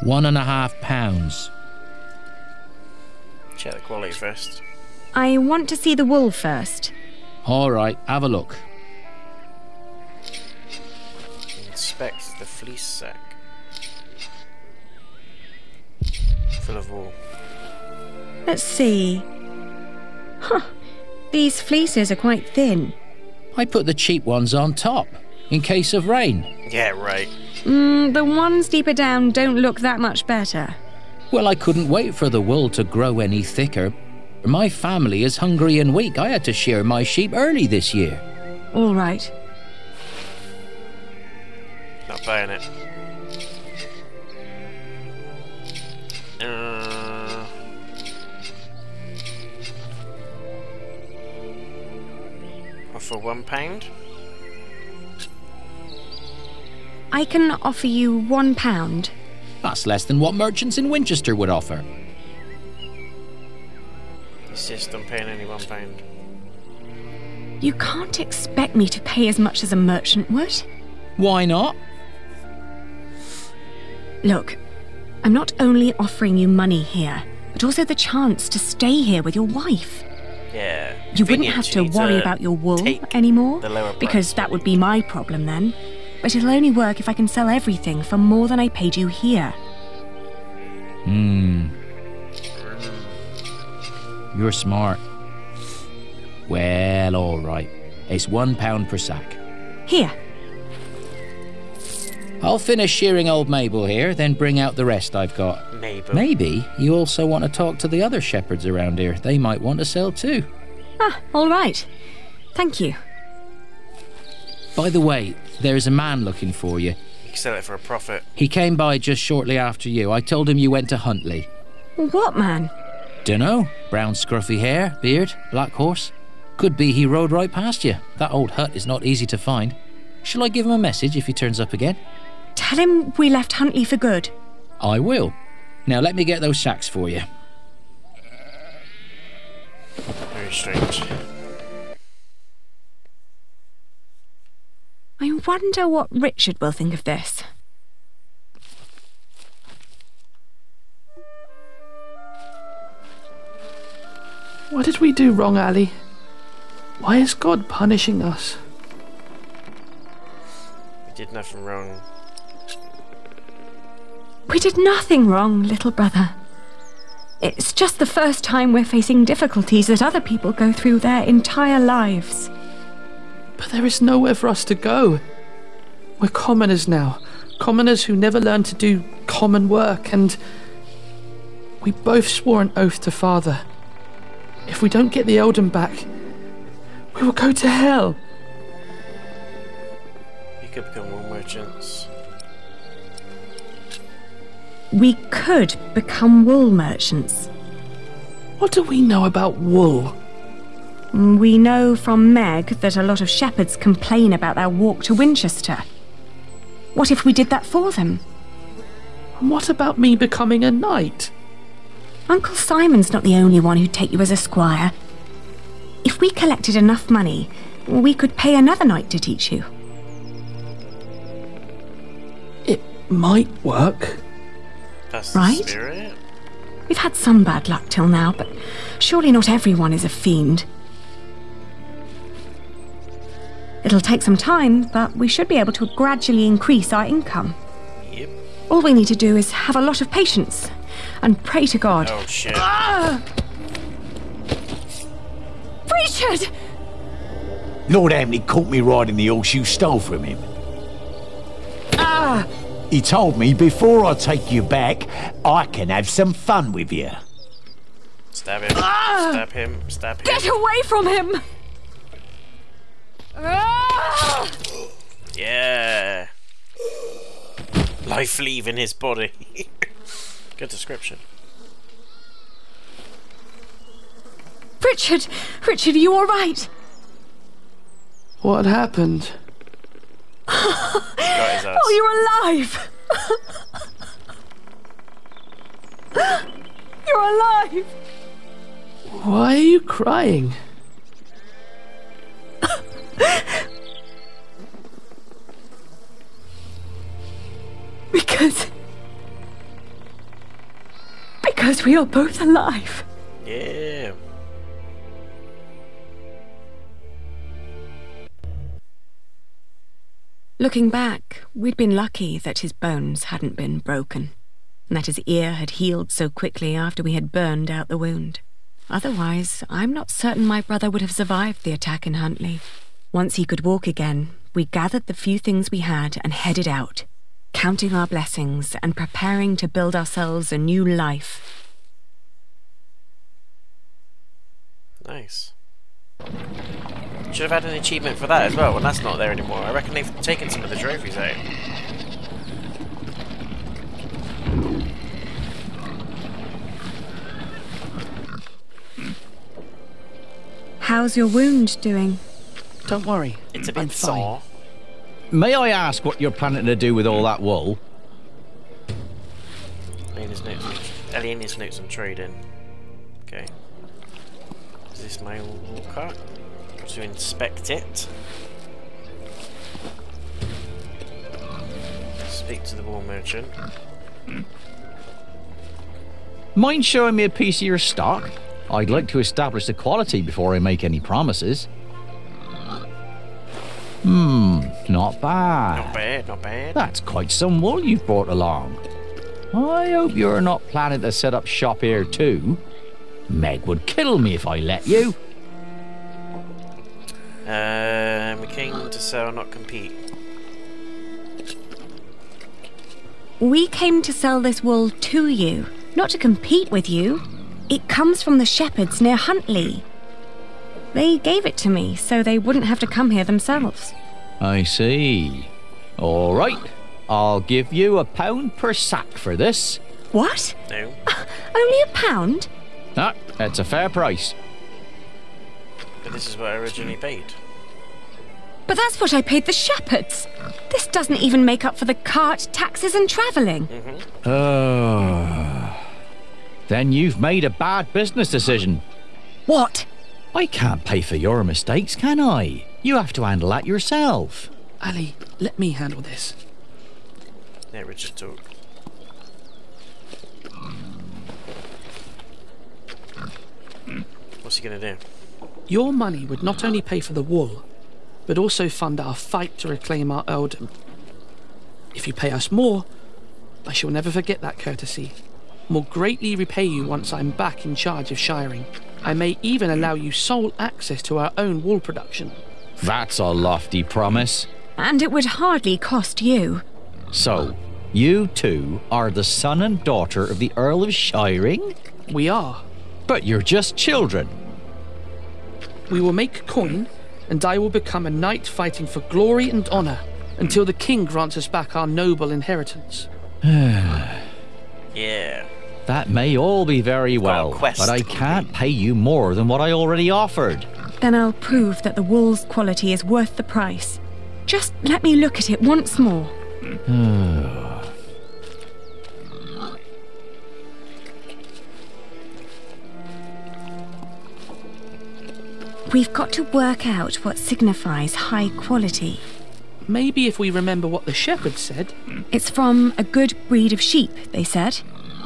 [SPEAKER 14] £1.50.
[SPEAKER 1] Check the quality first.
[SPEAKER 19] I want to see the wool first.
[SPEAKER 14] All right, have a look.
[SPEAKER 1] Inspect the fleece sack. Full of wool.
[SPEAKER 19] Let's see. Huh. These fleeces are quite thin.
[SPEAKER 14] I put the cheap ones on top, in case of rain.
[SPEAKER 1] Yeah, right.
[SPEAKER 19] The ones deeper down don't look that much better.
[SPEAKER 14] Well, I couldn't wait for the wool to grow any thicker. My family is hungry and weak. I had to shear my sheep early this year.
[SPEAKER 19] All right.
[SPEAKER 1] Not buying it. For £1?
[SPEAKER 19] I can offer you £1.
[SPEAKER 14] That's less than what merchants in Winchester would offer.
[SPEAKER 1] Insist on paying only £1.
[SPEAKER 19] You can't expect me to pay as much as a merchant would.
[SPEAKER 14] Why not?
[SPEAKER 19] Look, I'm not only offering you money here, but also the chance to stay here with your wife.
[SPEAKER 1] Yeah.
[SPEAKER 19] You wouldn't have to worry about your wool anymore, because that would be my problem then. But it'll only work if I can sell everything for more than I paid you here.
[SPEAKER 14] You're smart. Well, all right. It's £1 per sack.
[SPEAKER 19] Here.
[SPEAKER 14] I'll finish shearing old Mabel here, then bring out the rest I've got.
[SPEAKER 1] Mabel.
[SPEAKER 14] Maybe you also want to talk to the other shepherds around here. They might want to sell too.
[SPEAKER 19] Ah, all right. Thank you.
[SPEAKER 14] By the way, there's a man looking for you.
[SPEAKER 1] You can sell it for a profit.
[SPEAKER 14] He came by just shortly after you. I told him you went to Huntley.
[SPEAKER 19] What man?
[SPEAKER 14] Dunno. Brown scruffy hair, beard, black horse. Could be he rode right past you. That old hut is not easy to find. Shall I give him a message if he turns up again?
[SPEAKER 19] Tell him we left Huntley for good.
[SPEAKER 14] I will. Now let me get those sacks for you.
[SPEAKER 1] Very strange.
[SPEAKER 19] I wonder what Richard will think of this.
[SPEAKER 21] What did we do wrong, Ali? Why is God punishing us?
[SPEAKER 1] We did nothing wrong.
[SPEAKER 19] We did nothing wrong, little brother. It's just the first time we're facing difficulties that other people go through their entire lives.
[SPEAKER 21] But there is nowhere for us to go. We're commoners now. Commoners who never learned to do common work, and we both swore an oath to Father. If we don't get the Eldon back, we will go to hell.
[SPEAKER 1] You could become wool merchants.
[SPEAKER 19] We could become wool merchants.
[SPEAKER 21] What do we know about wool?
[SPEAKER 19] We know from Meg that a lot of shepherds complain about their walk to Winchester. What if we did that for them?
[SPEAKER 21] And what about me becoming a knight?
[SPEAKER 19] Uncle Simon's not the only one who'd take you as a squire. we collected enough money, we could pay another knight to teach you.
[SPEAKER 21] It might work.
[SPEAKER 1] That's
[SPEAKER 19] right?
[SPEAKER 1] the spirit.
[SPEAKER 19] We've had some bad luck till now, but surely not everyone is a fiend. It'll take some time, but we should be able to gradually increase our income.
[SPEAKER 1] Yep.
[SPEAKER 19] All we need to do is have a lot of patience and pray to God.
[SPEAKER 1] Oh, shit.
[SPEAKER 19] Ah! Richard!
[SPEAKER 20] Lord Hamleigh caught me riding the horse you stole from him.
[SPEAKER 19] Ah!
[SPEAKER 20] He told me before I take you back, I can have some fun with you.
[SPEAKER 1] Stab him.
[SPEAKER 19] Ah!
[SPEAKER 1] Stab him. Stab him.
[SPEAKER 19] Get away from him! Ah!
[SPEAKER 1] Yeah. Life leaving his body. Good description.
[SPEAKER 19] Richard! Richard, are you alright?
[SPEAKER 21] What happened?
[SPEAKER 1] Got his ass.
[SPEAKER 19] Oh, you're alive! You're alive!
[SPEAKER 21] Why are you crying?
[SPEAKER 19] Because we are both alive.
[SPEAKER 1] Yeah.
[SPEAKER 19] Looking back, we'd been lucky that his bones hadn't been broken, and that his ear had healed so quickly after we had burned out the wound. Otherwise, I'm not certain my brother would have survived the attack in Huntley. Once he could walk again, we gathered the few things we had and headed out, counting our blessings and preparing to build ourselves a new life.
[SPEAKER 1] Nice. Should have had an achievement for that as well, and that's not there anymore. I reckon they've taken some of the trophies out.
[SPEAKER 19] How's your wound doing?
[SPEAKER 21] Don't worry,
[SPEAKER 1] it's a bit sore.
[SPEAKER 14] May I ask what you're planning to do with all that wool?
[SPEAKER 1] Aliena's notes on trading. Okay. Is this my wool cart? To inspect it. Speak to the wool merchant.
[SPEAKER 14] Mind showing me a piece of your stock? I'd like to establish the quality before I make any promises. Not bad.
[SPEAKER 1] Not bad, not bad.
[SPEAKER 14] That's quite some wool you've brought along. I hope you're not planning to set up shop here too. Meg would kill me if I let you.
[SPEAKER 1] We came to sell, not compete.
[SPEAKER 19] We came to sell this wool to you, not to compete with you. It comes from the shepherds near Huntley. They gave it to me so they wouldn't have to come here themselves.
[SPEAKER 14] I see. All right. I'll give you £1 per sack for this.
[SPEAKER 19] What?
[SPEAKER 1] No.
[SPEAKER 19] Only £1?
[SPEAKER 14] Ah, that's a fair price.
[SPEAKER 1] But this is what I originally paid.
[SPEAKER 19] But that's what I paid the shepherds. This doesn't even make up for the cart, taxes and travelling.
[SPEAKER 14] Then you've made a bad business decision.
[SPEAKER 19] What?
[SPEAKER 14] I can't pay for your mistakes, can I? You have to handle that yourself.
[SPEAKER 21] Ali, let me handle this.
[SPEAKER 1] Yeah, Richard talk. What's he gonna do?
[SPEAKER 21] Your money would not only pay for the wool, but also fund our fight to reclaim our earldom. If you pay us more, I shall never forget that courtesy. More greatly repay you once I'm back in charge of shiring. I may even allow you sole access to our own wool production.
[SPEAKER 14] That's a lofty promise.
[SPEAKER 19] And it would hardly cost you.
[SPEAKER 14] So, you two are the son and daughter of the Earl of Shiring?
[SPEAKER 21] We are.
[SPEAKER 14] But you're just children.
[SPEAKER 21] We will make coin, and I will become a knight fighting for glory and honour until the king grants us back our noble inheritance.
[SPEAKER 1] Yeah.
[SPEAKER 14] That may all be very well, but I can't pay you more than what I already offered.
[SPEAKER 19] Then I'll prove that the wool's quality is worth the price. Just let me look at it once more.
[SPEAKER 10] We've got to work out what signifies high quality.
[SPEAKER 21] Maybe if we remember what the shepherd said.
[SPEAKER 10] It's from a good breed of sheep, they said.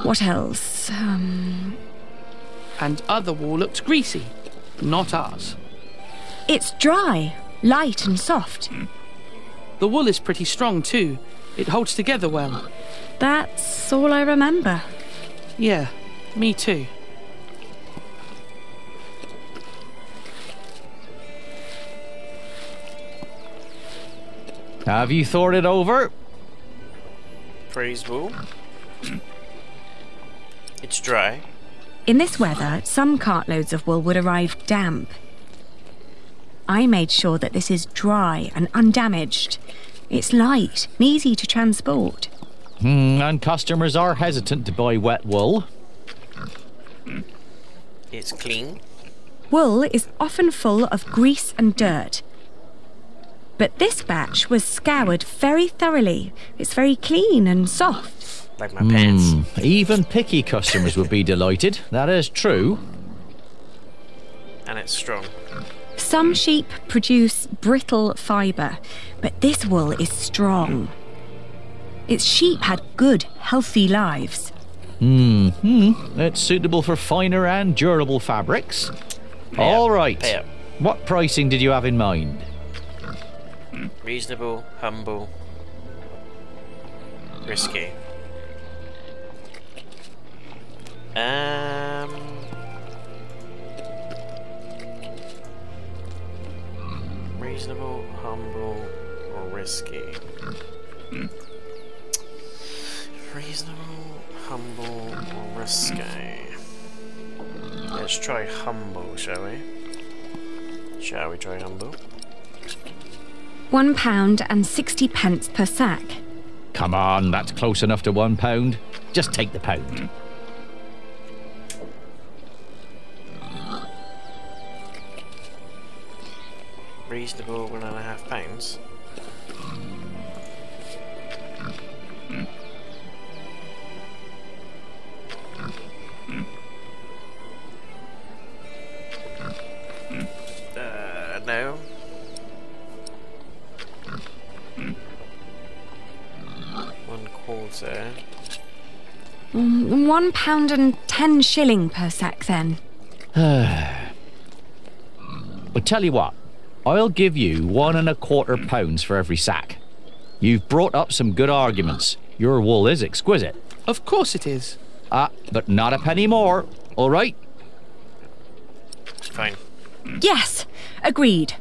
[SPEAKER 10] What else?
[SPEAKER 21] And other wool looked greasy. Not ours.
[SPEAKER 10] It's dry, light and soft.
[SPEAKER 21] The wool is pretty strong too. It holds together well.
[SPEAKER 10] That's all I remember.
[SPEAKER 21] Yeah, me too.
[SPEAKER 14] Have you thought it over?
[SPEAKER 1] Praise wool. It's dry.
[SPEAKER 10] In this weather, some cartloads of wool would arrive damp. I made sure that this is dry and undamaged. It's light and easy to transport.
[SPEAKER 14] And customers are hesitant to buy wet wool.
[SPEAKER 1] It's clean.
[SPEAKER 10] Wool is often full of grease and dirt. But this batch was scoured very thoroughly. It's very clean and soft.
[SPEAKER 1] Like my pants.
[SPEAKER 14] Even picky customers would be delighted. That is true.
[SPEAKER 1] And it's strong.
[SPEAKER 10] Some sheep produce brittle fibre, but this wool is strong. Its sheep had good, healthy lives.
[SPEAKER 14] It's suitable for finer and durable fabrics. All right.
[SPEAKER 1] Pay up.
[SPEAKER 14] What pricing did you have in mind?
[SPEAKER 1] Reasonable, humble, risky. Reasonable, humble, or risky. Reasonable, humble, or risky. Let's try humble, shall we? Shall we try humble?
[SPEAKER 10] £1.60 per sack.
[SPEAKER 14] Come on, that's close enough to £1. Just take the pound.
[SPEAKER 1] Reasonable, £1.50. No. £1/4.
[SPEAKER 10] £1.10 per sack then.
[SPEAKER 14] I'll tell you what. I'll give you £1.25 for every sack. You've brought up some good arguments. Your wool is exquisite.
[SPEAKER 21] Of course it is.
[SPEAKER 14] But not a penny more. All right?
[SPEAKER 1] Fine.
[SPEAKER 10] Yes, agreed.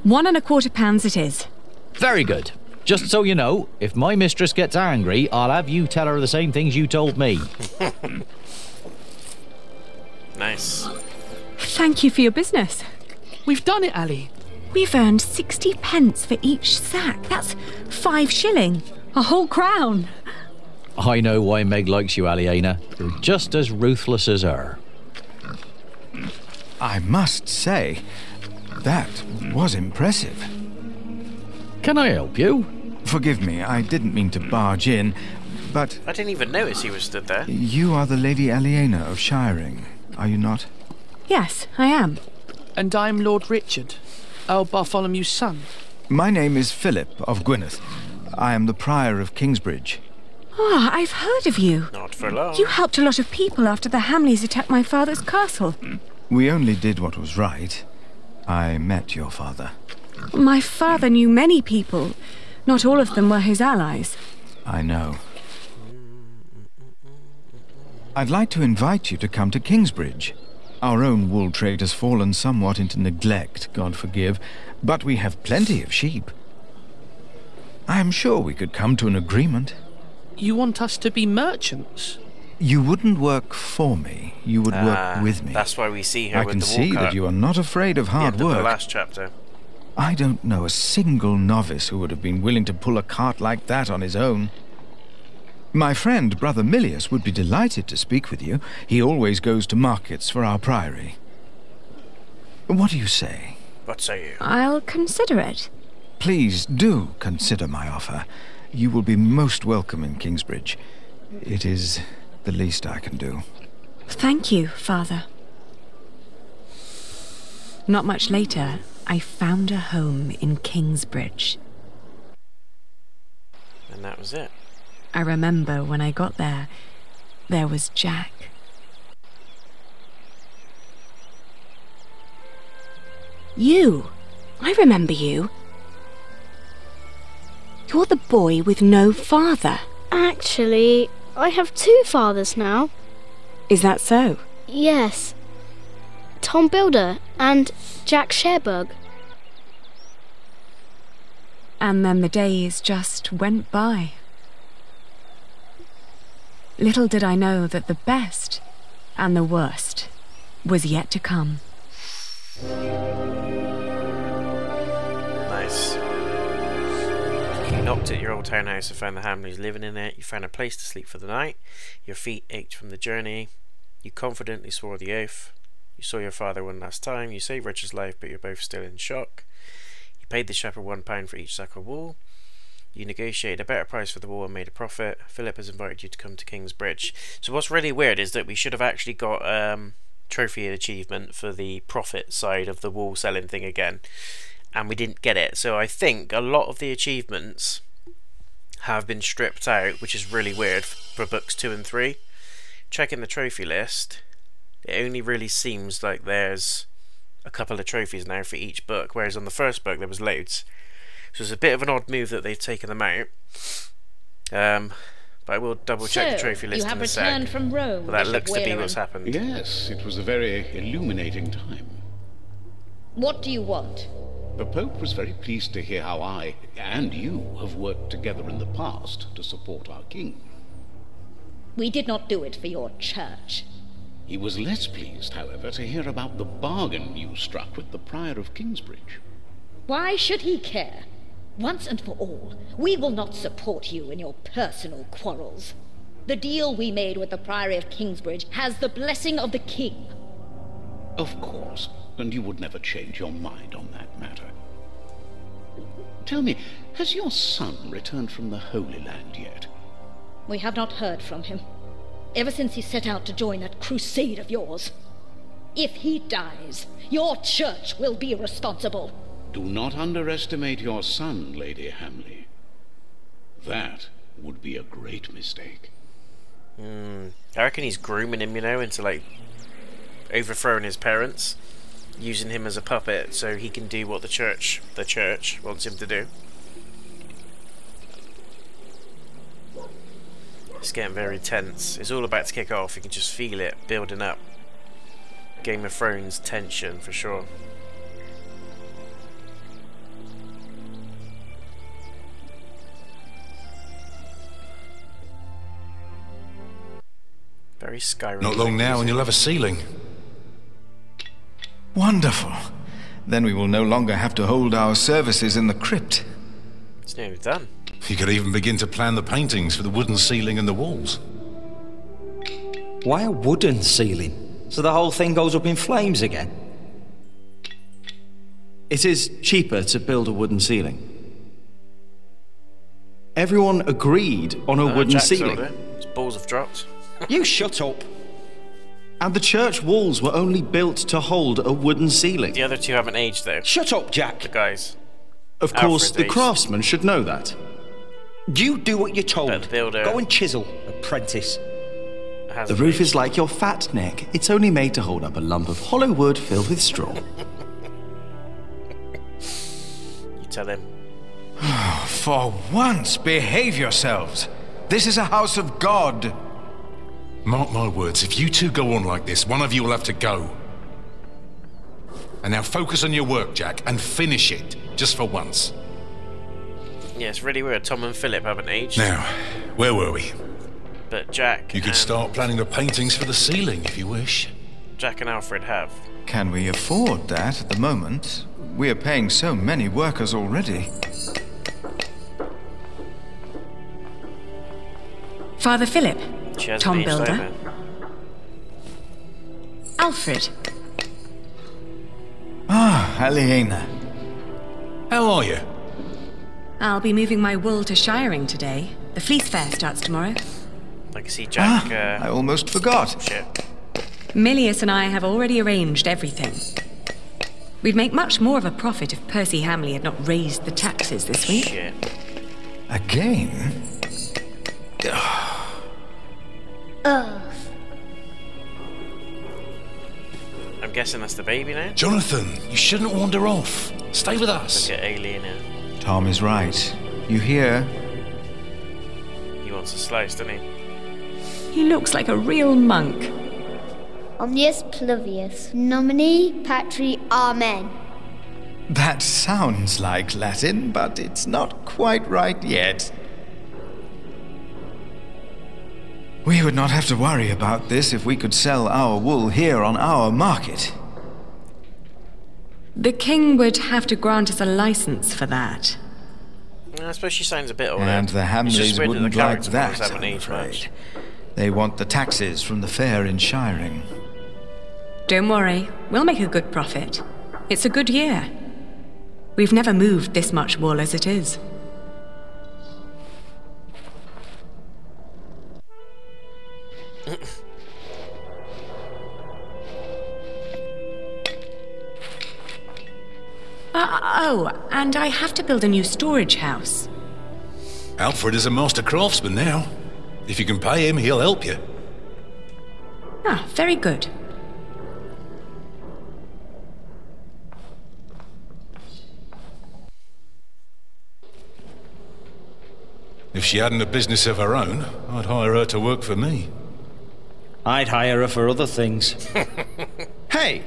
[SPEAKER 10] £1.25 it is.
[SPEAKER 14] Very good. Just so you know, if my mistress gets angry, I'll have you tell her the same things you told me.
[SPEAKER 1] Nice.
[SPEAKER 10] Thank you for your business.
[SPEAKER 21] We've done it, Ali.
[SPEAKER 10] We've earned 60p for each sack. That's 5 shilling. A whole crown.
[SPEAKER 14] I know why Meg likes you, Aliena. You're just as ruthless as her.
[SPEAKER 11] I must say, that was impressive.
[SPEAKER 14] Can I help you?
[SPEAKER 11] Forgive me, I didn't mean to barge in, but...
[SPEAKER 1] I didn't even notice he was stood there.
[SPEAKER 11] You are the Lady Aliena of Shiring, are you not?
[SPEAKER 10] Yes, I am.
[SPEAKER 21] And I'm Lord Richard, Earl Bartholomew's son.
[SPEAKER 11] My name is Philip of Gwynedd. I am the Prior of Kingsbridge.
[SPEAKER 10] Ah, I've heard of you.
[SPEAKER 1] Not for long.
[SPEAKER 10] You helped a lot of people after the Hamleighs attacked my father's castle.
[SPEAKER 11] We only did what was right. I met your father.
[SPEAKER 10] My father knew many people. Not all of them were his allies.
[SPEAKER 11] I know. I'd like to invite you to come to Kingsbridge. Our own wool trade has fallen somewhat into neglect, God forgive, but we have plenty of sheep. I'm sure we could come to an agreement.
[SPEAKER 21] You want us to be merchants?
[SPEAKER 11] You wouldn't work for me. You would work with me.
[SPEAKER 1] That's why we see her with the wool
[SPEAKER 11] I can see that you are not afraid of hard work.
[SPEAKER 1] The last chapter.
[SPEAKER 11] I don't know a single novice who would have been willing to pull a cart like that on his own. My friend, Brother Milius, would be delighted to speak with you. He always goes to markets for our priory. What do you say?
[SPEAKER 1] What say you?
[SPEAKER 10] I'll consider it.
[SPEAKER 11] Please do consider my offer. You will be most welcome in Kingsbridge. It is the least I can do.
[SPEAKER 10] Thank you, Father.
[SPEAKER 19] Not much later, I found a home in Kingsbridge.
[SPEAKER 1] And that was it.
[SPEAKER 19] I remember when I got there, there was Jack.
[SPEAKER 10] You! I remember you. You're the boy with no father.
[SPEAKER 16] Actually, I have 2 fathers now.
[SPEAKER 19] Is that so?
[SPEAKER 16] Yes. Tom Builder and Jack Sharebug.
[SPEAKER 19] And then the days just went by. Little did I know that the best and the worst was yet to come.
[SPEAKER 1] Nice. You knocked at your old townhouse and found the Hamleighs living in it. You found a place to sleep for the night. Your feet ached from the journey. You confidently swore the oath. You saw your father one last time. You saved Richard's life, but you're both still in shock. You paid the shepherd £1 for each sack of wool. You negotiated a better price for the wool and made a profit. Philip has invited you to come to Kingsbridge. So what's really weird is that we should have actually got trophy achievement for the profit side of the wool selling thing again, and we didn't get it. So I think a lot of the achievements have been stripped out, which is really weird for books 2 and 3. Checking the trophy list, it only really seems like there's a couple of trophies now for each book, whereas on the first book there was loads. So it's a bit of an odd move that they've taken them out. But I will double check the trophy list in a sec.
[SPEAKER 2] You have returned from Rome.
[SPEAKER 1] But that looks to be what's happened.
[SPEAKER 4] Yes, it was a very illuminating time.
[SPEAKER 2] What do you want?
[SPEAKER 4] The Pope was very pleased to hear how I and you have worked together in the past to support our king.
[SPEAKER 2] We did not do it for your church.
[SPEAKER 4] He was less pleased, however, to hear about the bargain you struck with the Prior of Kingsbridge.
[SPEAKER 2] Why should he care? Once and for all, we will not support you in your personal quarrels. The deal we made with the Priory of Kingsbridge has the blessing of the king.
[SPEAKER 4] Of course, and you would never change your mind on that matter. Tell me, has your son returned from the Holy Land yet?
[SPEAKER 2] We have not heard from him, ever since he set out to join that crusade of yours. If he dies, your church will be responsible.
[SPEAKER 4] Do not underestimate your son, Lady Hamleigh. That would be a great mistake.
[SPEAKER 1] I reckon he's grooming him, you know, into like overthrowing his parents, using him as a puppet so he can do what the church wants him to do. It's getting very tense. It's all about to kick off. You can just feel it building up. Game of Thrones tension for sure. Very Skyrim.
[SPEAKER 22] Not long now and you'll have a ceiling.
[SPEAKER 11] Wonderful. Then we will no longer have to hold our services in the crypt.
[SPEAKER 1] It's nearly done.
[SPEAKER 22] You could even begin to plan the paintings for the wooden ceiling and the walls.
[SPEAKER 17] Why a wooden ceiling? So the whole thing goes up in flames again?
[SPEAKER 23] It is cheaper to build a wooden ceiling. Everyone agreed on a wooden
[SPEAKER 1] Jack
[SPEAKER 23] ceiling.
[SPEAKER 1] sold it. His balls have dropped.
[SPEAKER 17] You shut up.
[SPEAKER 23] And the church walls were only built to hold a wooden ceiling.
[SPEAKER 1] The other two haven't aged though.
[SPEAKER 17] Shut up, Jack.
[SPEAKER 1] The guys.
[SPEAKER 23] Of course,
[SPEAKER 1] Alfred's
[SPEAKER 23] the
[SPEAKER 1] aged.
[SPEAKER 23] craftsman should know that.
[SPEAKER 17] You do what you're told.
[SPEAKER 1] But the builder
[SPEAKER 17] Go and chisel, apprentice.
[SPEAKER 23] The roof is like your fat neck. It's only made to hold up a lump of hollow wood filled with straw.
[SPEAKER 1] You tell him.
[SPEAKER 11] For once, behave yourselves. This is a house of God.
[SPEAKER 22] Mark my words, if you two go on like this, one of you will have to go. And now focus on your work, Jack, and finish it, just for once.
[SPEAKER 1] Yeah, it's really weird. Tom and Philip haven't aged.
[SPEAKER 22] Now, where were we?
[SPEAKER 1] But Jack
[SPEAKER 22] You could start planning the paintings for the ceiling, if you wish.
[SPEAKER 1] Jack and Alfred have.
[SPEAKER 11] Can we afford that at the moment? We are paying so many workers already.
[SPEAKER 19] Father Philip,
[SPEAKER 1] She hasn't
[SPEAKER 19] Tom
[SPEAKER 1] aged
[SPEAKER 19] Builder,
[SPEAKER 1] either.
[SPEAKER 19] Alfred.
[SPEAKER 11] Ah, Aliena.
[SPEAKER 22] How are you?
[SPEAKER 19] I'll be moving my wool to Shiring today. The fleece fair starts tomorrow.
[SPEAKER 1] I can see Jack.
[SPEAKER 11] I almost forgot.
[SPEAKER 1] Shit.
[SPEAKER 19] Milius and I have already arranged everything. We'd make much more of a profit if Percy Hamleigh had not raised the taxes this week.
[SPEAKER 1] Shit.
[SPEAKER 11] Again?
[SPEAKER 1] I'm guessing that's the baby now?
[SPEAKER 22] Jonathan, you shouldn't wander off. Stay with us.
[SPEAKER 1] Look at Aliena.
[SPEAKER 11] Tom is right. You hear?
[SPEAKER 1] He wants a slice, doesn't he?
[SPEAKER 19] He looks like a real monk.
[SPEAKER 3] Omnius Pluvius, nomine patri amen.
[SPEAKER 11] That sounds like Latin, but it's not quite right yet. We would not have to worry about this if we could sell our wool here on our market.
[SPEAKER 19] The king would have to grant us a license for that.
[SPEAKER 1] I suppose she sounds a bit old.
[SPEAKER 11] And the Hamleighs wouldn't like that, I'm afraid. They want the taxes from the fair in Shiring.
[SPEAKER 19] Don't worry, we'll make a good profit. It's a good year. We've never moved this much wool as it is. Oh, and I have to build a new storage house.
[SPEAKER 22] Alfred is a master craftsman now. If you can pay him, he'll help you.
[SPEAKER 19] Ah, very good.
[SPEAKER 22] If she hadn't a business of her own, I'd hire her to work for me.
[SPEAKER 17] I'd hire her for other things.
[SPEAKER 11] Hey!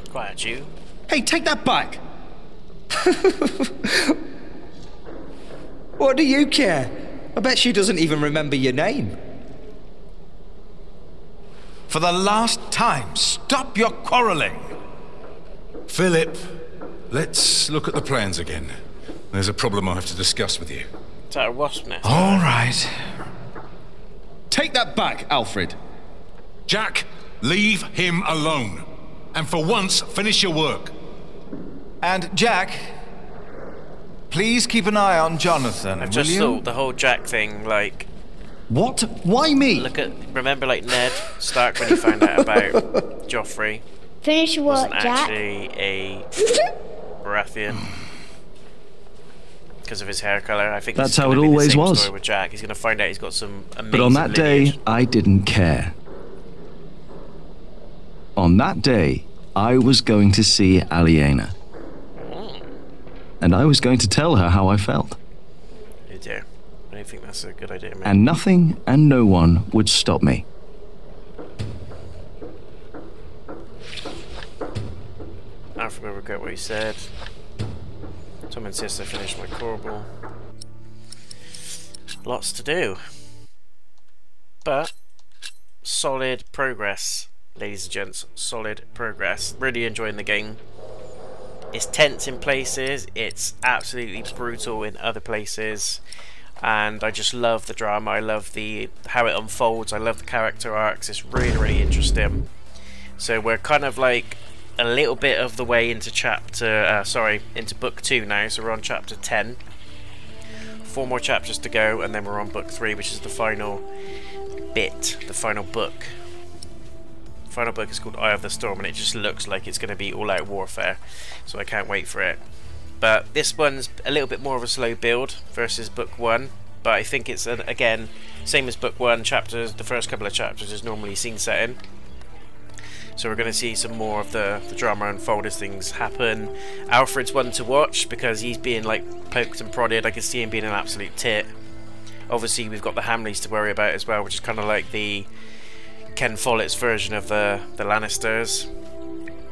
[SPEAKER 1] Quiet, you.
[SPEAKER 17] Hey, take that back! What do you care? I bet she doesn't even remember your name.
[SPEAKER 11] For the last time, stop your quarrelling!
[SPEAKER 22] Philip, let's look at the plans again. There's a problem I have to discuss with you.
[SPEAKER 1] Is that a wasp nest?
[SPEAKER 11] All right.
[SPEAKER 17] Take that back, Alfred.
[SPEAKER 22] Jack, leave him alone. And for once, finish your work.
[SPEAKER 11] And Jack, please keep an eye on Jonathan,
[SPEAKER 1] I've just thought the whole Jack thing, like...
[SPEAKER 17] What? Why me?
[SPEAKER 1] Remember, like, Ned Stark when he found out about Joffrey?
[SPEAKER 3] Finish your work,
[SPEAKER 1] Jack.
[SPEAKER 3] Jack.
[SPEAKER 1] Actually a Baratheon. Because of his hair colour. I think
[SPEAKER 12] that's how it always was.
[SPEAKER 1] With Jack. He's going to find out he's got some amazing
[SPEAKER 12] But on that
[SPEAKER 1] lineage.
[SPEAKER 12] day, I didn't care. On that day, I was going to see Aliena. And I was going to tell her how I felt.
[SPEAKER 1] Oh dear. I don't think that's a good idea, man.
[SPEAKER 12] And nothing and no one would stop me.
[SPEAKER 1] Alfred will regret what he said. Tom insists I finish my corbel. Lots to do. But solid progress, ladies and gents. Solid progress. Really enjoying the game. It's tense in places, it's absolutely brutal in other places, and I just love the drama. I love how it unfolds. I love the character arcs. It's really, really interesting. So we're kind of like a little bit of the way into into book 2 now. So we're on chapter 10. 4 more chapters to go, and then we're on book 3, which is the final bit, the final book. The final book is called Eye of the Storm, and it just looks like it's going to be all-out warfare, so I can't wait for it. But this one's a little bit more of a slow build versus book 1, but I think it's, again, same as book 1, the first couple of chapters is normally scene setting. So we're going to see some more of the drama unfold as things happen. Alfred's one to watch because he's being like poked and prodded. I can see him being an absolute tit. Obviously we've got the Hamleighs to worry about as well, which is kind of like the Ken Follett's version of the Lannisters.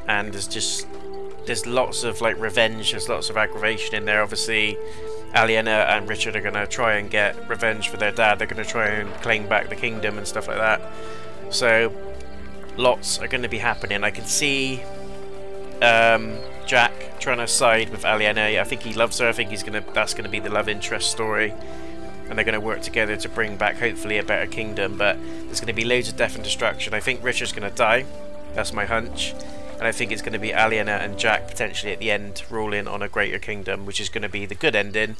[SPEAKER 1] And there's lots of like revenge, there's lots of aggravation in there. Obviously Aliena and Richard are going to try and get revenge for their dad. They're going to try and claim back the kingdom and stuff like that. So lots are going to be happening. I can see Jack trying to side with Aliena. I think he loves her. I think that's going to be the love interest story, and they're going to work together to bring back hopefully a better kingdom. But there's going to be loads of death and destruction. I think Richard's going to die. That's my hunch. And I think it's going to be Aliena and Jack potentially at the end ruling on a greater kingdom, which is going to be the good ending.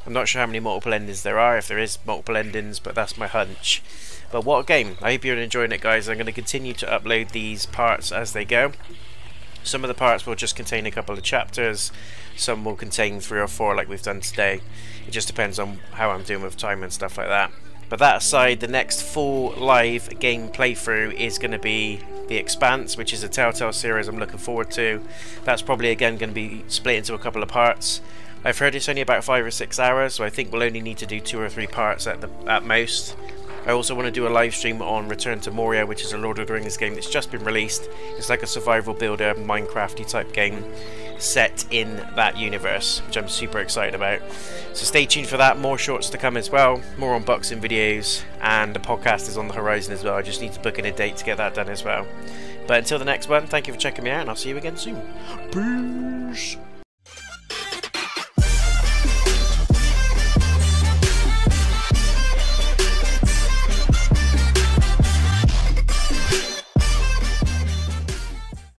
[SPEAKER 1] I'm not sure how many multiple endings there are, if there is multiple endings, but that's my hunch. But what a game. I hope you're enjoying it, guys. I'm going to continue to upload these parts as they go. Some of the parts will just contain a couple of chapters, some will contain 3 or 4 like we've done today. It just depends on how I'm doing with time and stuff like that. But that aside, the next full live game playthrough is going to be The Expanse, which is a Telltale series I'm looking forward to. That's probably again going to be split into a couple of parts. I've heard it's only about 5 or 6 hours, so I think we'll only need to do 2 or 3 parts at most. I also want to do a live stream on Return to Moria, which is a Lord of the Rings game that's just been released. It's like a survival builder, Minecraft-y type game set in that universe, which I'm super excited about. So stay tuned for that. More shorts to come as well, more unboxing videos, and the podcast is on the horizon as well. I just need to book in a date to get that done as well. But until the next one, thank you for checking me out, and I'll see you again soon. Peace!